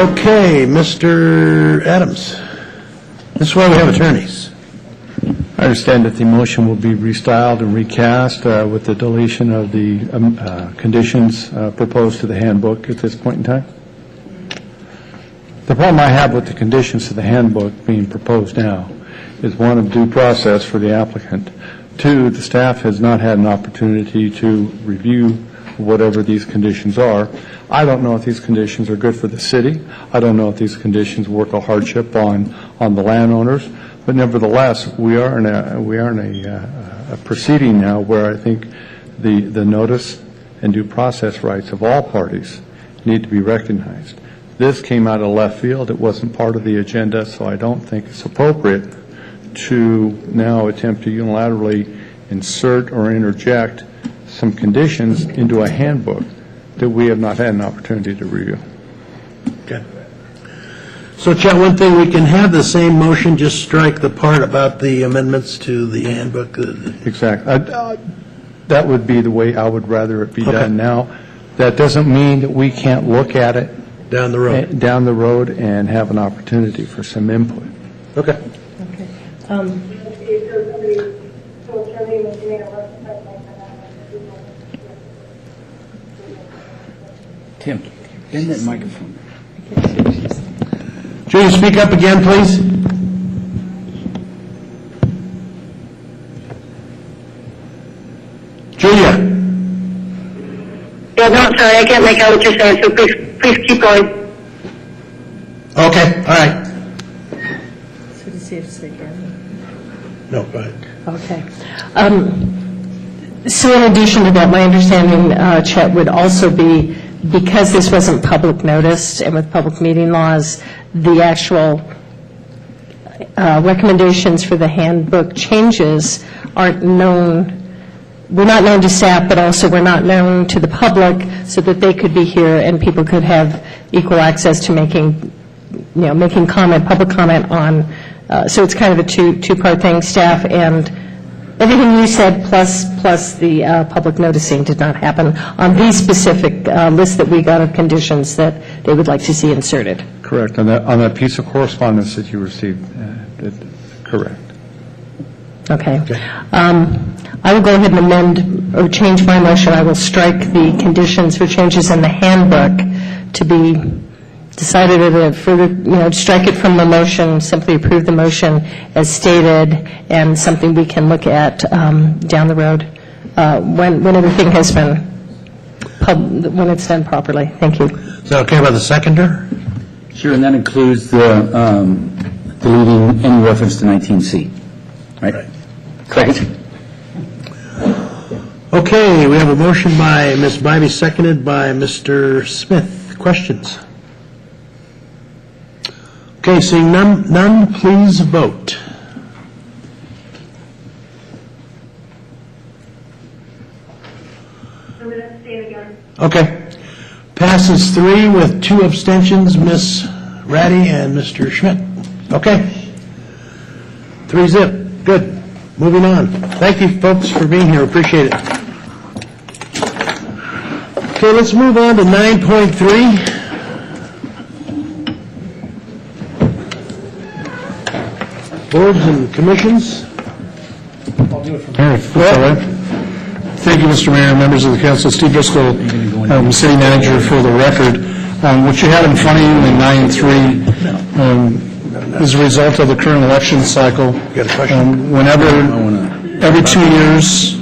Okay, Mr. Adams. This is why we have attorneys. I understand that the motion will be restyled and recast with the deletion of the conditions proposed to the handbook at this point in time. The problem I have with the conditions to the handbook being proposed now is one of due process for the applicant. Two, the staff has not had an opportunity to review whatever these conditions are. I don't know if these conditions are good for the city. I don't know if these conditions work a hardship on the landowners. But nevertheless, we are in a proceeding now where I think the notice and due process rights of all parties need to be recognized. This came out of left field. It wasn't part of the agenda, so I don't think it's appropriate to now attempt to unilaterally insert or interject some conditions into a handbook that we have not had an opportunity to review. Okay. So, Chet, one thing, we can have the same motion, just strike the part about the amendments to the handbook. Exactly. That would be the way I would rather it be done now. That doesn't mean that we can't look at it down the road and have an opportunity for some input. Okay. Tim, bend that microphone. Julia, speak up again, please. Julia. Yeah, no, sorry, I can't make out what you're saying, so please keep going. Okay, all right. So does he have to say again? No, go ahead. Okay. So in addition to that, my understanding, Chet, would also be, because this wasn't public noticed, and with public meeting laws, the actual recommendations for the handbook changes aren't known, were not known to staff, but also were not known to the public, so that they could be here and people could have equal access to making comment, public comment on, so it's kind of a two-part thing, staff and everything you said plus the public noticing did not happen on these specific lists that we got of conditions that they would like to see inserted. Correct. On that piece of correspondence that you received, correct. Okay. I will go ahead and amend or change my motion. I will strike the conditions for changes in the handbook to be decided at a further, strike it from the motion, simply approve the motion as stated, and something we can look at down the road when everything has been, when it's done properly. Thank you. Is that okay by the seconder? Sure, and that includes the deleting any reference to 19C, right? Correct. Okay, we have a motion by Ms. Bybee, seconded by Mr. Smith. Questions? Okay, seeing none, please vote. I'm going to abstain again. Okay. Passes 3 with 2 abstentions, Ms. Ratty and Mr. Schmidt. Okay. 3-0. Good. Moving on. Thank you, folks, for being here. Appreciate it. Okay, let's move on to 9.3. Boards and commissions. Thank you, Mr. Mayor, members of the council. Steve Driscoll, city manager for the record. What you have in front of you in 9.3 is a result of the current election cycle. Whenever, every 2 years,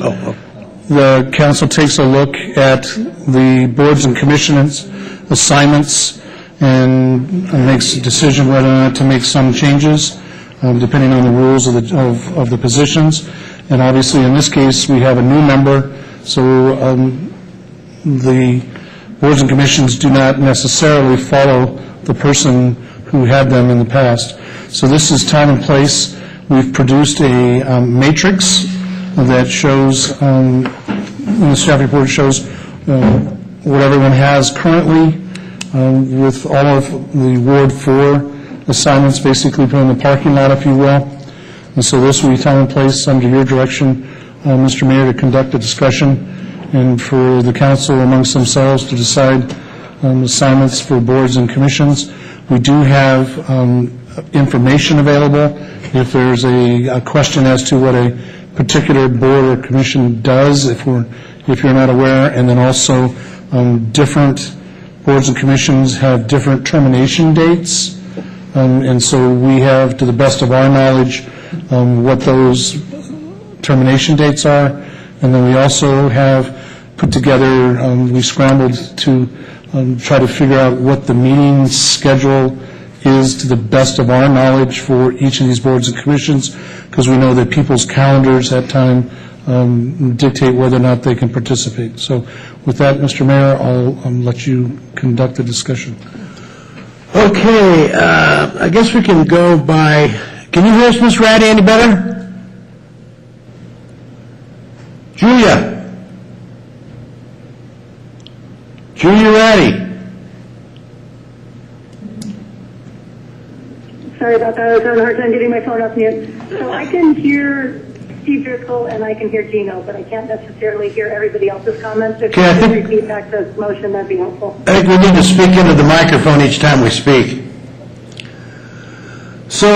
the council takes a look at the boards and commissions assignments and makes a decision whether or not to make some changes, depending on the rules of the positions. And obviously, in this case, we have a new member, so the boards and commissions do not necessarily follow the person who had them in the past. So this is time and place. We've produced a matrix that shows, in the staff report shows what everyone has currently with all of the Ward 4 assignments, basically put in the parking lot, if you will. And so this will be time and place under your direction, Mr. Mayor, to conduct a discussion and for the council amongst themselves to decide assignments for boards and commissions. We do have information available if there's a question as to what a particular board or commission does, if you're not aware, and then also different boards and commissions have different termination dates, and so we have, to the best of our knowledge, what those termination dates are, and then we also have put together, we scrambled to try to figure out what the meeting schedule is to the best of our knowledge for each of these boards and commissions, because we know that people's calendars at time dictate whether or not they can participate. So with that, Mr. Mayor, I'll let you conduct the discussion. Okay, I guess we can go by, can you hear us, Ms. Ratty, any better? Julia Ratty. Sorry about that. I was having a hard time getting my phone off mute. So I can hear Steve Driscoll and I can hear Gino, but I can't necessarily hear everybody else's comments. If you could repeat back the motion, that'd be helpful. I think we need to speak into the microphone each time we speak. So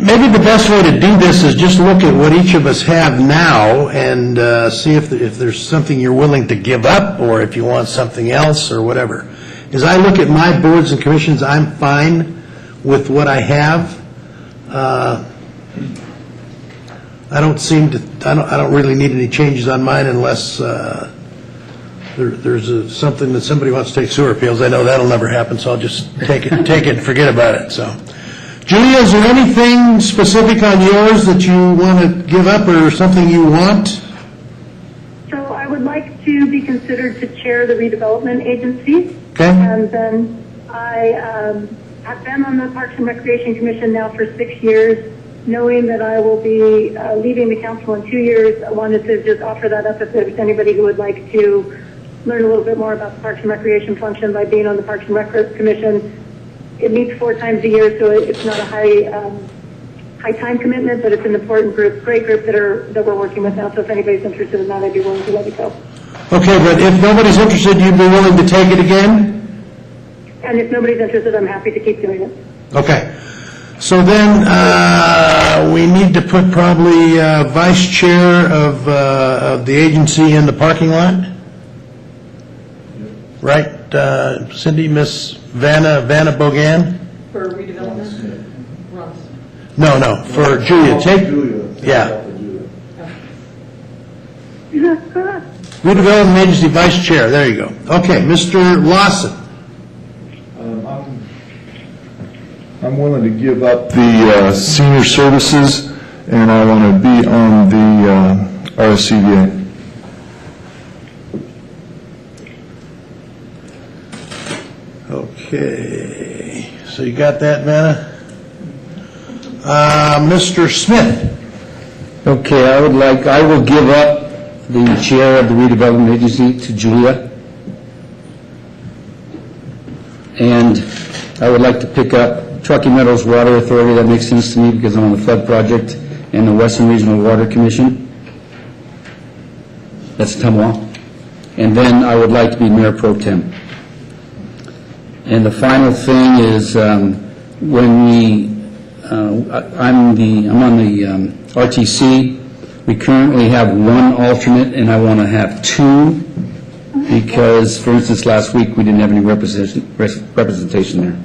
maybe the best way to do this is just look at what each of us have now and see if there's something you're willing to give up or if you want something else or whatever. As I look at my boards and commissions, I'm fine with what I have. I don't really need any changes on mine unless there's something that somebody wants to take sewer appeals. I know that'll never happen, so I'll just take it and forget about it. So, Julia, is there anything specific on yours that you want to give up or something you want? So I would like to be considered to chair the redevelopment agency. Okay. And then I have been on the Parks and Recreation Commission now for 6 years. Knowing that I will be leaving the council in 2 years, I wanted to just offer that up if there's anybody who would like to learn a little bit more about the Parks and Recreation function by being on the Parks and Rec Commission. It meets 4 times a year, so it's not a high time commitment, but it's an important group, great group that we're working with now. So if anybody's interested in that, I'd be willing to let it go. Okay, but if nobody's interested, you'd be willing to take it again? And if nobody's interested, I'm happy to keep doing it. Okay. So then we need to put probably vice chair of the agency in the parking lot? Right, Cindy, Miss Vanna Bogan? For redevelopment? Ross. No, for Julia. Yeah. Redevelopment Agency Vice Chair, there you go. Okay, Mr. Lawson. I'm willing to give up the senior services, and I want to be on the RSCVA. Okay, so you got that, Vanna? Mr. Smith. Okay, I will give up the chair of the redevelopment agency to Julia. And I would like to pick up Truckee Meadows Water Authority. That makes sense to me because I'm on the flood project and the Western Regional Water Commission. That's Tumwa. And then I would like to be Mayor Pro Tem. And the final thing is when I'm on the RTC. We currently have 1 alternate, and I want to have 2 because, for instance, last week we didn't have any representation there.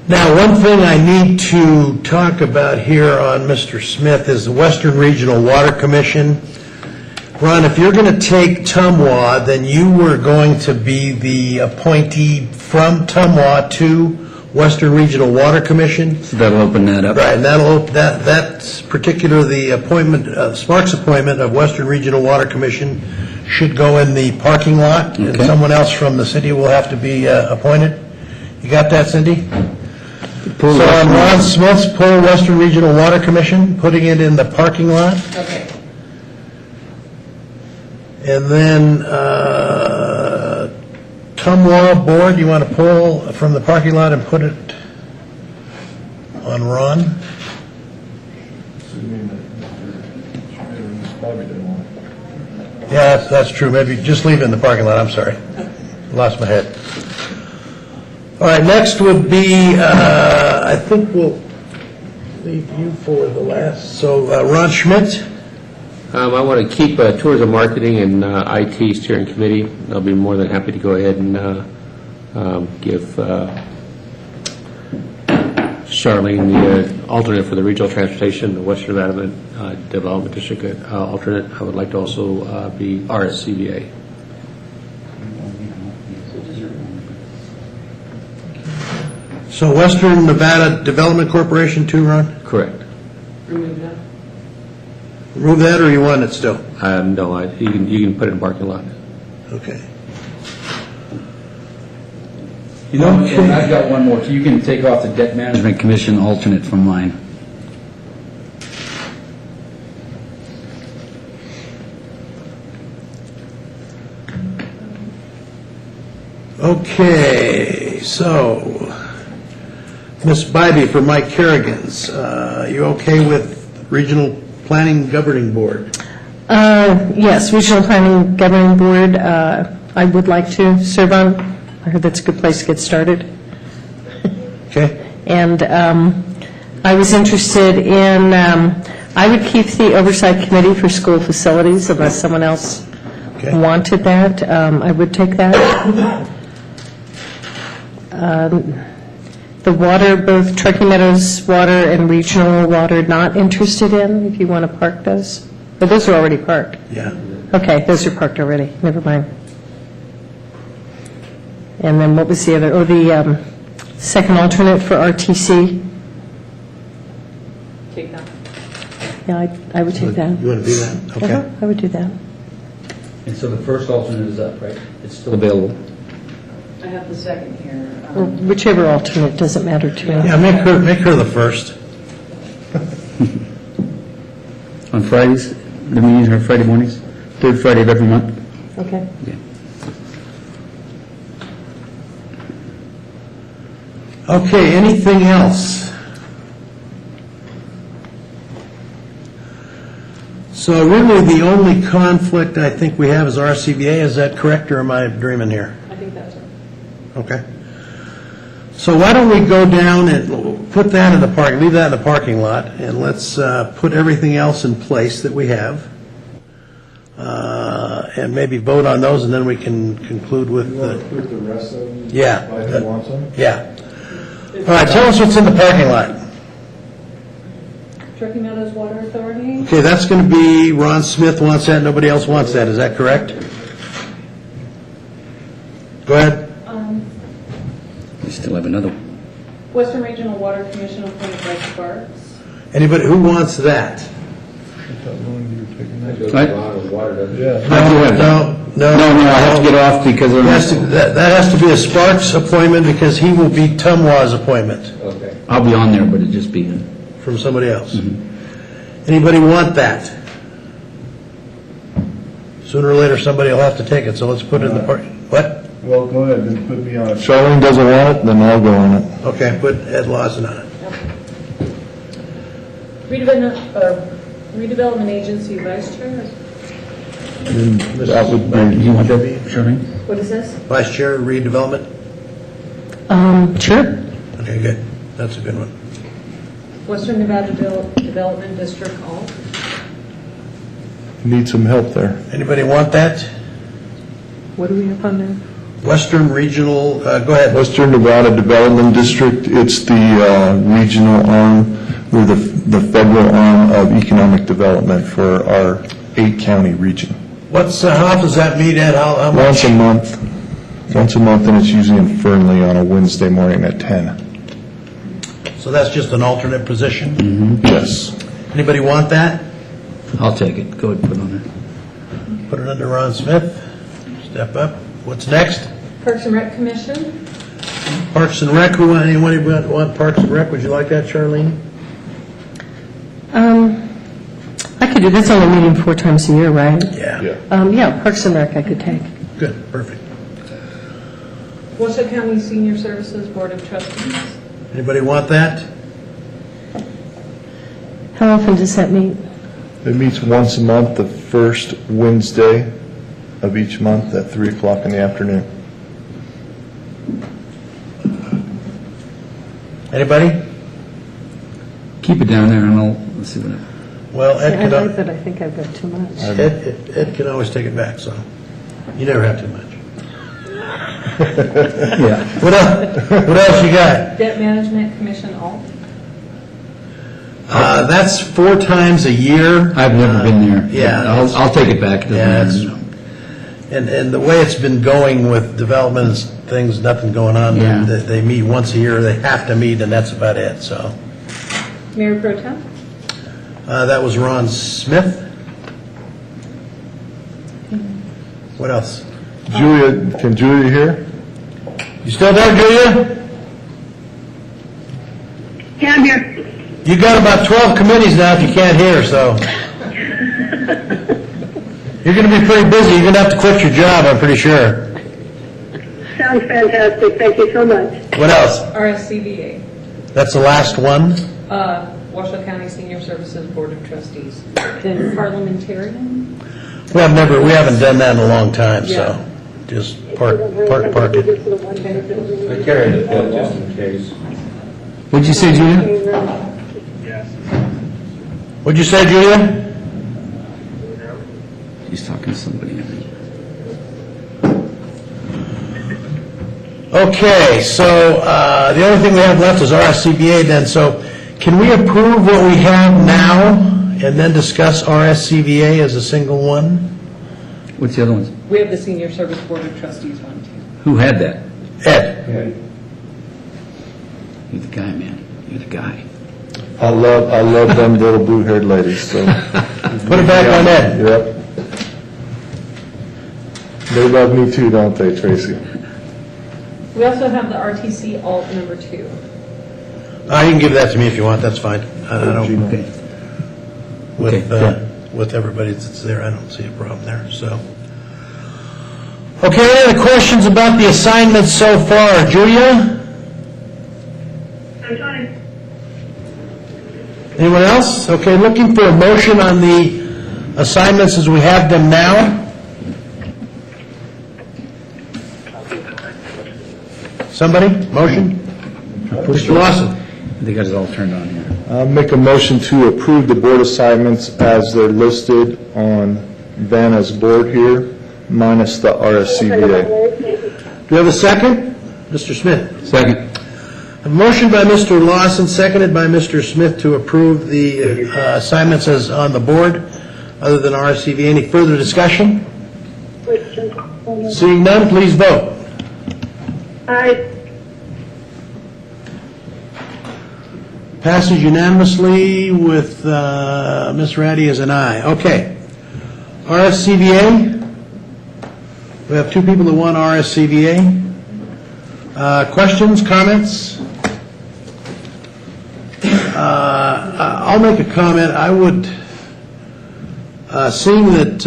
Now, one thing I need to talk about here on Mr. Smith is the Western Regional Water Commission. Ron, if you're going to take Tumwa, then you were going to be the appointee from Tumwa to Western Regional Water Commission. So that'll open that up. Right, and that's particular, the appointment, Sparks' appointment of Western Regional Water Commission should go in the parking lot, and someone else from the city will have to be appointed. You got that, Cindy? So on Ron Smith's pull Western Regional Water Commission, putting it in the parking lot. Okay. And then Tumwa Board, you want to pull from the parking lot and put it on Ron? Yeah, that's true. Maybe just leave it in the parking lot. I'm sorry. Lost my head. All right, next would be, I think we'll leave you for the last. So Ron Schmidt? I want to keep tourism marketing and IT steering committee. I'll be more than happy to go ahead and give Charlene the alternate for the regional transportation, the Western Nevada Development District alternate. I would like to also be RSCBA. So Western Nevada Development Corporation too, Ron? Correct. Remove that, or you want it still? No, you can put it in parking lot. Okay. You know, and I've got one more. You can take off the Debt Management Commission alternate from mine. Okay, so Ms. Bybee for Mike Kerrigan's. You okay with Regional Planning Governing Board? Yes, Regional Planning Governing Board, I would like to serve on. I heard that's a good place to get started. Okay. And I was interested in, I would keep the Oversight Committee for School Facilities unless someone else wanted that. I would take that. The water, both Truckee Meadows Water and Regional Water, not interested in, if you want to park those. But those are already parked. Yeah. Okay, those are parked already. Never mind. And then what was the other? Oh, the second alternate for RTC. Take that. Yeah, I would take that. You want to do that? Okay. I would do that. And so the first alternate is up, right? It's still available. I have the second here. Or whichever alternate, doesn't matter to me. Yeah, make her the first. On Fridays, the meetings are Friday mornings, third Friday of every month. Okay. Yeah. Okay, anything else? So really, the only conflict I think we have is RCBA. Is that correct, or am I dreaming here? I think that's right. Okay. So why don't we go down and put that in the parking, leave that in the parking lot, and let's put everything else in place that we have, and maybe vote on those, and then we can conclude with You want to put the rest of them? Yeah. Like who wants them? Yeah. All right, tell us what's in the parking lot. Truckee Meadows Water Authority. Okay, that's going to be, Ron Smith wants that, nobody else wants that, is that correct? Go ahead. We still have another one. Western Regional Water Commission appointed by Sparks. Anybody, who wants that? No, I have to get off because of... That has to be a Sparks appointment because he will be Tumwa's appointment. Okay. I'll be on there, but it'd just be... From somebody else. Anybody want that? Sooner or later, somebody will have to take it, so let's put it in the park. What? Well, go ahead, then put me on it. Charlene doesn't want it, then I'll go on it. Okay, put Ed Lawson on it. Redevelopment Agency Vice Chair. That would be... You want that, Charlene? What is this? Vice Chair, redevelopment? Sure. Okay, good. That's a good one. Western Nevada Development District Alt. Need some help there. Anybody want that? What do we have on there? Western Regional, go ahead. Western Nevada Development District, it's the regional arm, or the federal arm of economic development for our 8-county region. How often does that meet, Ed? How much? Once a month. Once a month, and it's usually in Fernley on a Wednesday morning at 10. So that's just an alternate position? Yes. Anybody want that? I'll take it. Go ahead and put it on there. Put it under Ron Smith. Step up. What's next? Parks and Rec Commission. Parks and Rec. Anybody want Parks and Rec? Would you like that, Charlene? I could do, that's only meeting 4 times a year, right? Yeah. Yeah, Parks and Rec I could take. Good, perfect. Washoe County Senior Services Board of Trustees. Anybody want that? How often does that meet? It meets once a month, the first Wednesday of each month at 3 o'clock in the afternoon. Anybody? Keep it down there, and let's see what. Well, Ed I can, like that, I think I've got too much. Ed can always take it back, so you never have too much. Yeah. What else you got? Debt Management Commission alt. That's 4 times a year. I've never been there. Yeah. I'll take it back. It doesn't Yeah, matter. and the way it's been going with development and things, nothing going on. Yeah. They meet once a year, they have to meet, and that's about it, so. Mayor Pro Tem. That was Ron Smith. What else? Julia, can Julia hear? You still there, Julia? Yeah, I'm here. You got about 12 committees now if you can't hear, so. You're going to be pretty busy. You're going to have to quit your job, I'm pretty sure. Sounds fantastic. Thank you so much. What else? RSCVA. That's the last one. Washoe County Senior Services Board of Trustees. Then parliamentarian. We haven't done that in a long time, so Yeah. just park it. I carried it just in case. What'd you say, Julia? What'd you say, Julia? He's talking to somebody, I think. Okay, so the only thing we have left is RSCBA then. So can we approve what we have now and then discuss RSCVA as a single one? What's the other ones? We have the Senior Service Board of Trustees one, too. Who had that? Ed. You're the guy, man. You're the guy. I love them little blue-haired ladies, so. Put it back on Ed. Yep. They love me too, don't they, Tracy? We also have the RTC alt number 2. You can give that to me if you want, that's fine. I don't, Okay. with everybody that's there, I don't see a problem there, so. Okay, any other questions about the assignments so far? Julia? I'm fine. Anyone else? Okay, looking for a motion on the assignments as we have them now. Somebody? Motion? Mr. Lawson? They got it all turned on here. I'll make a motion to approve the board assignments as they're listed on Vanna's board here, minus the RSCBA. Do you have a second? Mr. Smith? Second. A motion by Mr. Lawson, seconded by Mr. Smith to approve the assignments as on the board, other than RSCV. Any further discussion? Seeing none, please vote. Aye. Passes unanimously with Ms. Ratty as an aye. Okay. RSCVA. We have 2 people that want RSCVA. Questions, comments? I'll make a comment. I would, seeing that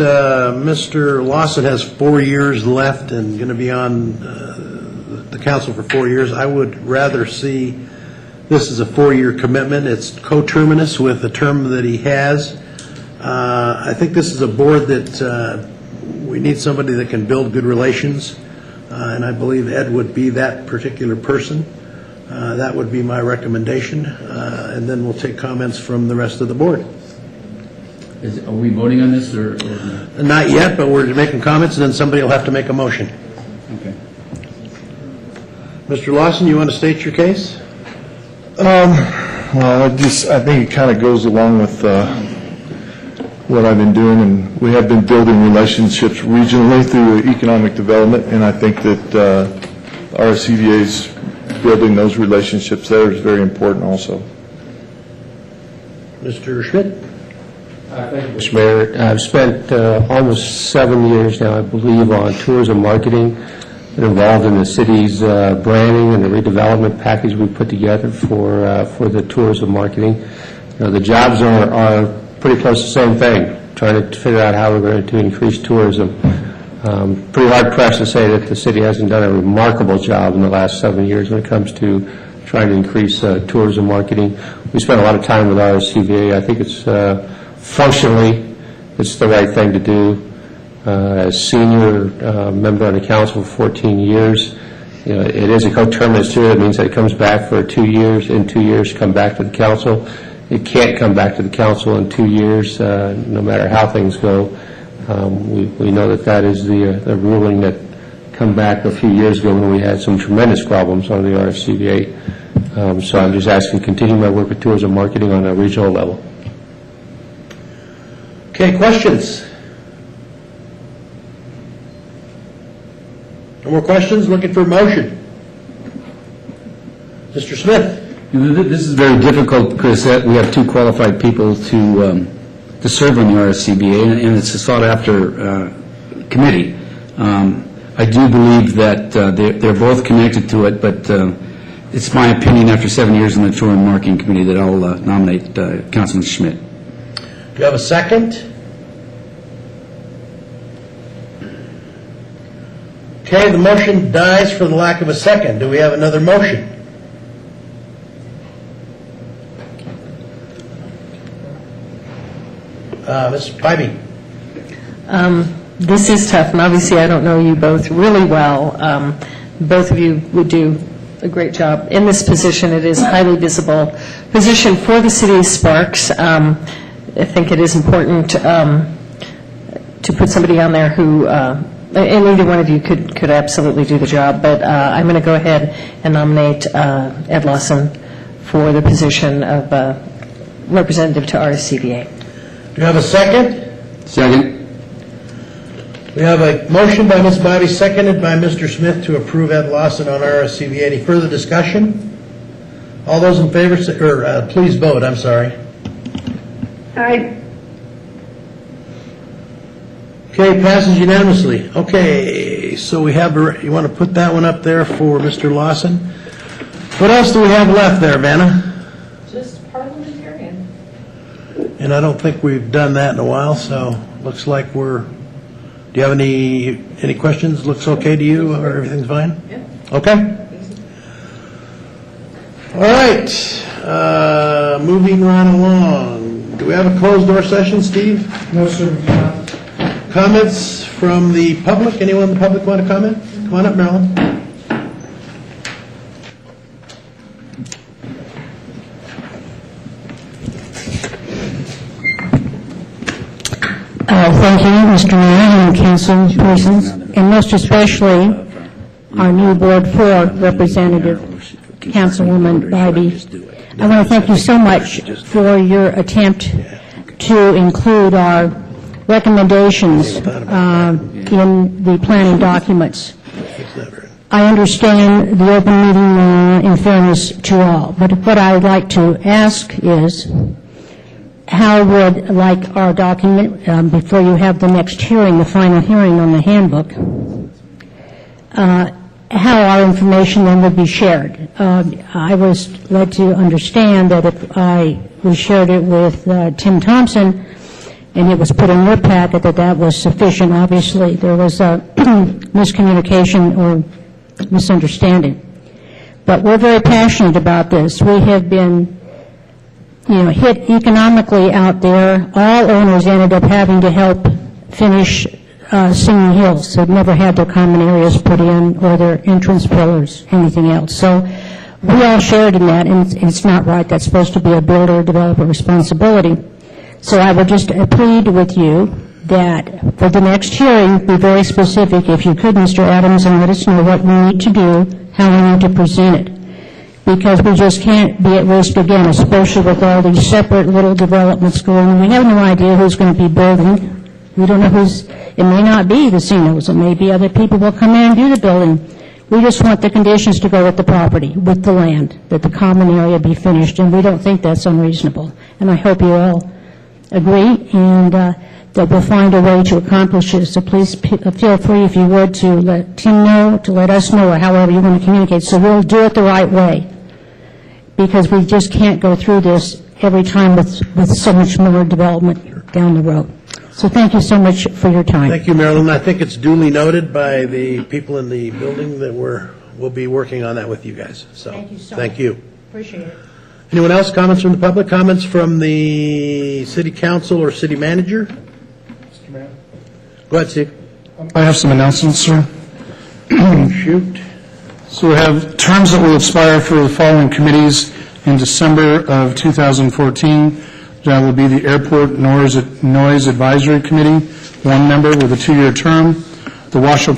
Mr. Lawson has 4 years left and going to be on the council for 4 years, I would rather see this as a 4-year commitment. It's coterminous with the term that he has. I think this is a board that we need somebody that can build good relations, and I believe Ed would be that particular person. That would be my recommendation, and then we'll take comments from the rest of the board. Are we voting on this, or? Not yet, but we're making comments, and then somebody will have to make a motion. Okay. Mr. Lawson, you want to state your case? Well, I think it kind of goes along with what I've been doing, and we have been building relationships regionally through economic development, and I think that RSCVA's building those relationships there is very important also. Mr. Schmidt? Thank you, Mr. Mayor. I've spent almost 7 years now, I believe, on tourism marketing. Been involved in the city's branding and the redevelopment package we put together for the tourism marketing. The jobs are pretty close to the same thing, trying to figure out how we're going to increase tourism. Pretty hard pressed to say that the city hasn't done a remarkable job in the last 7 years when it comes to trying to increase tourism marketing. We spent a lot of time with RSCVA. I think it's functionally, it's the right thing to do. As senior member on the council for 14 years, it is a coterminous to it. It means that it comes back for 2 years, in 2 years come back to the council. It can't come back to the council in 2 years, no matter how things go. We know that is the ruling that come back a few years ago when we had some tremendous problems on the RSCBA. So I'm just asking to continue my work with tourism marketing on a regional level. Okay, questions? No more questions? Looking for a motion? Mr. Smith? This is very difficult, Chris. We have two qualified people to serve on the RSCBA, and it's a sought-after committee. I do believe that they're both connected to it, but it's my opinion after 7 years on the Tourism Marketing Committee that I'll nominate Councilman Schmidt. Do you have a second? Okay, the motion dies for the lack of a second. Do we have another motion? Ms. Pybee. This is tough, and obviously I don't know you both really well. Both of you would do a great job. In this position, it is a highly visible position for the city of Sparks. I think it is important to put somebody on there who, and either one of you could absolutely do the job, but I'm going to go ahead and nominate Ed Lawson for the position of representative to RSCBA. Do you have a second? Second. We have a motion by Ms. Bobby, seconded by Mr. Smith to approve Ed Lawson on RSCBA. Any further discussion? All those in favor, please vote. I'm sorry. Aye. Okay, passes unanimously. Okay, so we have, you want to put that one up there for Mr. Lawson? What else do we have left there, Vanna? Just parliamentarian. And I don't think we've done that in a while, so looks like we're, do you have any questions? Looks okay to you, or everything's fine? Yeah. Okay. All right, moving right along. Do we have a closed door session, Steve? No, sir. Comments from the public? Anyone in the public want to comment? Come on up, Marilyn. Thank you, Mr. Mayor and council persons, and most especially our new Board 4 representative, Councilwoman Bybee. I want to thank you so much for your attempt to include our recommendations in the planning documents. I understand the open meeting law in fairness to all, but what I would like to ask is, how would, like our document, before you have the next hearing, the final hearing on the handbook, how our information then would be shared? I was led to understand that if we shared it with Tim Thompson and it was put in your packet, that was sufficient. Obviously, there was a miscommunication or misunderstanding. But we're very passionate about this. We have been hit economically out there. All owners ended up having to help finish Singing Hills. They've never had their common areas put in or their entrance pillars, anything else. So we all shared in that, and it's not right. That's supposed to be a builder or developer responsibility. So I would just plead with you that for the next hearing, be very specific, if you could, Mr. Adams, and let us know what we need to do, how we need to present it. Because we just can't be at risk again, especially with all these separate little developments going on. We have no idea who's going to be building. We don't know it may not be the Cinos. It may be other people will come in and do the building. We just want the conditions to go with the property, with the land, that the common area be finished, and we don't think that's unreasonable. And I hope you all agree, and that we'll find a way to accomplish it. So please feel free, if you would, to let Tim know, to let us know, or however you want to communicate, so we'll do it the right way. Because we just can't go through this every time with so much more development down the road. So thank you so much for your time. Thank you, Marilyn. I think it's duly noted by the people in the building that we'll be working on that with you guys. So thank you so much. You. Appreciate it. Anyone else? Comments from the public? Comments from the city council or city manager? Mr. Mayor. Go ahead, Steve. I have some announcements, sir. Shoot. So we have terms that will expire for the following committees in December of 2014. That will be the Airport Noise Advisory Committee, one member with a 2-year term. The Washoe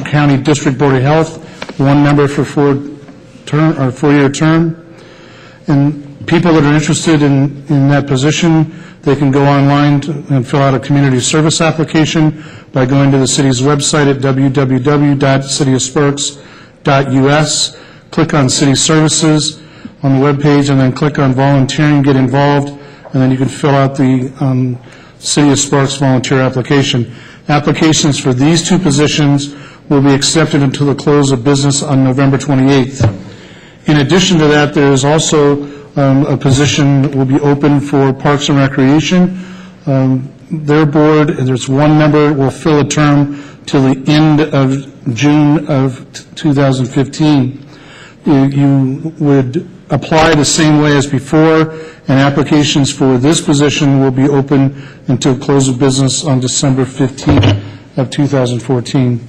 County District Board of Health, one member for 4-year term. And people that are interested in that position, they can go online and fill out a community service application by going to the city's website at www.cityofsparks.us, click on City Services on the webpage, and then click on Volunteering, Get Involved, and then you can fill out the City of Sparks volunteer application. Applications for these two positions will be accepted until the close of business on November 28th. In addition to that, there is also a position that will be open for Parks and Recreation. Their board, there's one member, will fill a term till the end of June of 2015. You would apply the same way as before, and applications for this position will be open until close of business on December 15th of 2014.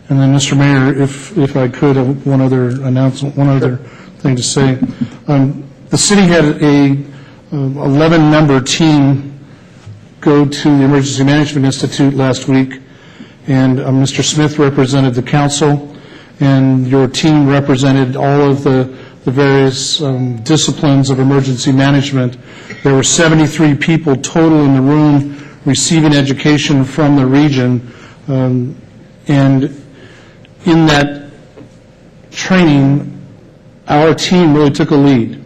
And then, Mr. Mayor, if I could, one other announcement, one other thing to say. The city had a 11-member team go to the Emergency Management Institute last week, and Mr. Smith represented the council, and your team represented all of the various disciplines of emergency management. There were 73 people total in the room receiving education from the region, and in that training, our team really took a lead.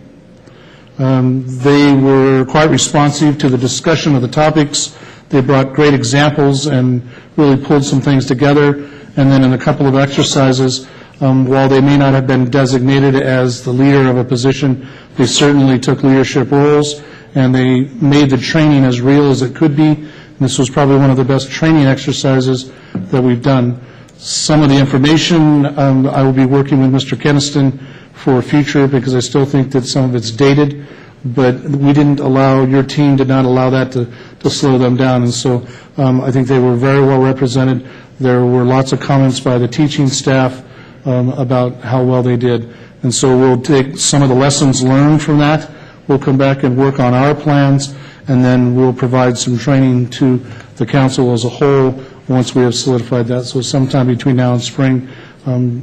They were quite responsive to the discussion of the topics. They brought great examples and really pulled some things together. And then in a couple of exercises, while they may not have been designated as the leader of a position, they certainly took leadership roles, and they made the training as real as it could be. And this was probably one of the best training exercises that we've done. Some of the information I will be working with Mr. Keniston for future, because I still think that some of it's dated, but we didn't allow, your team did not allow that to slow them down. And so I think they were very well represented. There were lots of comments by the teaching staff about how well they did. And so we'll take some of the lessons learned from that. We'll come back and work on our plans, and then we'll provide some training to the council as a whole once we have solidified that. So sometime between now and spring, in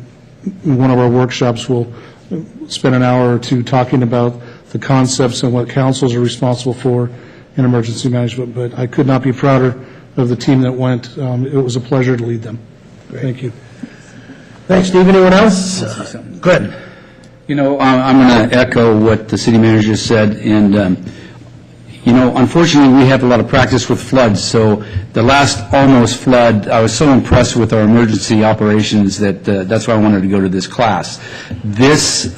one of our workshops, we'll spend an hour or two talking about the concepts and what councils are responsible for in emergency management. But I could not be prouder of the team that went. It was a pleasure to lead them. Thank you. Thanks, Steve. Anyone else? Go ahead. You know, I'm going to echo what the city manager said, and unfortunately, we have a lot of practice with floods. So the last almost flood, I was so impressed with our emergency operations that that's why I wanted to go to this class. This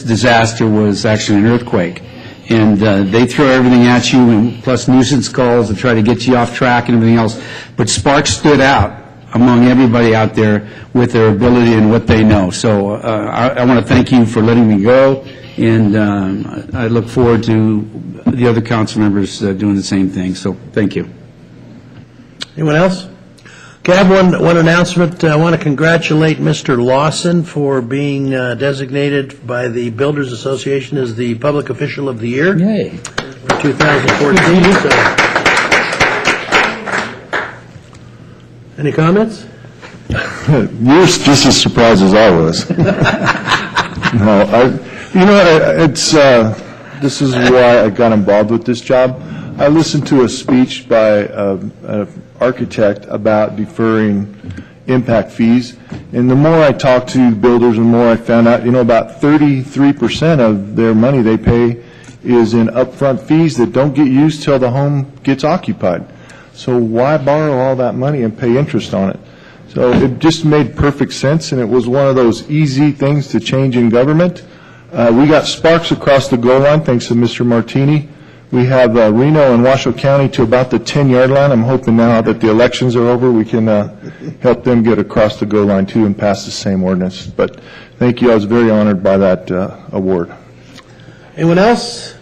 disaster was actually an earthquake, and they throw everything at you, and plus nuisance calls to try to get you off track and everything else. But Sparks stood out among everybody out there with their ability and what they know. So I want to thank you for letting me go, and I look forward to the other council members doing the same thing. So thank you. Anyone else? Okay, I have one announcement. I want to congratulate Mr. Lawson for being designated by the Builders Association as the Public Official of the Year. Yay. For 2014. So. Any comments? You're just as surprised as I was. No, this is why I got involved with this job. I listened to a speech by an architect about deferring impact fees, and the more I talked to builders, the more I found out, about 33% of their money they pay is in upfront fees that don't get used till the home gets occupied. So why borrow all that money and pay interest on it? So it just made perfect sense, and it was one of those easy things to change in government. We got Sparks across the goal line, thanks to Mr. Martini. We have Reno and Washoe County to about the 10-yard line. I'm hoping now that the elections are over, we can help them get across the goal line, too, and pass the same ordinance. But thank you. I was very honored by that award. Anyone else?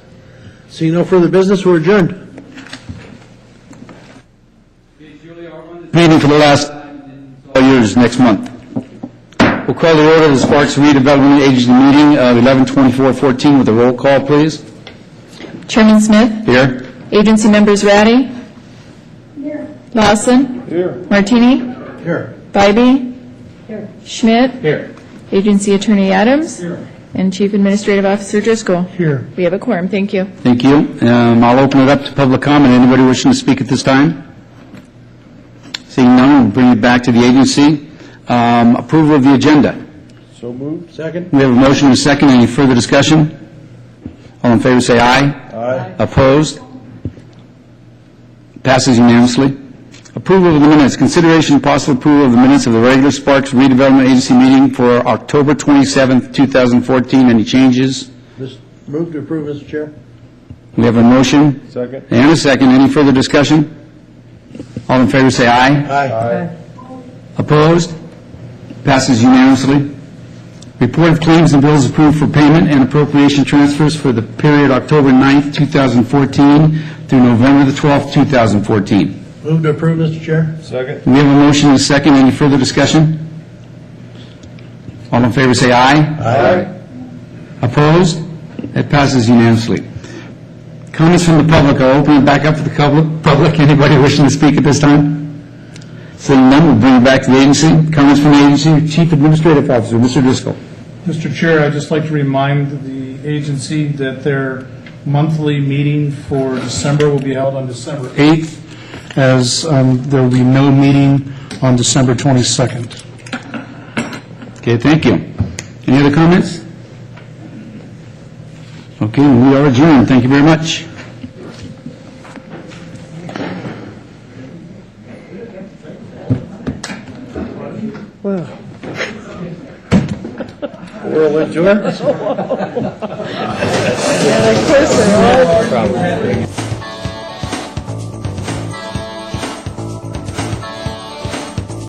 Seeing no further business, we're adjourned. Meeting for the last 4 years next month. We'll call the order of the Sparks Redevelopment Agency meeting of 11/24/14 with a roll call, please. Chairman Smith. Here. Agency members Ratty. Lawson. Here. Martini. Here. Bybee. Schmidt. Here. Agency Attorney Adams. And Chief Administrative Officer Driscoll. Here. We have a quorum. Thank you. Thank you. I'll open it up to public comment. Anybody wishing to speak at this time? Seeing none, we'll bring it back to the agency. Approval of the agenda. So moved. Second? We have a motion and a second. Any further discussion? All in favor, say aye. Aye. Opposed? Passes unanimously. Approval of the minutes. Consideration and possible approval of the minutes of the regular Sparks Redevelopment Agency meeting for October 27th, 2014. Any changes? Move to approve, Mr. Chair. We have a motion. Second. And a second. Any further discussion? All in favor, say aye. Aye. Opposed? Passes unanimously. Report of claims and bills approved for payment and appropriation transfers for the period October 9th, 2014 through November the 12th, 2014. Move to approve, Mr. Chair. Second. We have a motion and a second. Any further discussion? All in favor, say aye. Aye. Opposed? That passes unanimously. Comments from the public. I'll open it back up to the public. Anybody wishing to speak at this time? Seeing none, we'll bring it back to the agency. Comments from the agency. Chief Administrative Officer, Mr. Driscoll. Mr. Chair, I'd just like to remind the agency that their monthly meeting for December will be held on December 8th, as there will be no meeting on December 22nd. Okay, thank you. Any other comments? Okay, we are adjourned. Thank you very much. Well. We'll adjourn. Yeah, of course they are.